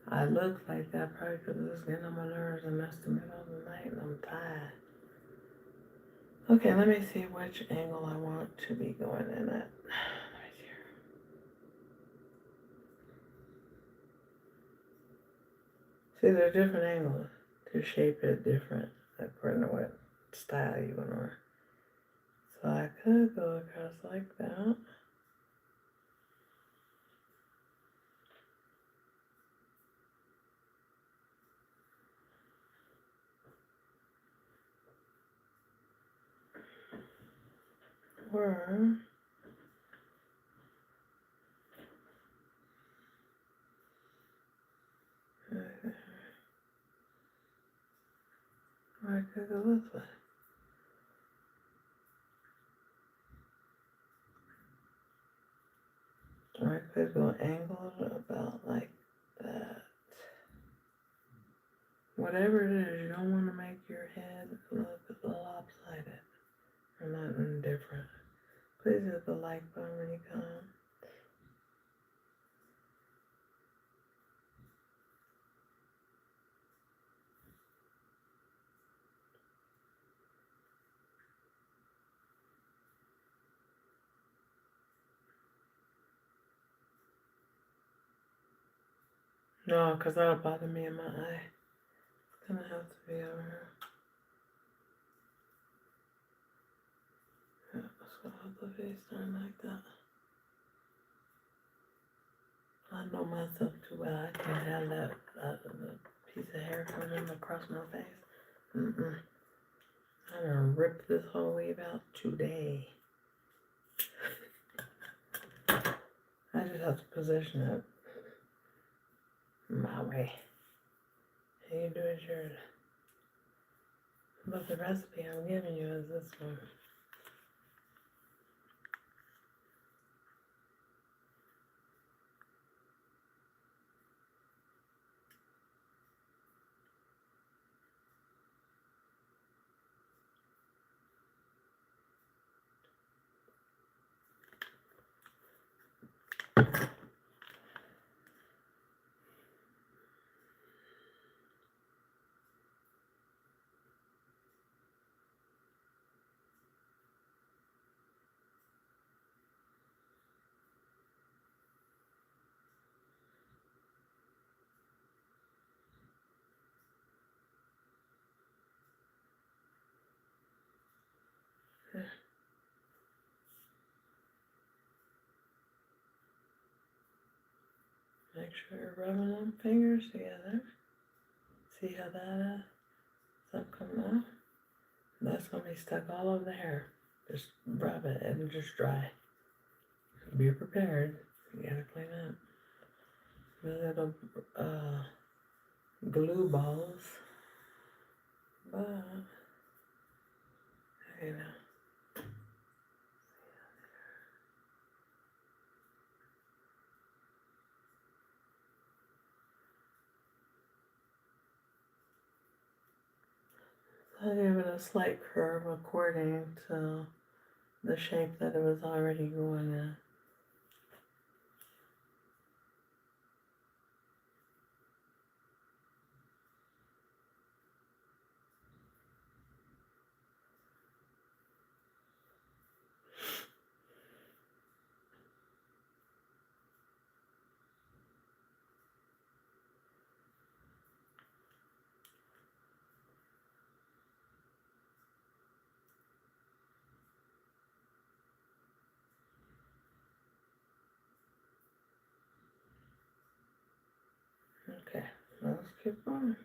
I look like that probably because it's getting on my nerves and messed the middle of the night and I'm tired. Okay, let me see which angle I want to be going in at. Right here. See, there are different angles to shape it different according to what style you want to wear. So I could go across like that. Or I could go this way. Or I could go angled about like that. Whatever it is, you don't want to make your head look lopsided or nothing different. Please hit the like button when you come. No, because that'll bother me in my eye. It's gonna have to be over here. Yeah, let's go with the face down like that. I know myself too well. I can't have that piece of hair coming across my face. I'm gonna rip this whole wave out today. just have to position it my way. And you do it yours. But the recipe I'm giving you is this one. Make sure you're rubbing them fingers together. See how that stuff coming out? That's going to be stuck all over the hair. Just rub it and just dry. Be prepared. You gotta clean up. The little glue balls. But, you know. I gave it a slight curve according to the shape that it was already going in. Okay, let's keep going.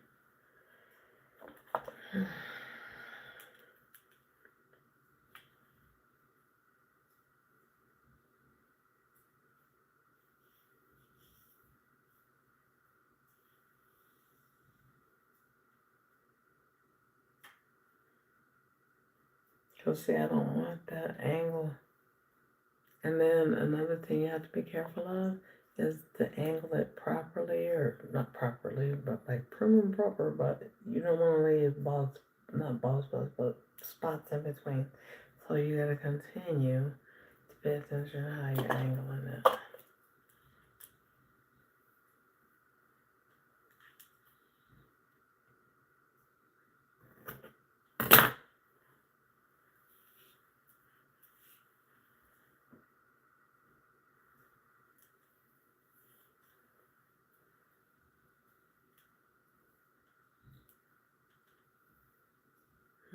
So see, I don't want that angle. And then another thing you have to be careful of is to angle it properly, or not properly, but like prim and proper, but you don't want to leave balls, but spots in between. So you gotta continue to pay attention to how you're angling it.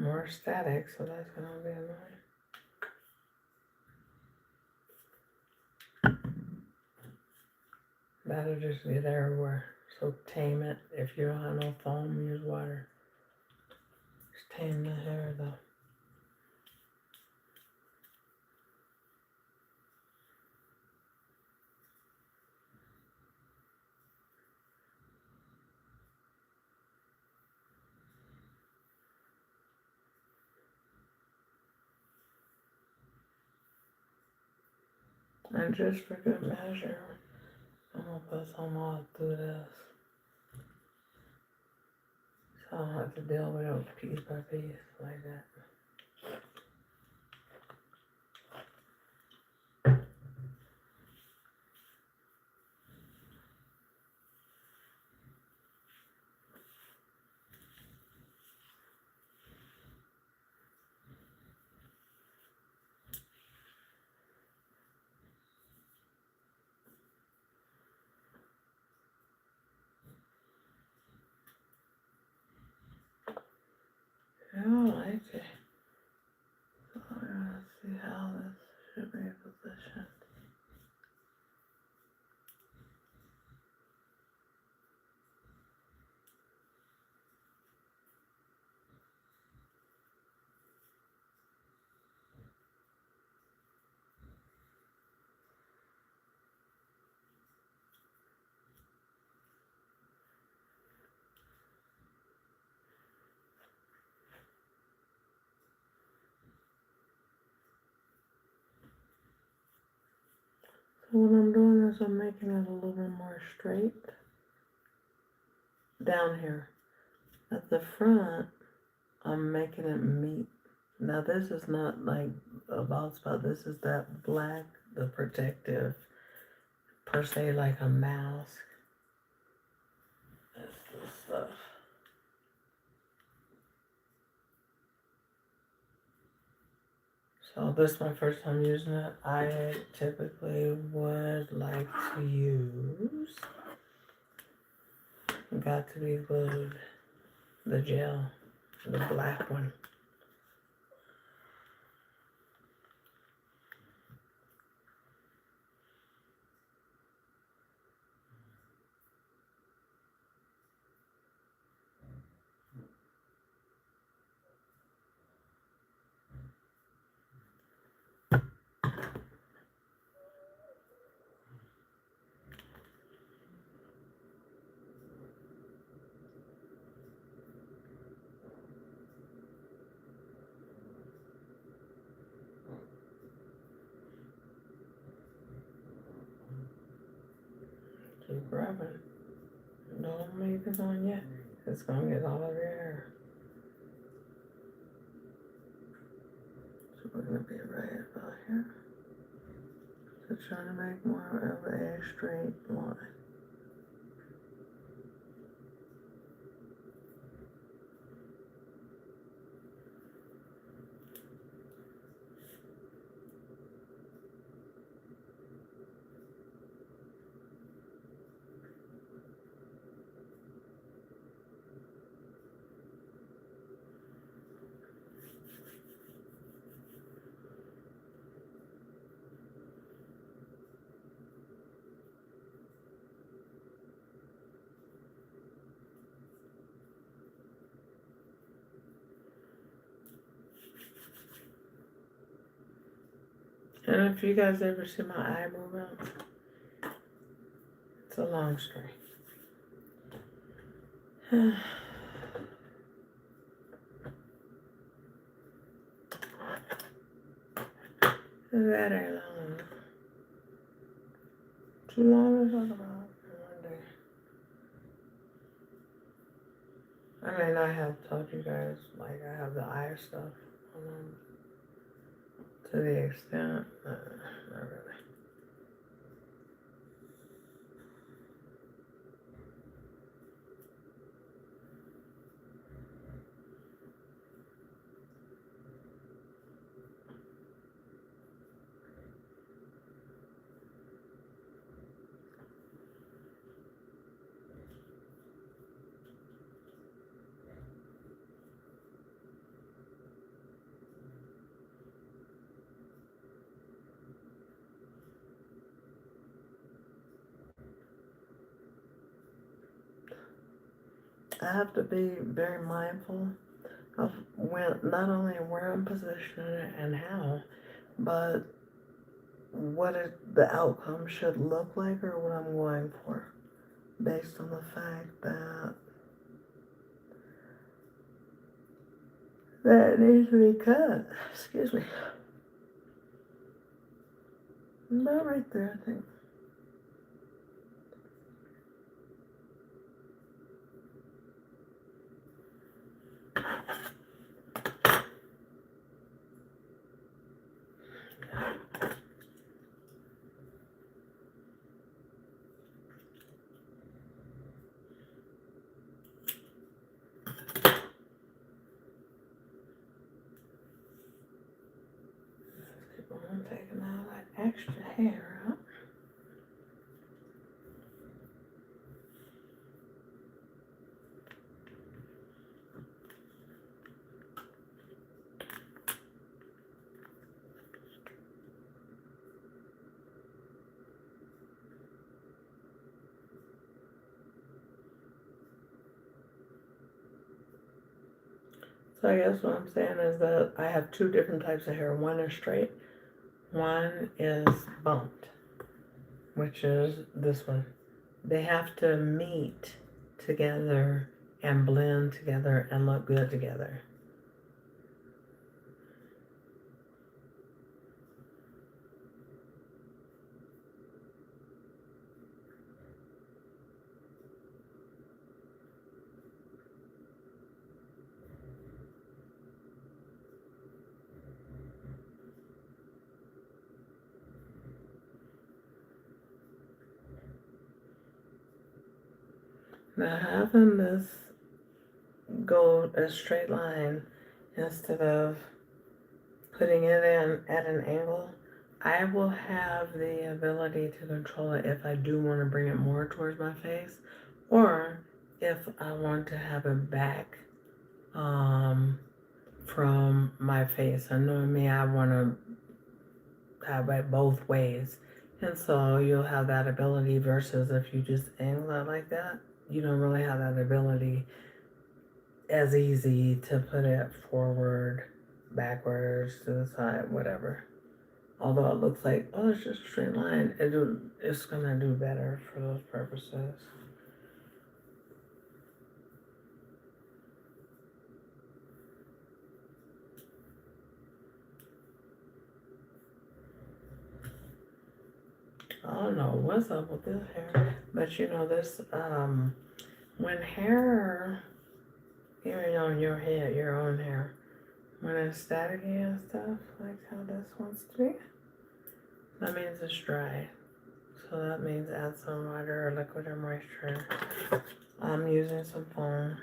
More static, so that's gonna be annoying. That'll just get everywhere. So tame it. If you don't have no foam, use water. Just tame the hair though. And just for good measure, I'm gonna put some all through this. So I don't have to deal with it piece by piece like that. I don't like it. So what I'm doing is I'm making it a little bit more straight down here. At the front, I'm making it meet. Now this is not like a bald spot. This is that black, the protective, per se, like a mask. That's the stuff. So this is my first time using it. I typically would like to use, got to be glued, the gel, the black one. Keep rubbing. Don't leave it on yet. It's gonna get all over your hair. So we're gonna be right about here. So trying to make more of a straight line. And if you guys ever see my eye movement, it's a long string. That ain't long. Too long to talk about in one day. I mean, I have told you guys, like, I have the eye stuff to the extent, not really. I have to be very mindful of when, not only where I'm positioning and how, but what the outcome should look like or what I'm going for, based on the fact that that needs to be cut. Excuse me. About right there, I think. Keep on taking all that extra hair out. So I guess what I'm saying is that I have two different types of hair. One is straight, one is bumped, which is this one. They have to meet together and blend together and look good together. Now having this go a straight line instead of putting it in at an angle, I will have the ability to control it if I do want to bring it more towards my face, or if I want to have it back from my face. I know me, I want to have it both ways. And so you'll have that ability versus if you just angle it like that, you don't really have that ability as easy to put it forward, backwards, to the side, whatever. Although it looks like, oh, it's just a straight line, it's gonna do better for those purposes. I don't know what's up with this hair, but you know this, when hair, even on your head, your own hair, when it's staticky and stuff, like how this wants to be, that means it's dry. So that means add some water or liquid or moisture. I'm using some foam.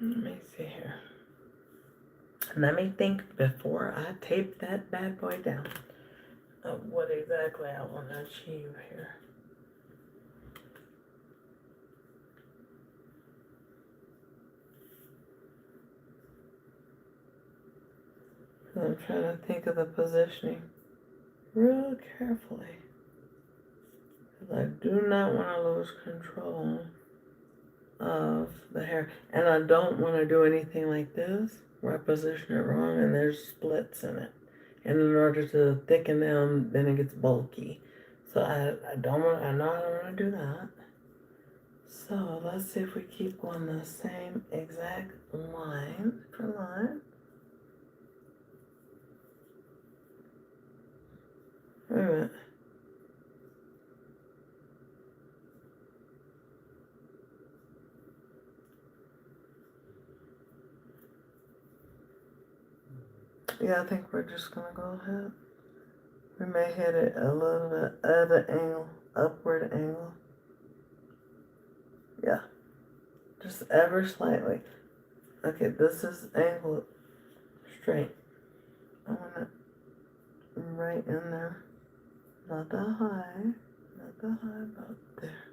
Let me see here. Let me think before I tape that bad boy down of what exactly I want to achieve here. I'm trying to think of the positioning real carefully. Because I do not want to lose control of the hair. And I don't want to do anything like this where I position it wrong and there's splits in it. And in order to thicken them, then it gets bulky. So I don't want, I know I don't want to do that. So let's see if we keep going the same exact line for line. Wait a minute. Yeah, I think we're just gonna go ahead. We may hit it a little bit at an angle, upward angle. Yeah, just ever slightly. Okay, this is angled straight. I want it right in there. Not that high. Not that high, about there.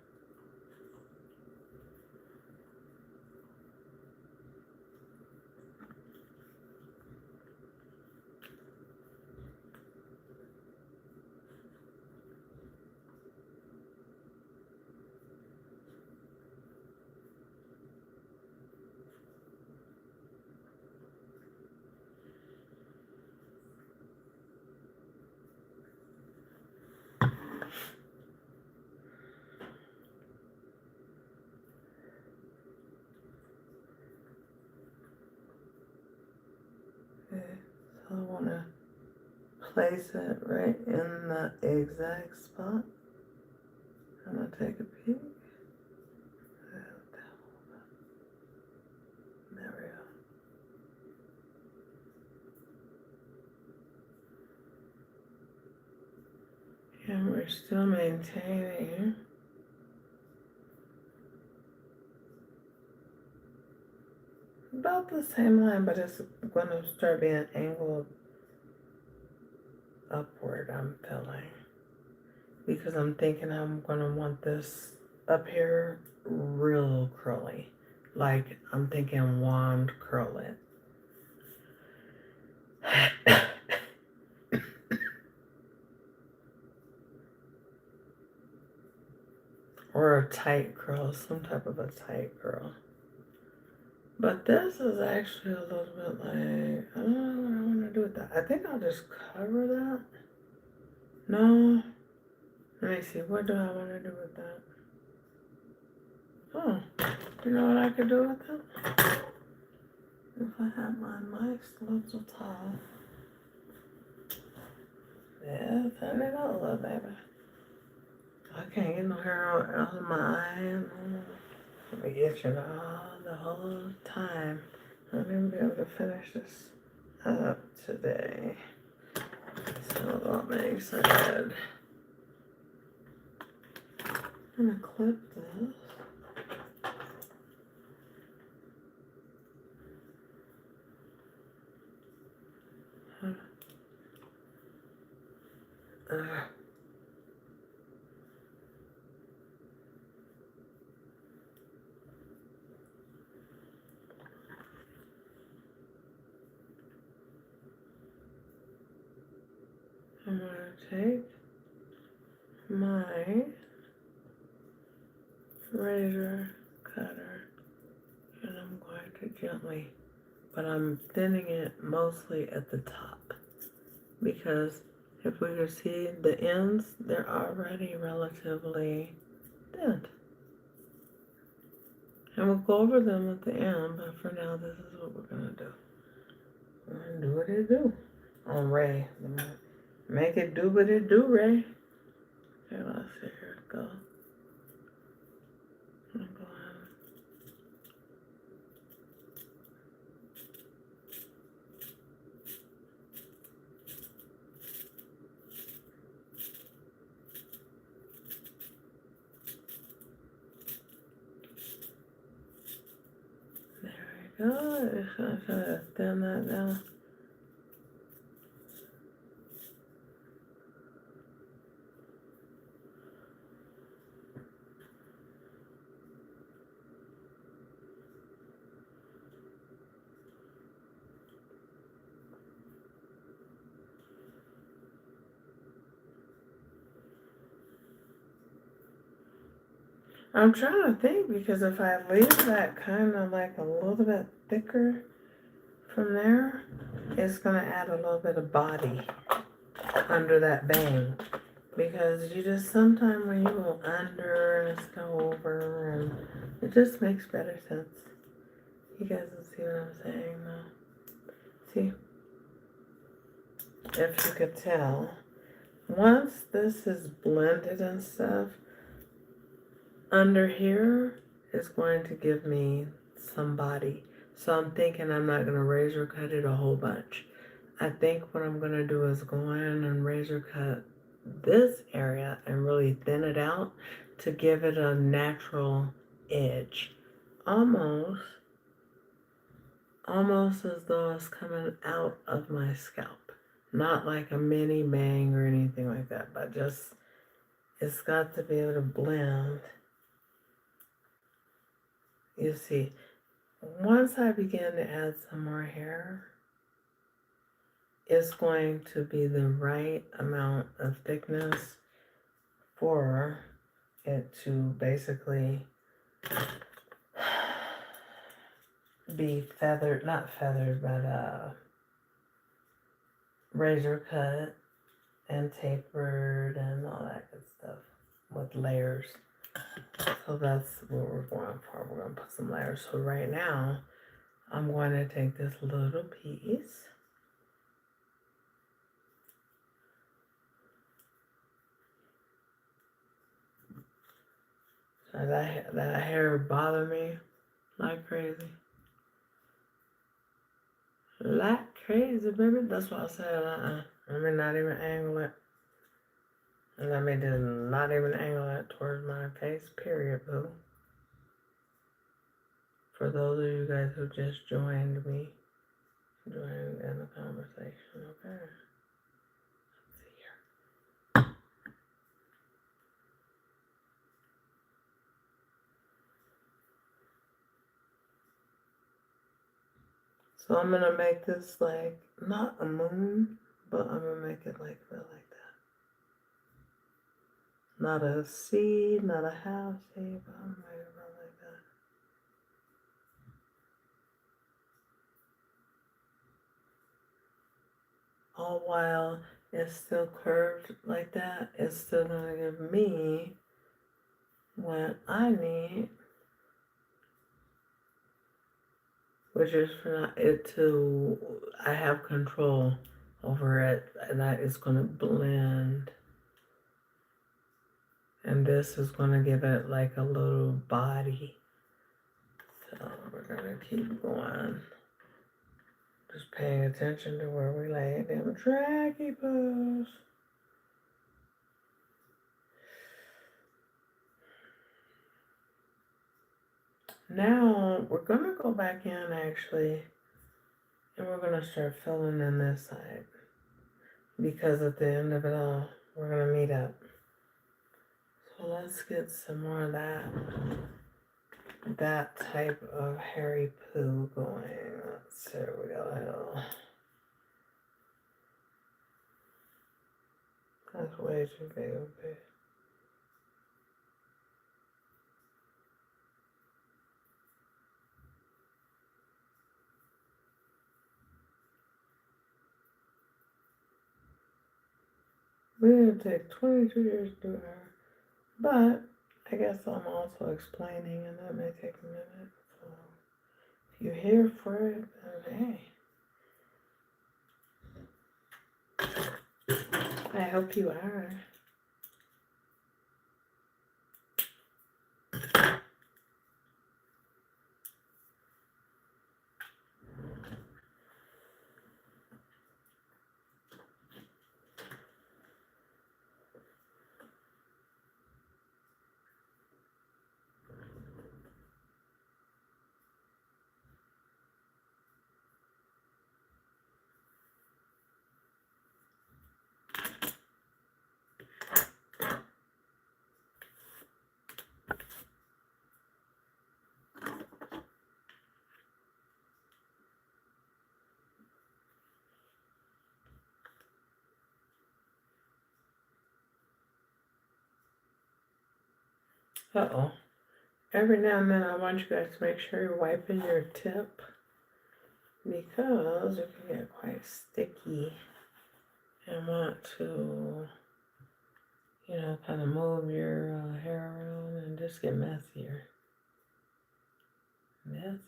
Okay, so I want to place it right in the exact spot. I'm gonna take a peek. There we go. And we're still maintaining about the same line, but it's gonna start being angled upward, I'm feeling. Because I'm thinking I'm gonna want this up here real curly. Like, I'm thinking wand curl it. Or a tight curl, some type of a tight curl. But this is actually a little bit like, I don't know what I want to do with that. I think I'll just cover that. No. Let me see, what do I want to do with that? Oh, you know what I could do with it? If I have my nice little towel. Yeah, turn it up a little, baby. I can't get no hair out of my eye. I'll be itching all the whole time. I'm gonna be able to finish this up today. So that makes sense. I'm gonna clip this. I'm gonna take my razor cutter and I'm going to gently, but I'm thinning it mostly at the top because if we can see the ends, they're already relatively thin. And we'll go over them at the end, but for now, this is what we're gonna do. We're gonna do what it do. On Ray. Make it do what it do, Ray. Okay, let's see, here it goes. I'm going. There we go. Just gonna try to thin that down. I'm trying to think because if I leave that kind of like a little bit thicker from there, it's gonna add a little bit of body under that bang. Because you just sometimes when you go under and go over, and it just makes better sense. You guys will see what I'm saying now. See? If you could tell. Once this is blended and stuff, under here is going to give me some body. So I'm thinking I'm not going to razor cut it a whole bunch. I think what I'm going to do is go in and razor cut this area and really thin it out to give it a natural edge. Almost as though it's coming out of my scalp. Not like a mini bang or anything like that, but just, it's got to be able to blend. You see, once I begin to add some more hair, it's going to be the right amount of thickness for it to basically be feathered, not feathered, but razor cut and tapered and all that good stuff with layers. So that's what we're going for. We're going to put some layers. So right now, I'm going to take this little piece. So that hair bothered me like crazy. Like crazy, baby. That's why I said, let me not even angle it. And let me just not even angle it towards my face, period, boo. For those of you guys who just joined me, joined in the conversation, okay? Let's see here. So I'm gonna make this like not a moon, but I'm gonna make it like feel like that. Not a C, not a half C, but I'm gonna make it feel like that. All while it's still curved like that, it's still gonna give me what I need, which is for it to, I have control over it, and that is gonna blend. And this is gonna give it like a little body. So we're gonna keep going. Just paying attention to where we lay them tracky pose. Now we're gonna go back in actually, and we're gonna start filling in this side, because at the end of it all, we're gonna meet up. So let's get some more of that type of hairy poo going. There we go. That's way too big. Okay. We're gonna take 22 years to do her, but I guess I'm also explaining, and that may take a minute. So if you're here for it, then hey, I hope you are. Uh-oh. Every now and then I want you guys to make sure you're wiping your tip, because it can get quite sticky and want to, kind of move your hair around and just get messier. Messy.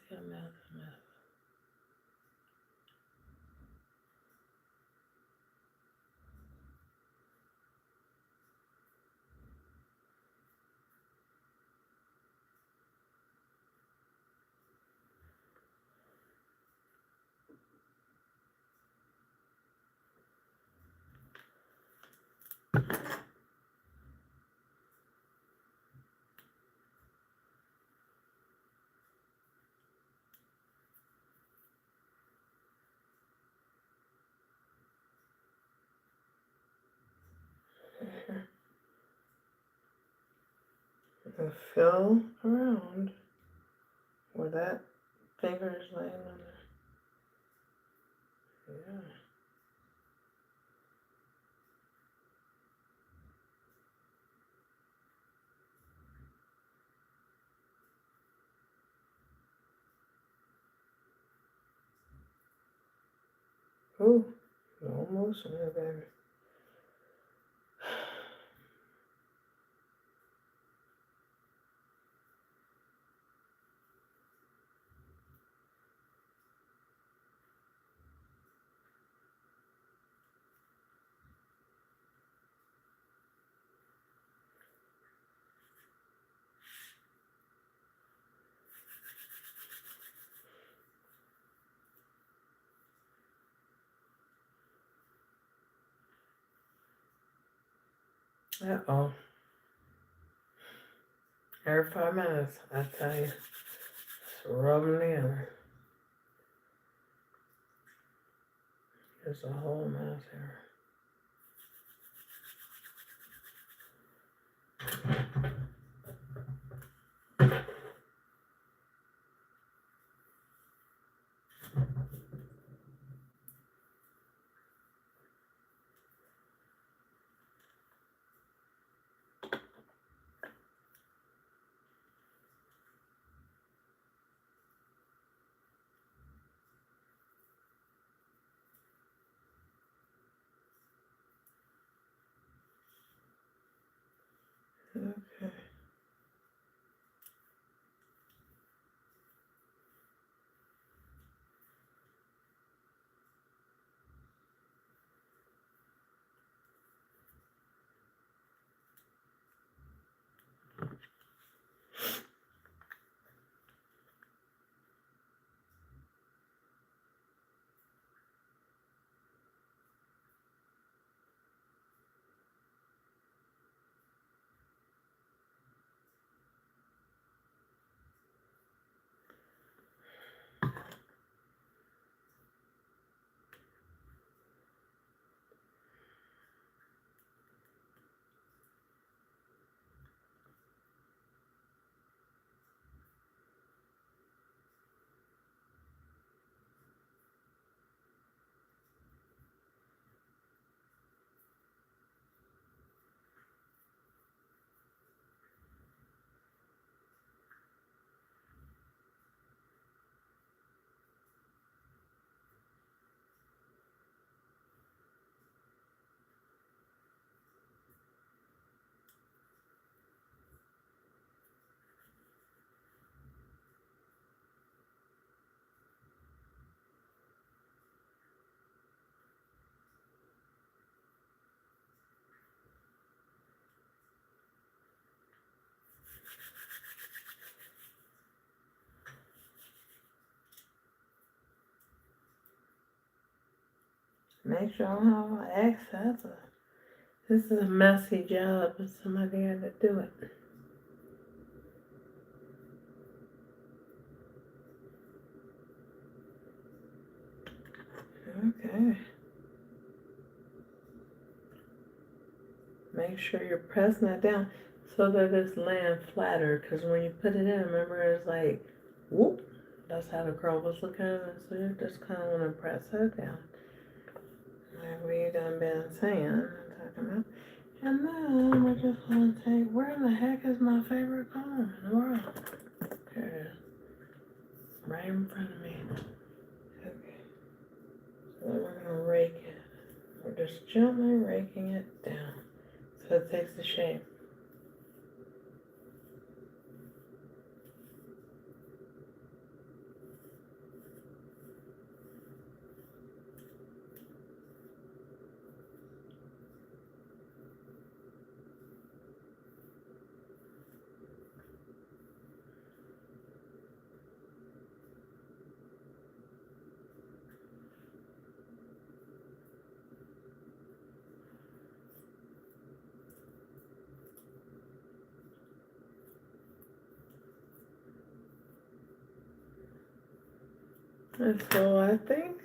And feel around where that finger is laying on there. Yeah. Ooh, no motion there, baby. Uh-oh. Every 5 minutes, I tell you. rub them together. There's a whole mess here. Okay. Make sure I don't have access. This is a messy job, but somebody had to do it. Okay. Make sure you're pressing it down so that it's laying flatter. Because when you put it in, remember it's like, whoop. That's how the girl was looking at it. So you just kind of want to press it down. Like we done been saying, talking about. And then we're just going to take, where in the heck is my favorite comb in the world? There it is. Right in front of me. Okay. So then we're going to rake it. We're just gently raking it down so it takes the shape. And so I think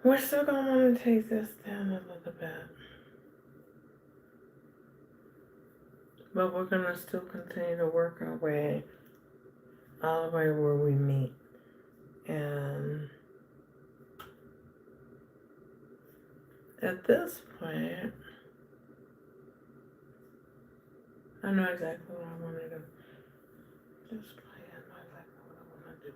we're still going to want to take this down a little bit. But we're going to still continue to work our way all the way where we meet. And at this point, I know exactly what I want to do. This point, I know exactly what I want to do.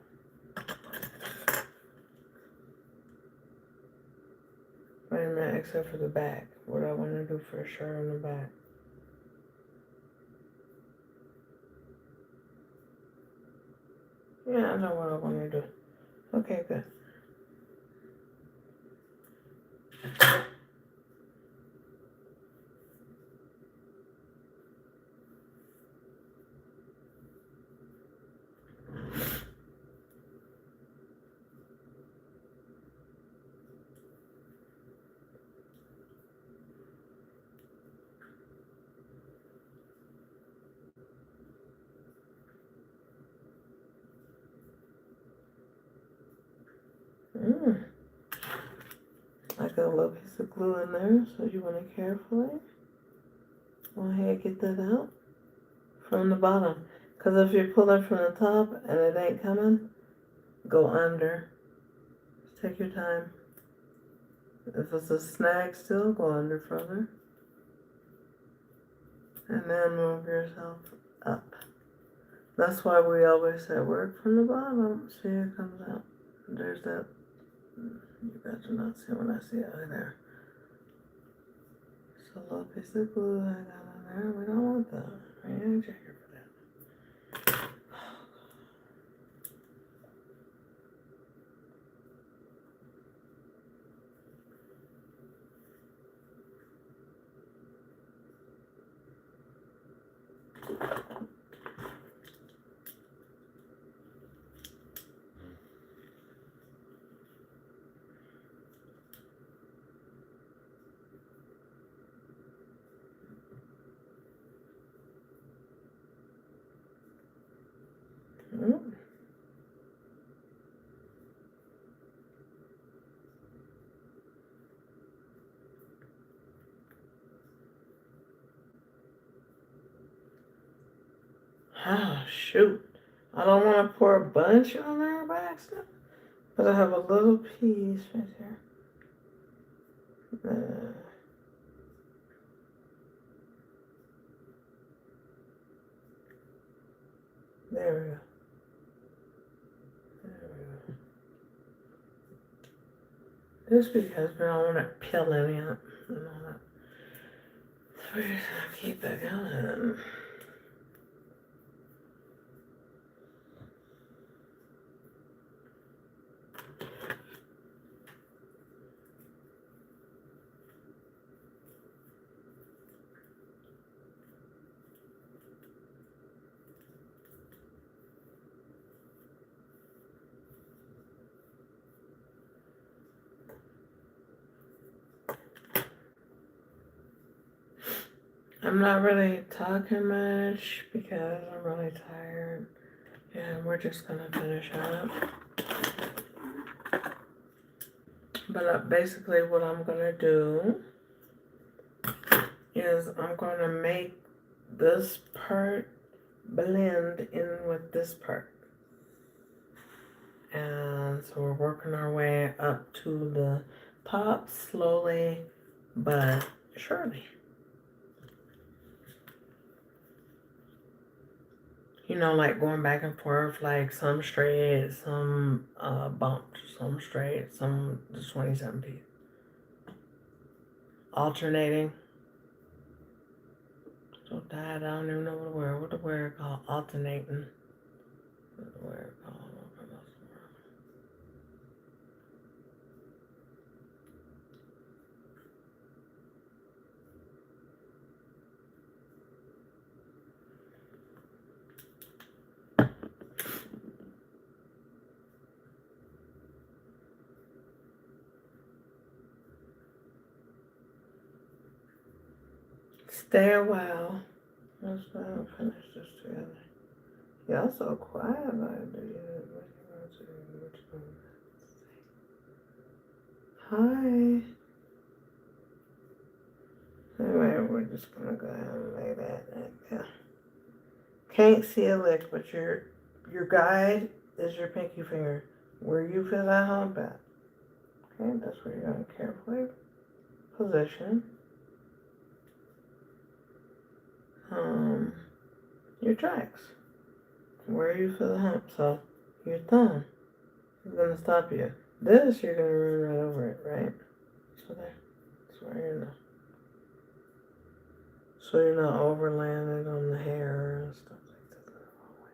Wait a minute, except for the back. What I want to do for sure in the back. Yeah, I know what I want to do. Okay, good. Like a little piece of glue in there, so you want to carefully go ahead, get that out from the bottom. Because if you're pulling from the top and it ain't coming, go under. Just take your time. If it's a snag still, go under further. And then move yourself up. That's why we always say work from the bottom. See, it comes out. There's that. You guys are not seeing what I see out there. Just a little piece of glue I got on there. We don't want that. We ain't checking for that. Mm. Ah, shoot. I don't want to pour a bunch on there by accident, but I have a little piece right there. There we go. Just because we don't want it peeling out and all that. So we're just gonna keep it going. I'm not really talking much because I'm really tired. And we're just gonna finish up. But basically what I'm gonna do is I'm gonna make this part blend in with this part. And so we're working our way up to the top slowly but surely. You know, like going back and forth, like some straight, some bumped, some straight, some just 27 feet. Alternating. So that I don't even know what the word called. Alternating. What the word called. Stay a while. Let's finish this together. Y'all so quiet about it. Hi. Anyway, we're just gonna go ahead and lay that right there. Can't see a lick, but your guide is your pinky finger. Where you feel that hump at. Okay, that's where you're gonna carefully position your tracks. Where you feel the hump. So your thumb is gonna stop you. This you're gonna run right over it, right? So there. That's where you're not. So you're not overlaying it on the hair and stuff like that the wrong way.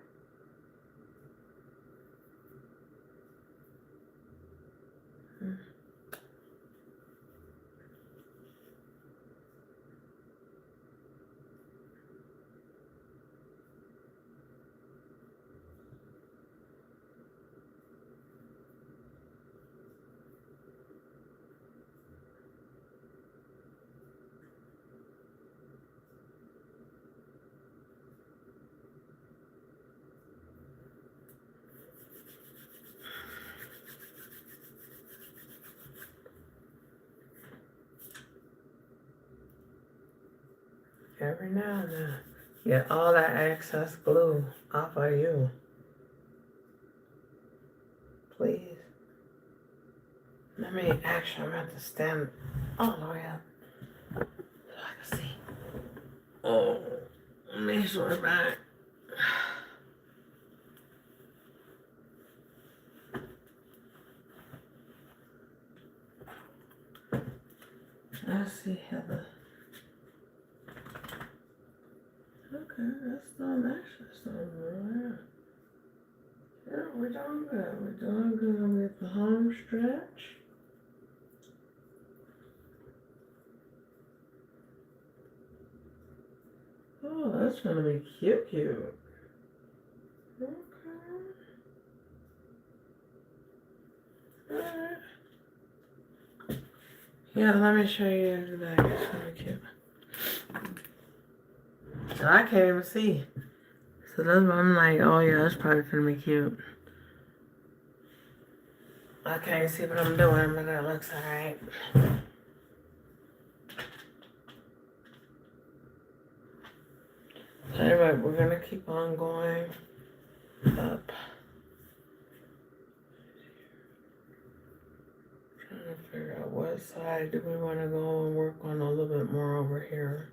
every now and then. Get all that excess glue off of you. Please. Let me, actually, I'm going to stand all the way up so I can see. Oh, let me sort back. Let's see how the. Okay, that's not actually something. Yeah, we're doing good. We're doing good with the home stretch. Oh, that's gonna be cute. Okay. Alright. Yeah, let me show you the back. It's gonna be cute. So I can't even see. So that's why I'm like, oh yeah, that's probably gonna be cute. I can't see what I'm doing, but it looks alright. So anyway, we're gonna keep on going up. Trying to figure out what side do we want to go and work on a little bit more over here.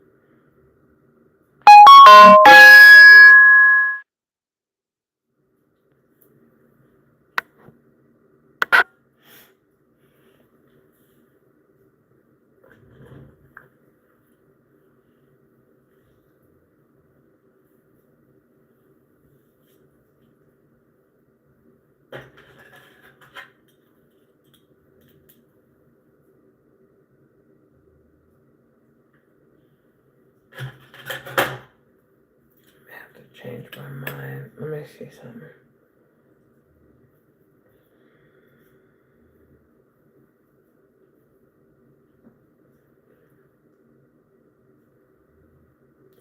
I have to change my mind. Let me see something.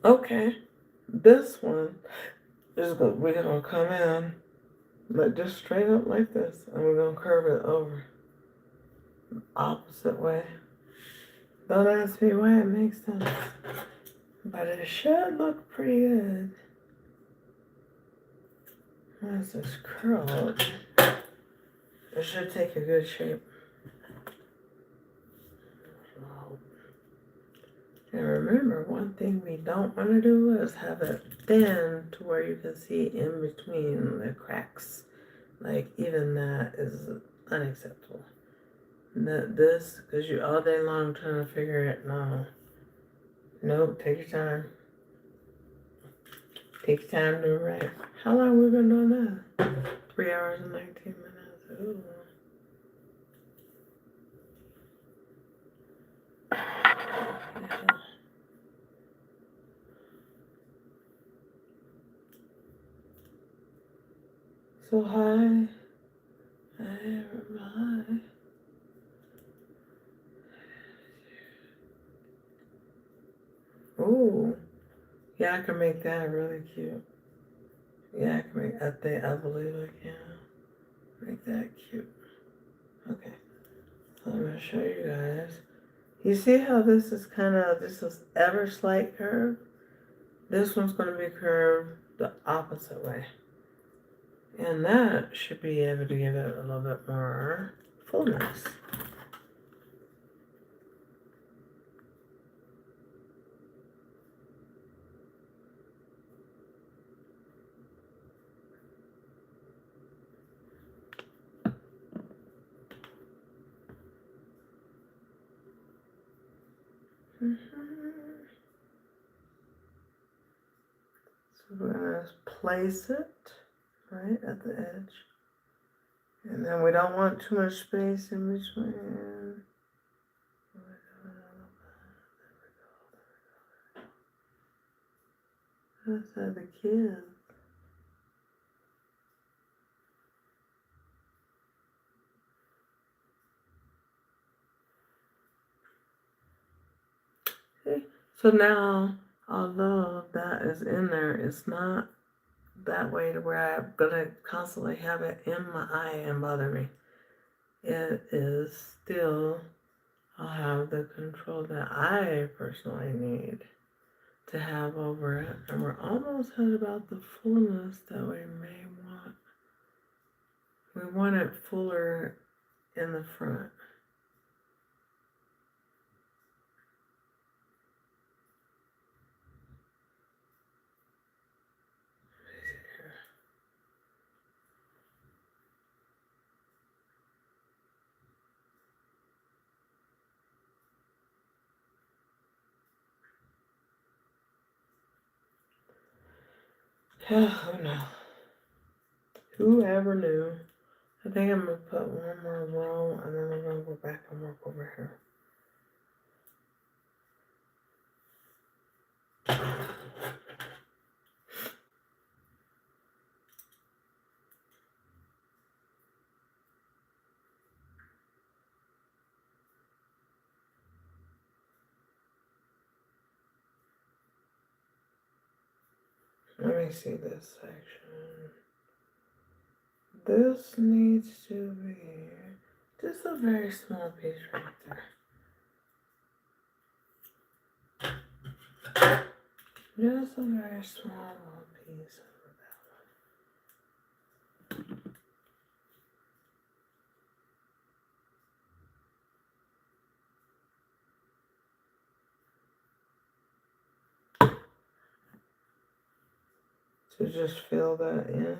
Okay, this one is good. We're gonna come in, but just straight up like this, and we're gonna curve it over opposite way. Don't ask me why it makes sense, but it should look pretty good. Once it's curled, it should take a good shape. And remember, one thing we don't want to do is have it thin to where you can see in between the cracks. Like, even that is unacceptable. This, because you all day long trying to figure it, no. Nope, take your time. Take your time to do it right. How long we been doing that? 3 hours and 19 minutes. Ooh. So hi. Hi, everybody. Ooh. Yeah, I can make that really cute. Yeah, I can make, I believe I can make that cute. Okay, so I'm gonna show you guys. You see how this is this is ever slight curve? This one's gonna be curved the opposite way. And that should be able to give it a little bit more fullness. So we're gonna place it right at the edge. And then we don't want too much space in between. That's how the kids. See? So now, although that is in there, it's not that way to where I'm gonna constantly have it in my eye and bother me. It is still, I'll have the control that I personally need. to have over it. And we're almost at about the fullness that we may want. We want it fuller in the front. Oh no. Whoever knew? I think I'm gonna put one more row and then we're gonna go back and work over here. Let me see this section. This needs to be just a very small piece right there. Just a very small little piece of that. To just fill that in.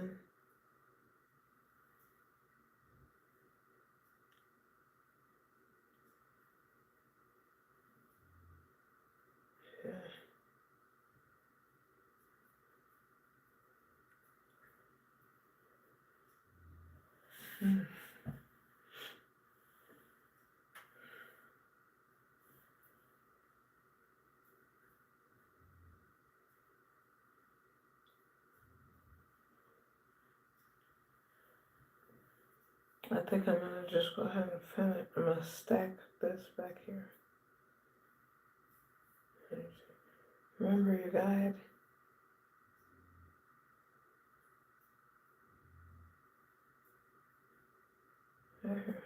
I think I'm gonna just go ahead and finish. I'm gonna stack this back here. Remember your guide. There.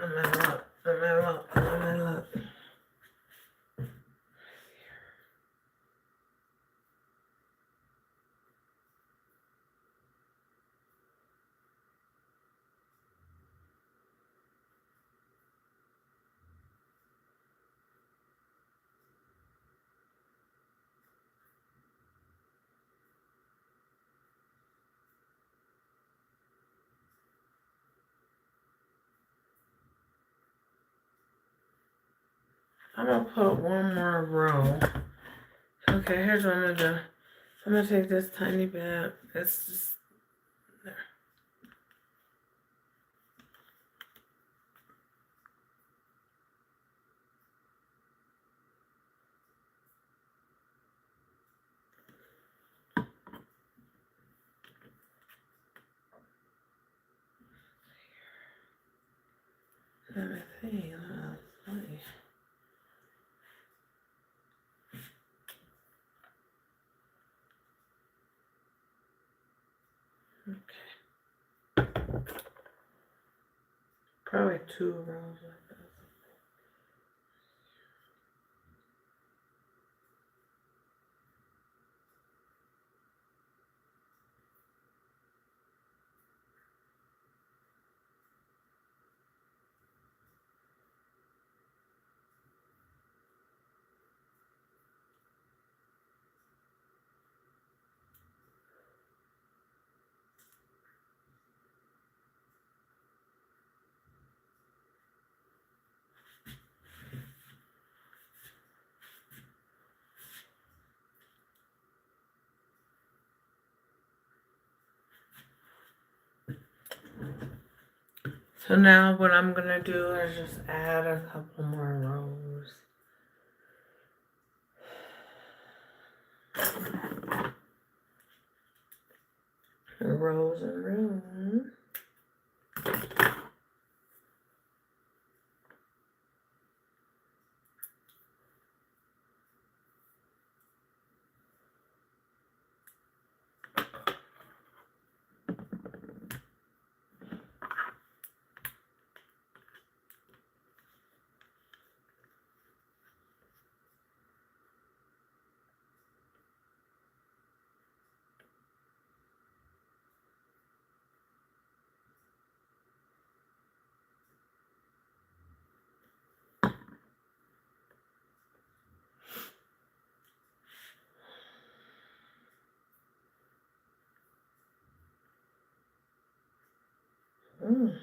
I'm gonna look. I'm gonna put one more row. Okay, here's what I'm gonna do. I'm gonna take this tiny bit. It's just there. Let me see. Funny. Probably 2 rows like this. So now what I'm gonna do is just add a couple more rows. Rows and rows. Mm.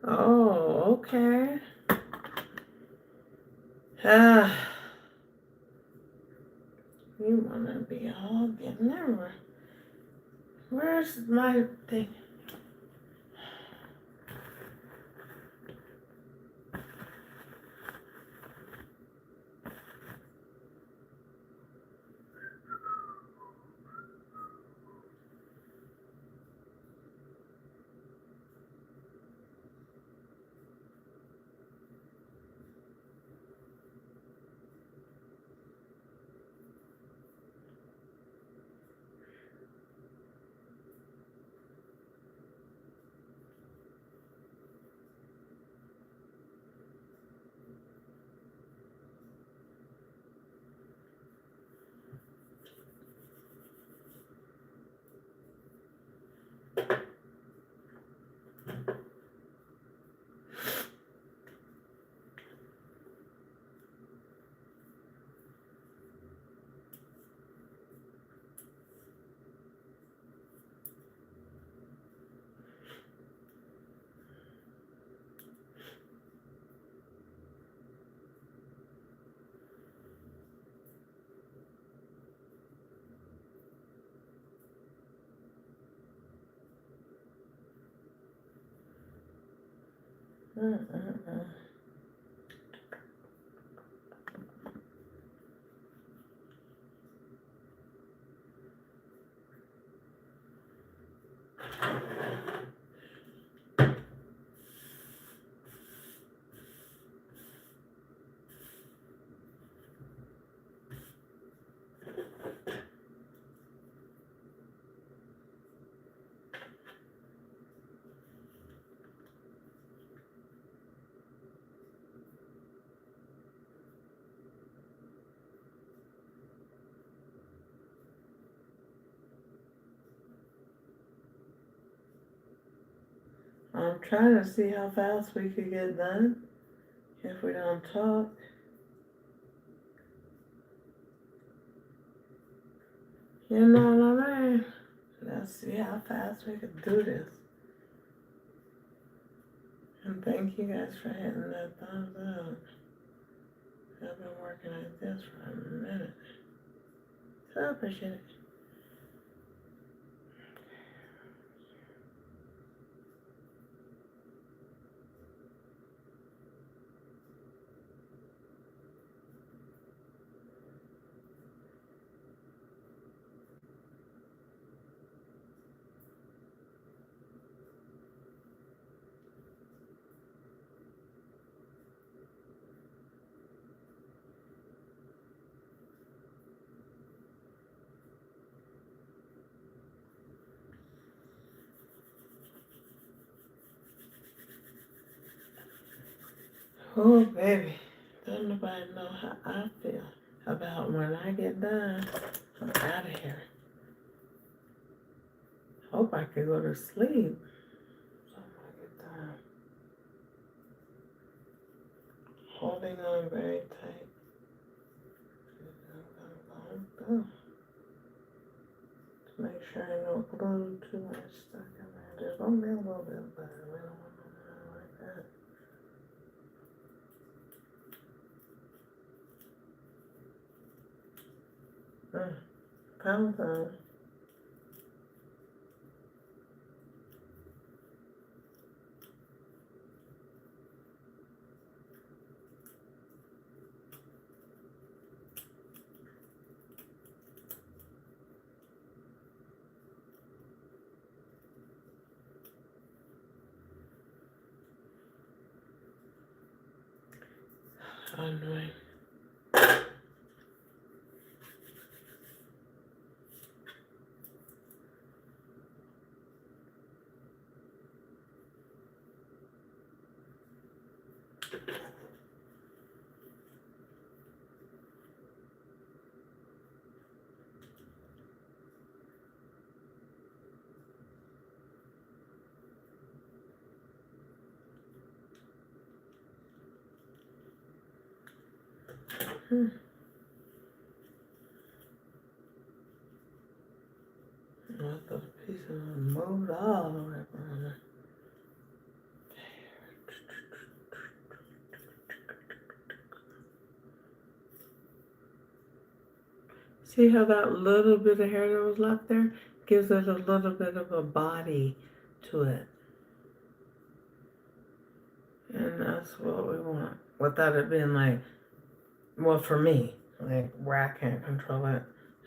Oh, okay. Ah, you wanna be all getting everywhere. Where's my thing? Mm-mm-mm. I'm trying to see how fast we could get done if we don't talk. You know what I mean? Let's see how fast we can do this. And thank you guys for hitting that thumbs up. I've been working at this for a minute. So I appreciate it. Oh, baby. Don't nobody know how I feel about when I get done. I'm out of here. Hope I can go to sleep. So I get done. Holding on very tight. To make sure I don't glue too much stuff in there. There's gonna be a little bit, but we don't want to like that. Pound time. Annoying. Let those pieces moved all the way around there. See how that little bit of hair that was left there gives it a little bit of a body to it. And that's what we want. Without it being like, well, for me, like where I can't control it.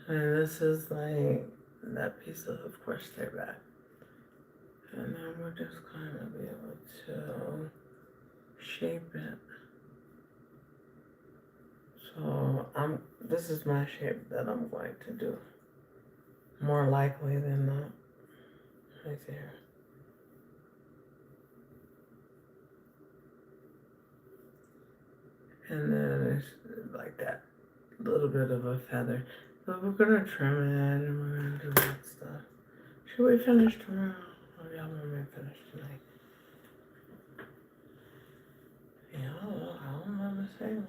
And this is like that piece of course stay back. And then we're just kind of be able to shape it. So this is my shape that I'm going to do. More likely than not. Right there. And then it's like that little bit of a feather. But we're gonna trim it and we're gonna do that stuff. Should we finish tomorrow? Or y'all want me to finish tonight? Yeah, I don't know the same.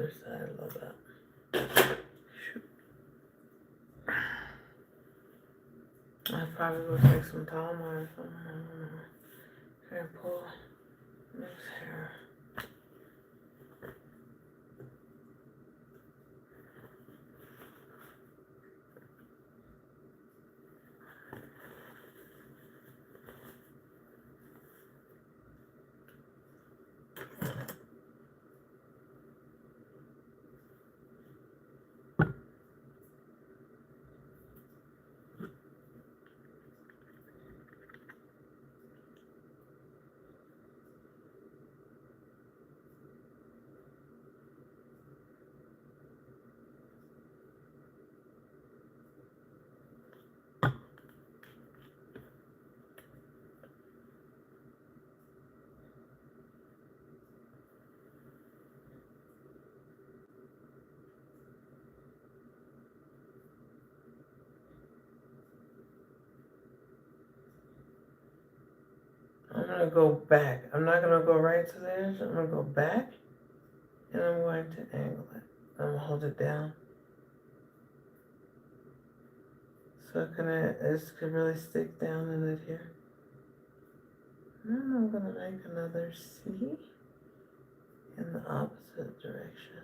other side a little bit. Shoot. I probably will take some Tom or something. Hair pull this hair. I'm gonna go back. I'm not gonna go right to the edge. I'm gonna go back and I'm going to angle it. I'm gonna hold it down. So it can really stick down in it here. And then I'm gonna make another C in the opposite direction.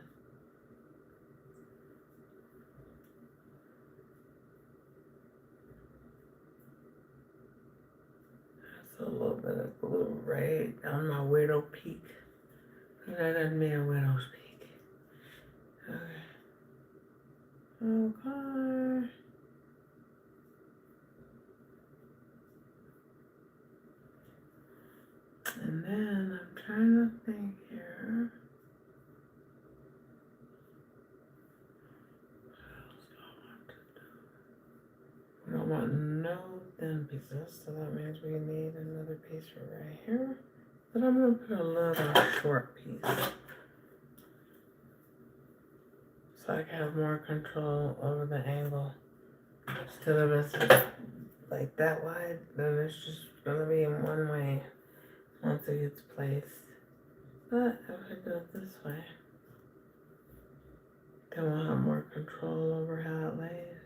That's a little bit of glue right on my widow peak. That doesn't mean a widow's peak. Okay. Okay. And then I'm trying to think here. I don't want no thin pieces, so that means we need another piece right here. But I'm gonna put a little short piece so I can have more control over the angle. Instead of it's like that wide, then it's just gonna be in one way once it gets placed. But if I do it this way, then we'll have more control over how it lays.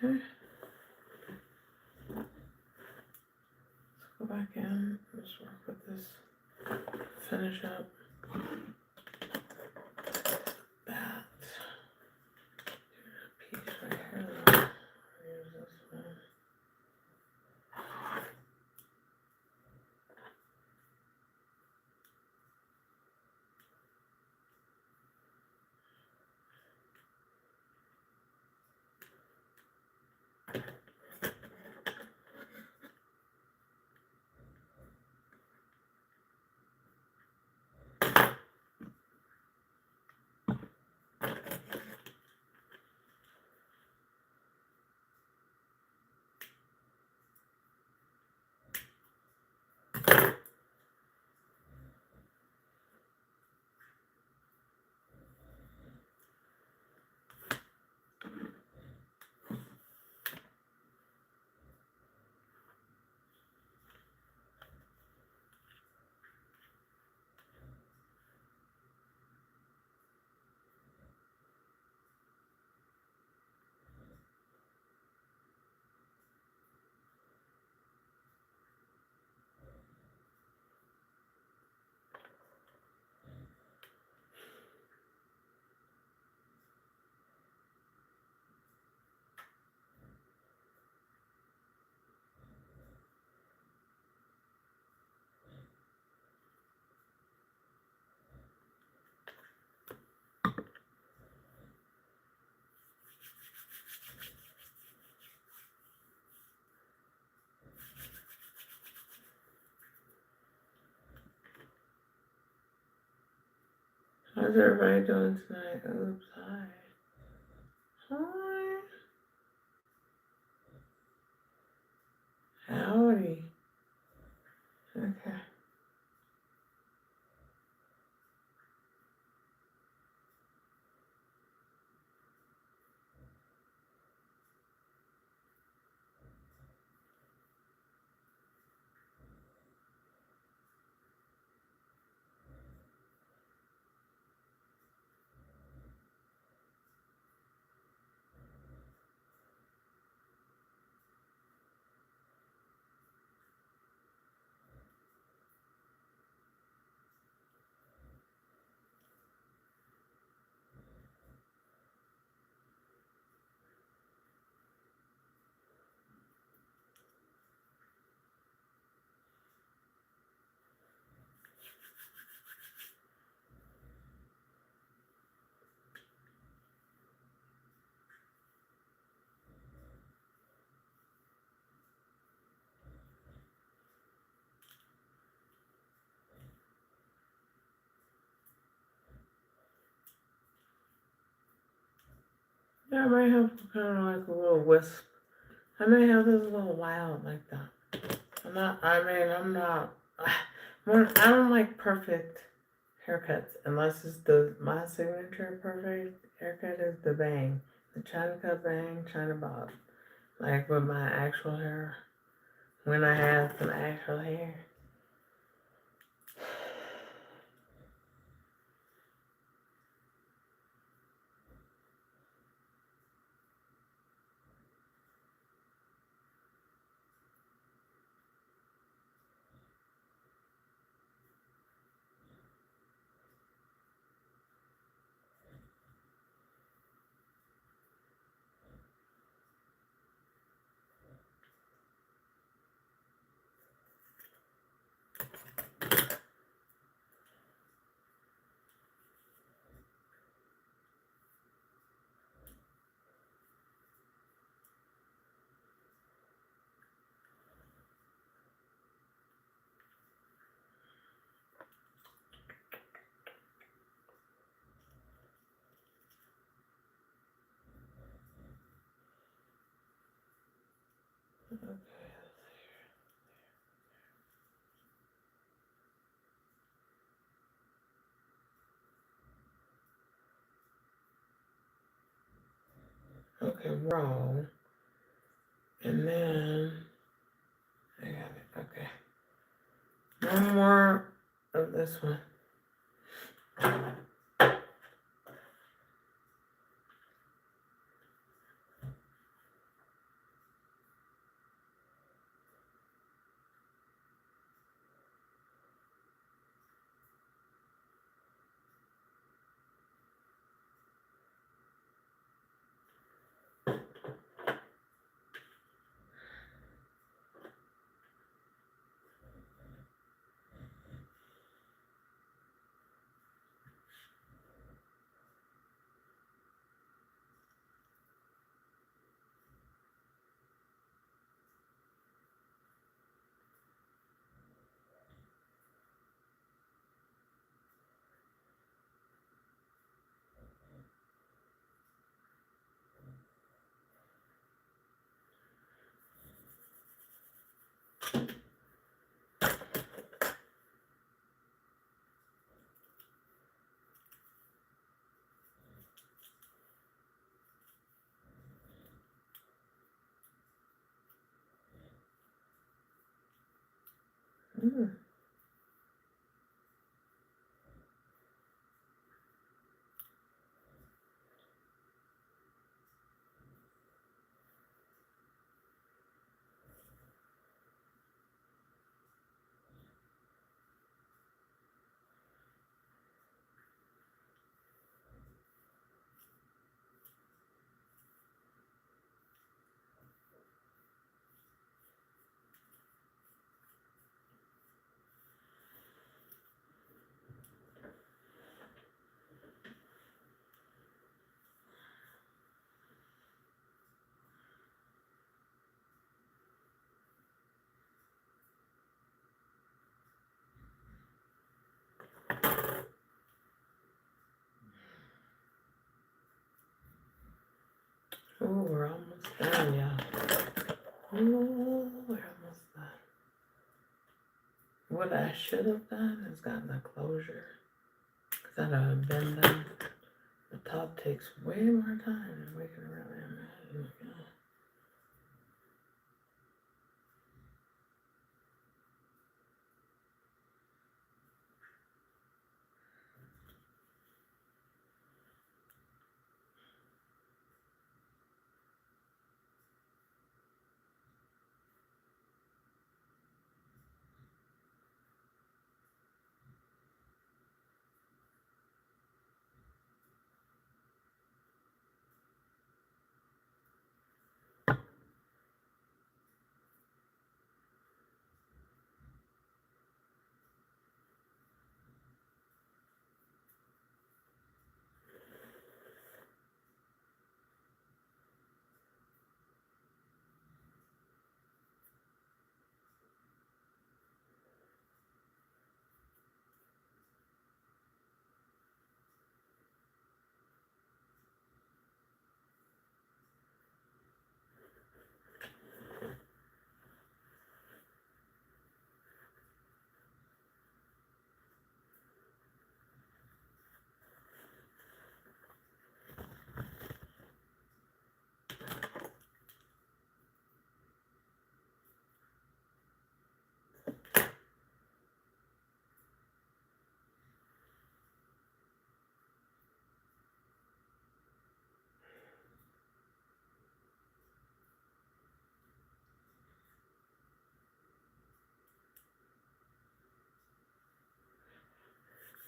Okay. Let's go back in. Let's work with this. Finish up that piece right here. Use this one. How's everybody doing tonight? Oops, hi. Hi. Howdy. Okay. Yeah, I might have kind of like a little wisp. I may have this little wild like that. I'm not, I don't like perfect haircuts unless it's my signature perfect haircut is the bang. The China cut bang, China bob. Like with my actual hair. When I have some actual hair. Okay, roll. And then I got it. Okay. One more of this one. we're almost done, y'all. Ooh, we're almost done. What I should have done is gotten a closure. Because I'd have been done. The top takes way more time than we can really imagine.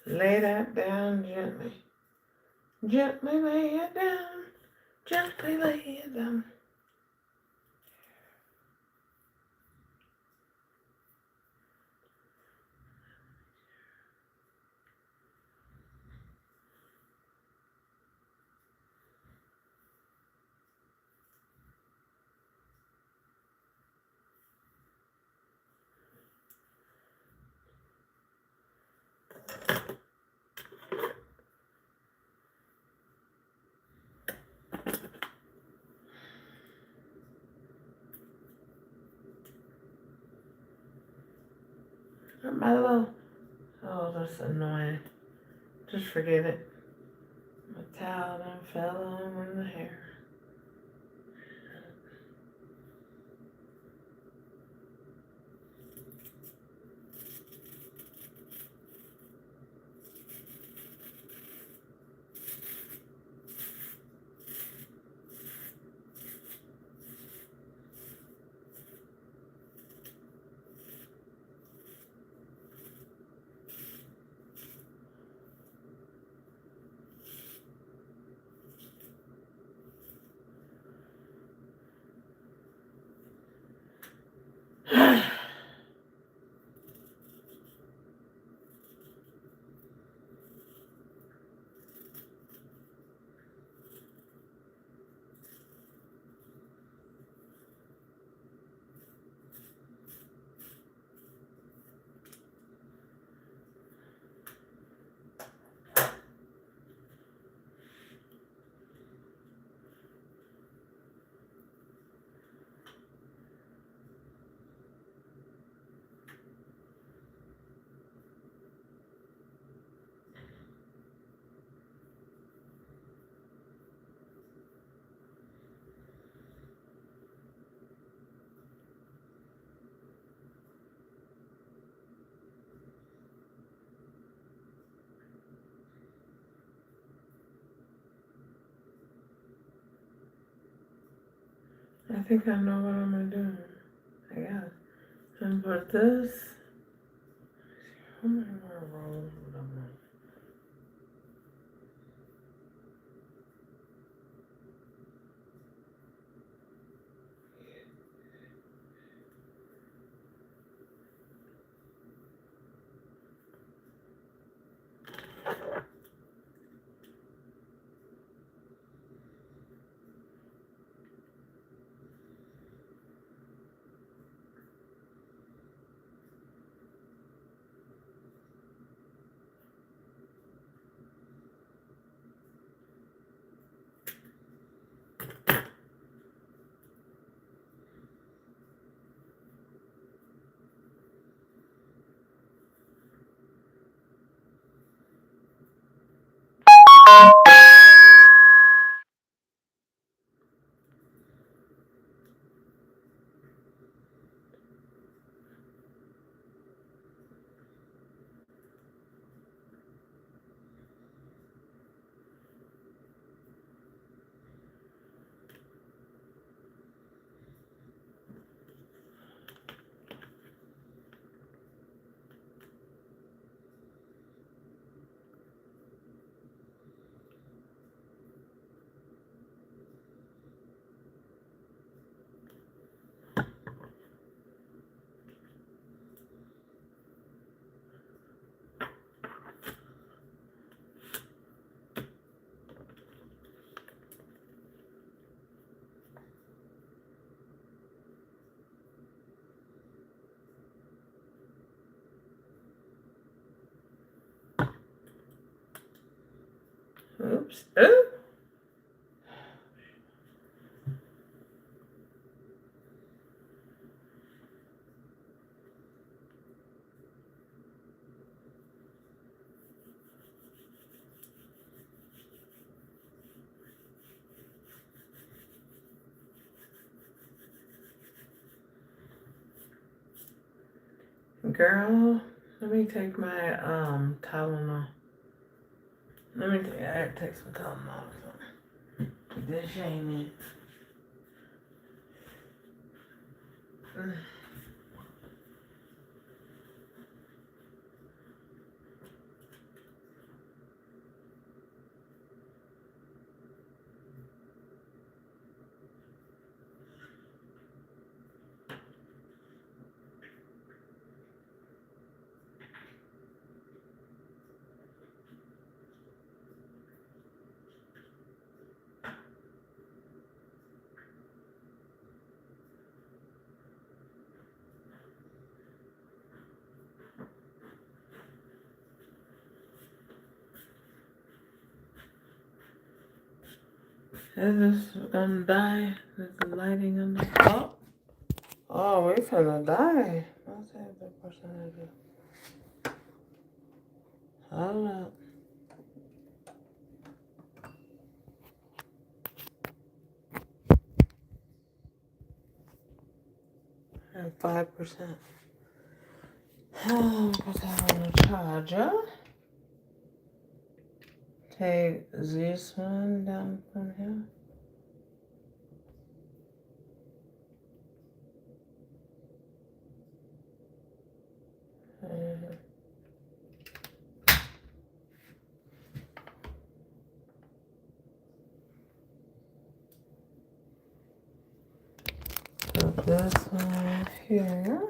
Lay that down gently. Gently lay it down. Gently lay it down. My little, oh, that's annoying. Just forget it. My towel done fell on in the hair. I think I know what I'm gonna do. I got it. And put this. How many more rolls would I want? Ooh. Girl, let me take my Tylenol. I take some Tylenol. This ain't it. Is this gonna die? Is the lighting on the top? Oh, we finna die. I'll save the percentage. Hold up. And 5%. Put that on the charger. Take this one down from here. Put this one here.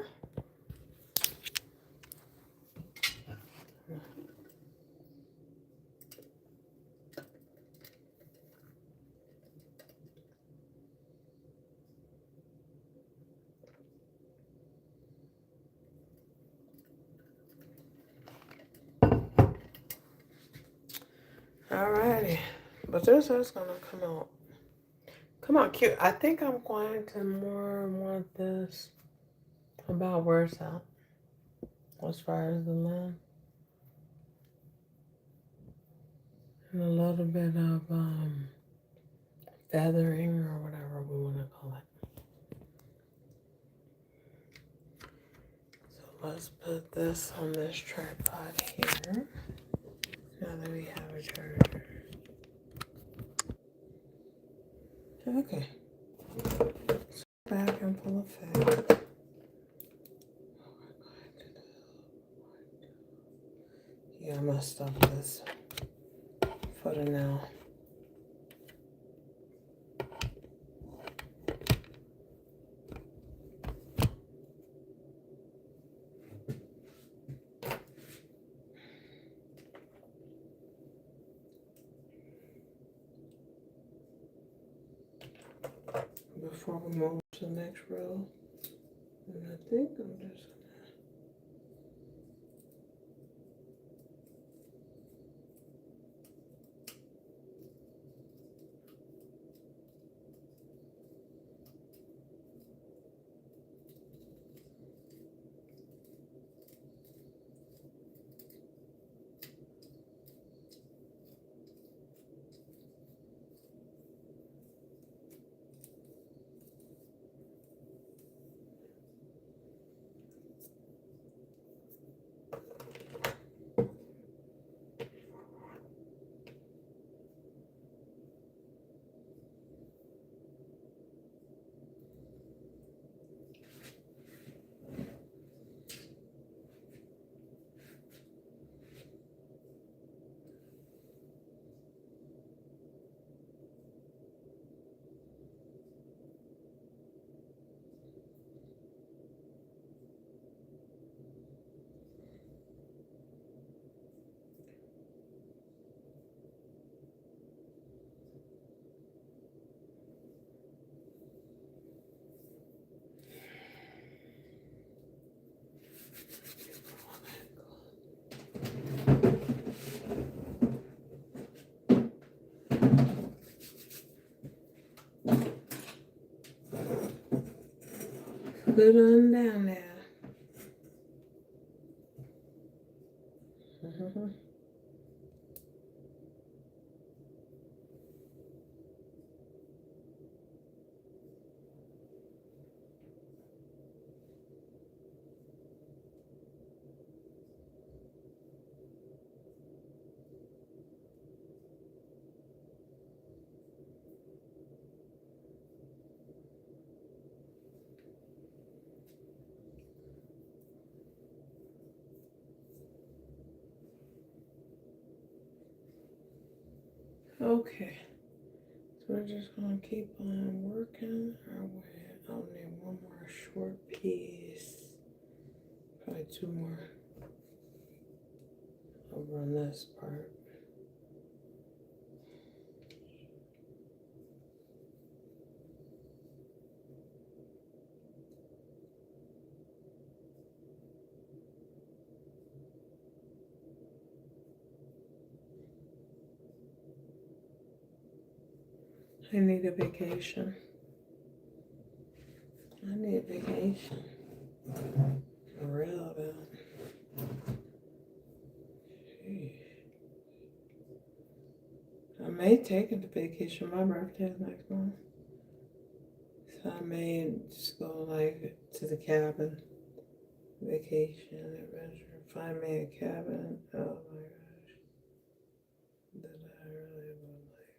Alrighty. But this is gonna come out cute. I think I'm going to more want this about where it's at as far as the limb. And a little bit of feathering or whatever we want to call it. So let's put this on this tripod here. Now that we have a charger. Okay. So back in full effect. Yeah, I messed up this footer now. Before we move to the next row, and I think I'm just good on down there. Okay, so we're just gonna keep on working our way. I'll need one more short piece, probably two more over on this part. I need a vacation. I need a vacation. For real though. Jeez. I may take a vacation. My birthday is next month. So I may just go like to the cabin. Vacation, adventure. Find me a cabin. Oh my gosh. That I really would like.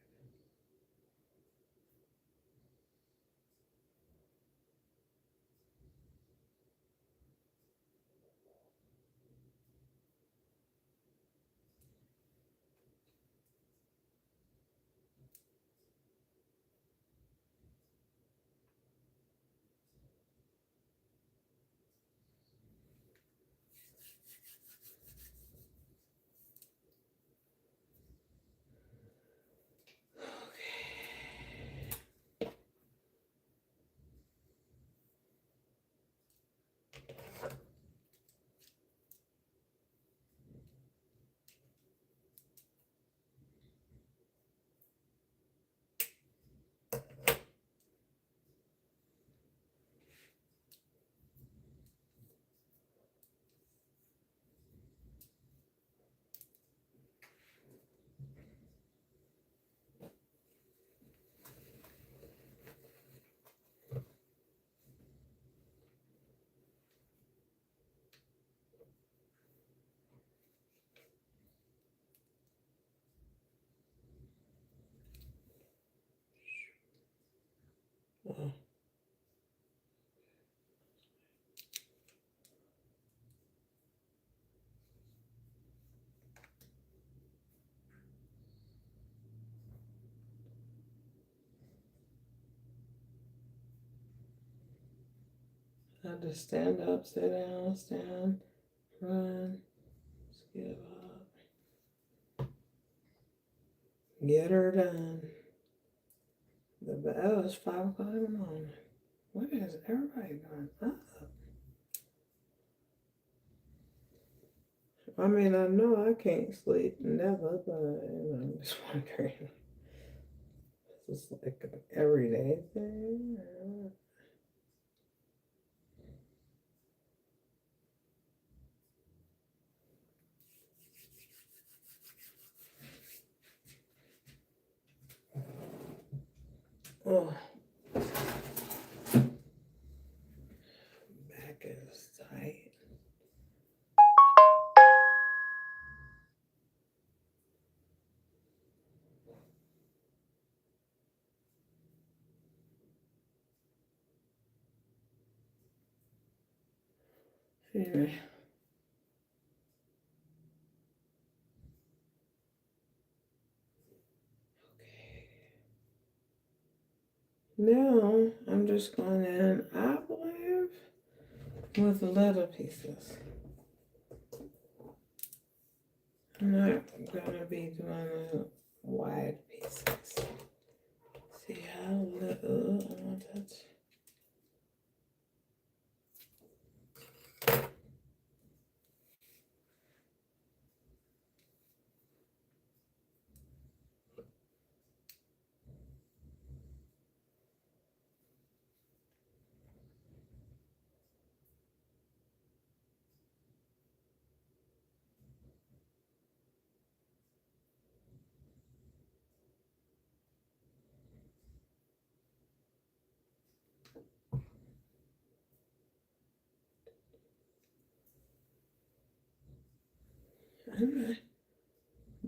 Oh. I had to stand up, sit down, stand, run, skip up, get her done. Oh, it's 5 o'clock in the morning. What is everybody going up? I mean, I know I can't sleep, never, but I'm just wondering. Is this like an everyday thing? Oh, back is tight. Anyway. Now I'm just going in, I believe, with little pieces. I'm not gonna be doing the wide pieces. See how little I want that.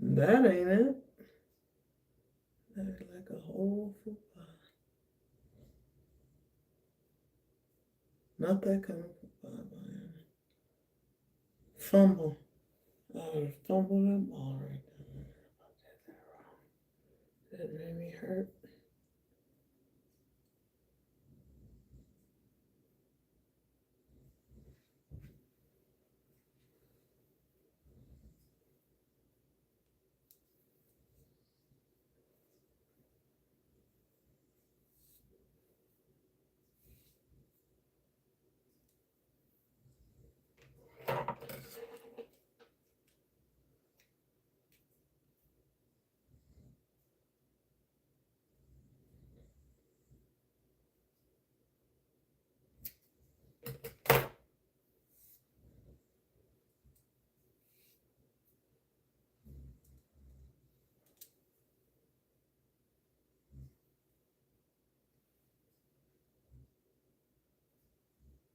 That ain't it. That is like a whole football. Not that kind of football. Fumble. I fumbled that ball right there. That made me hurt.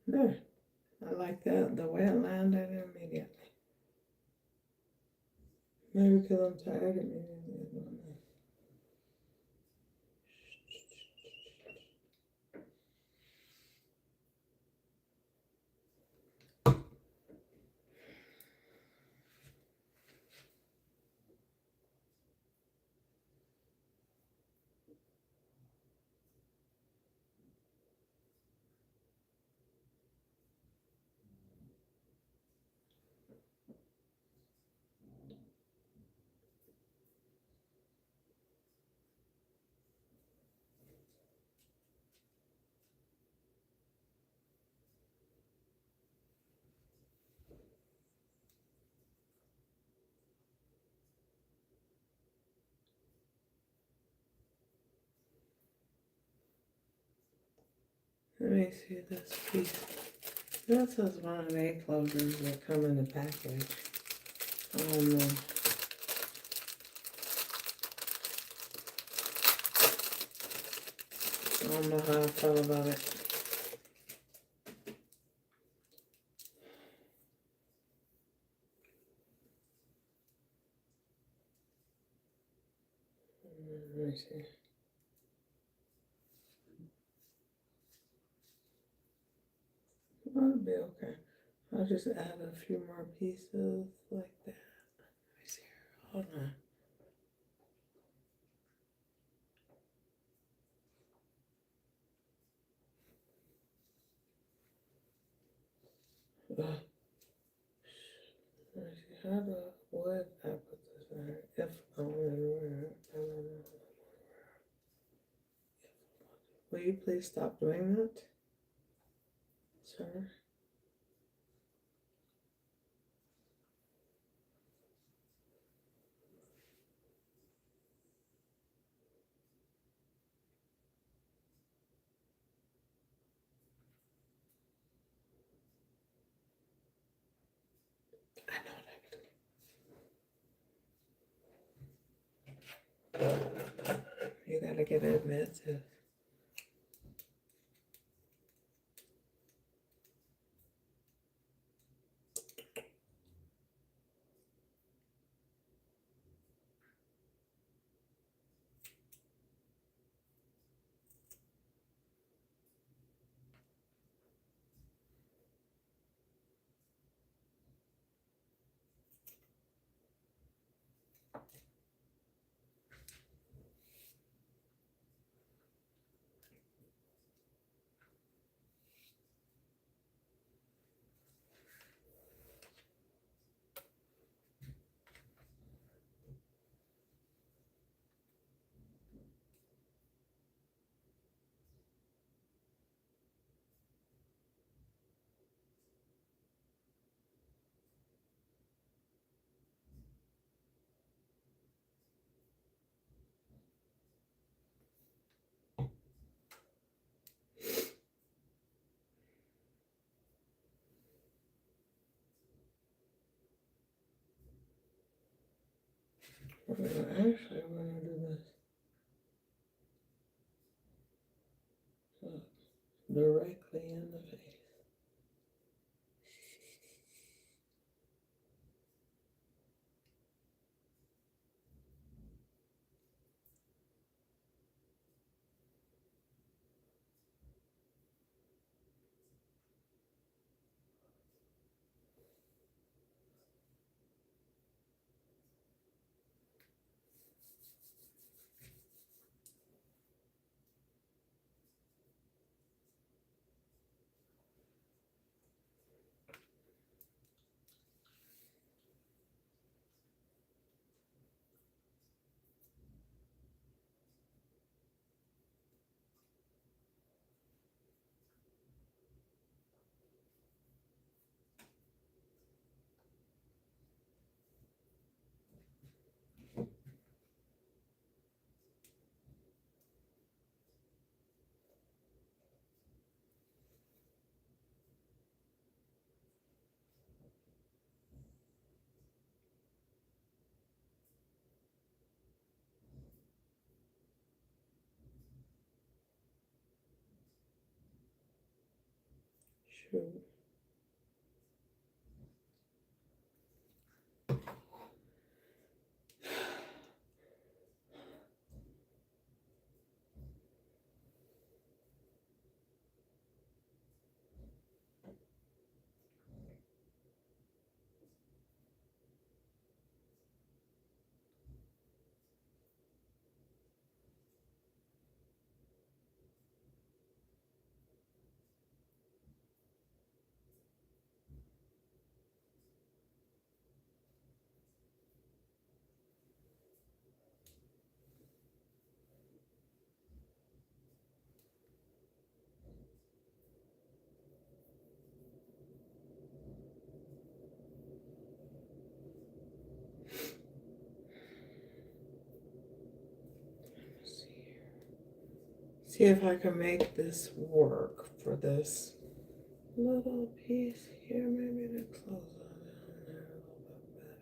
There. I like that, the way it landed immediately. Maybe because I'm tired immediately. Let me see this piece. This is one of the egg closures that come in the package. I don't know. I don't know how I feel about it. Let me see. That'll be okay. I'll just add a few more pieces like that. Let me see here. Hold on. Let me see. How do what I put this in? If I want to wear it, I don't know. Will you please stop doing that, sir? You gotta get admitted. Actually, I'm gonna do this. directly in the face. Shoot. See if I can make this work for this little piece here. Maybe to close on down there a little bit better.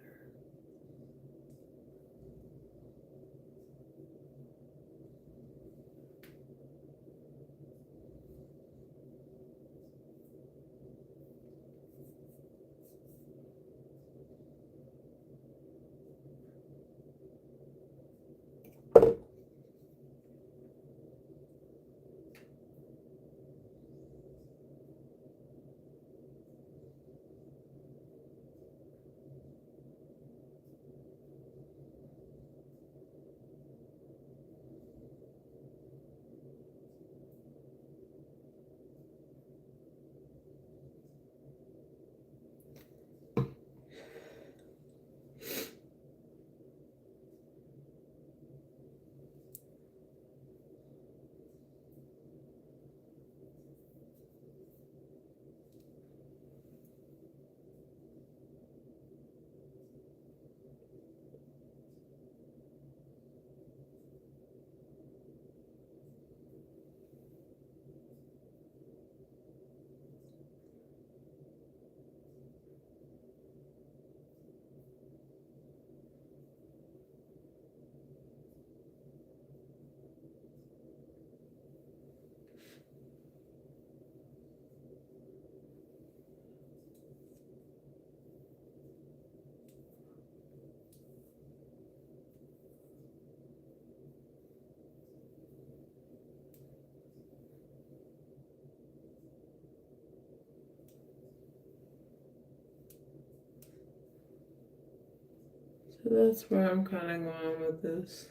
So that's where I'm kind of going with this.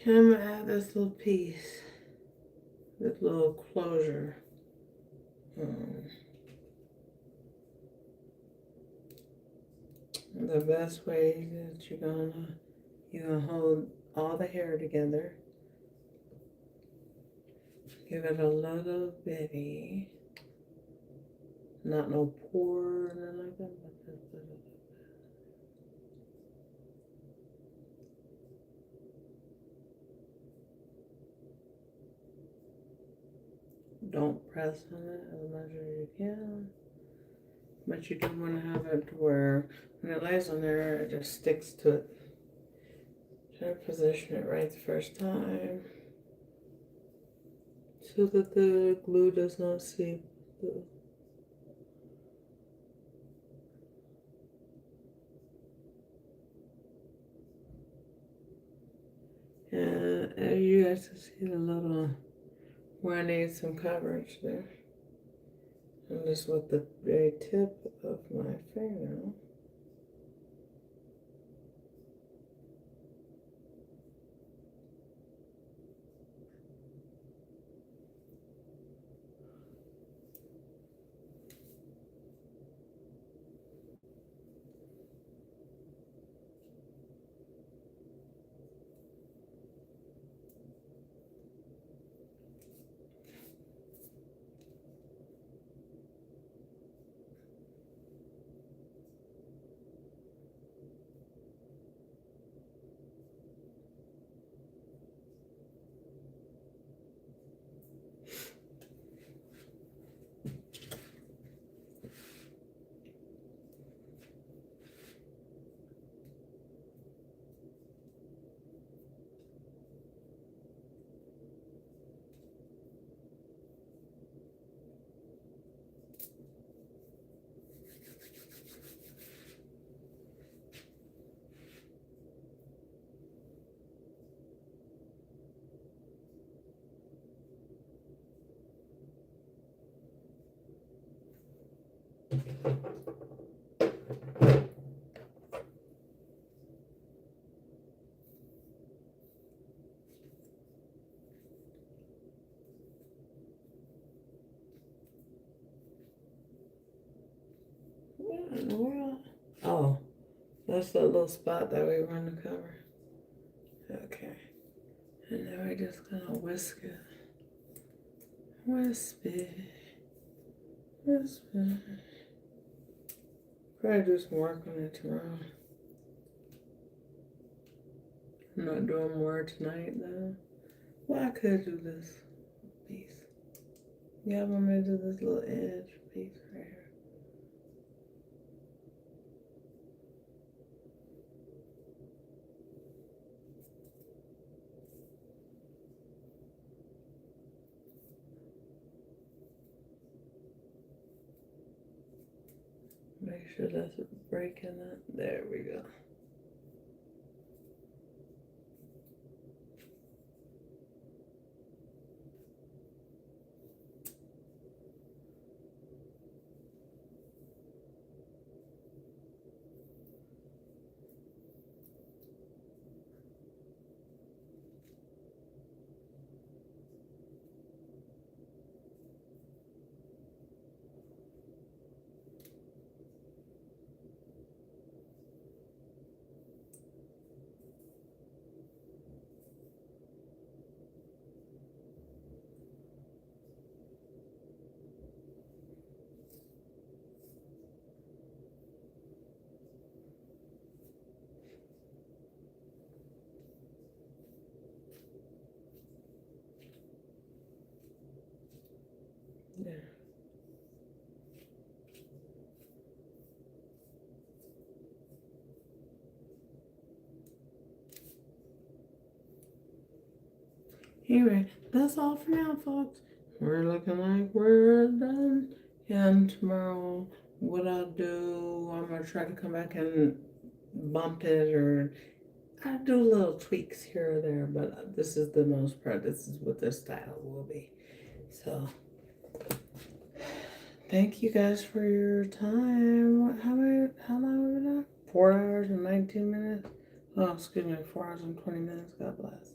I'm gonna add this little piece, this little closure. The best way that you're gonna hold all the hair together. Give it a little bitty, not no pour or nothing like that, but just a little. Don't press on it as much as you can, but you do want to have it to where when it lays on there, it just sticks to it. Try to position it right the first time. so that the glue does not seep. And you guys can see the little where I need some coverage there. And just with the very tip of my finger. What in the world? Oh, that's that little spot that we run the cover. Okay. And then we're just gonna whisk it. Wisp it. Wisp it. Probably do some work on it tomorrow. I'm not doing more tonight though. Well, I could do this piece. Yeah, I'm gonna do this little edge piece right here. Make sure that's breaking it. There we go. There. Anyway, that's all for now, folks. We're looking like we're done. And tomorrow, what I'll do, I'm gonna try to come back and bump it, or I do little tweaks here or there, but this is the most part. This is what this style will be. So, thank you guys for your time. How long have we been on? 4 hours and 19 minutes. Oh, excuse me, 4 hours and 20 minutes. God bless.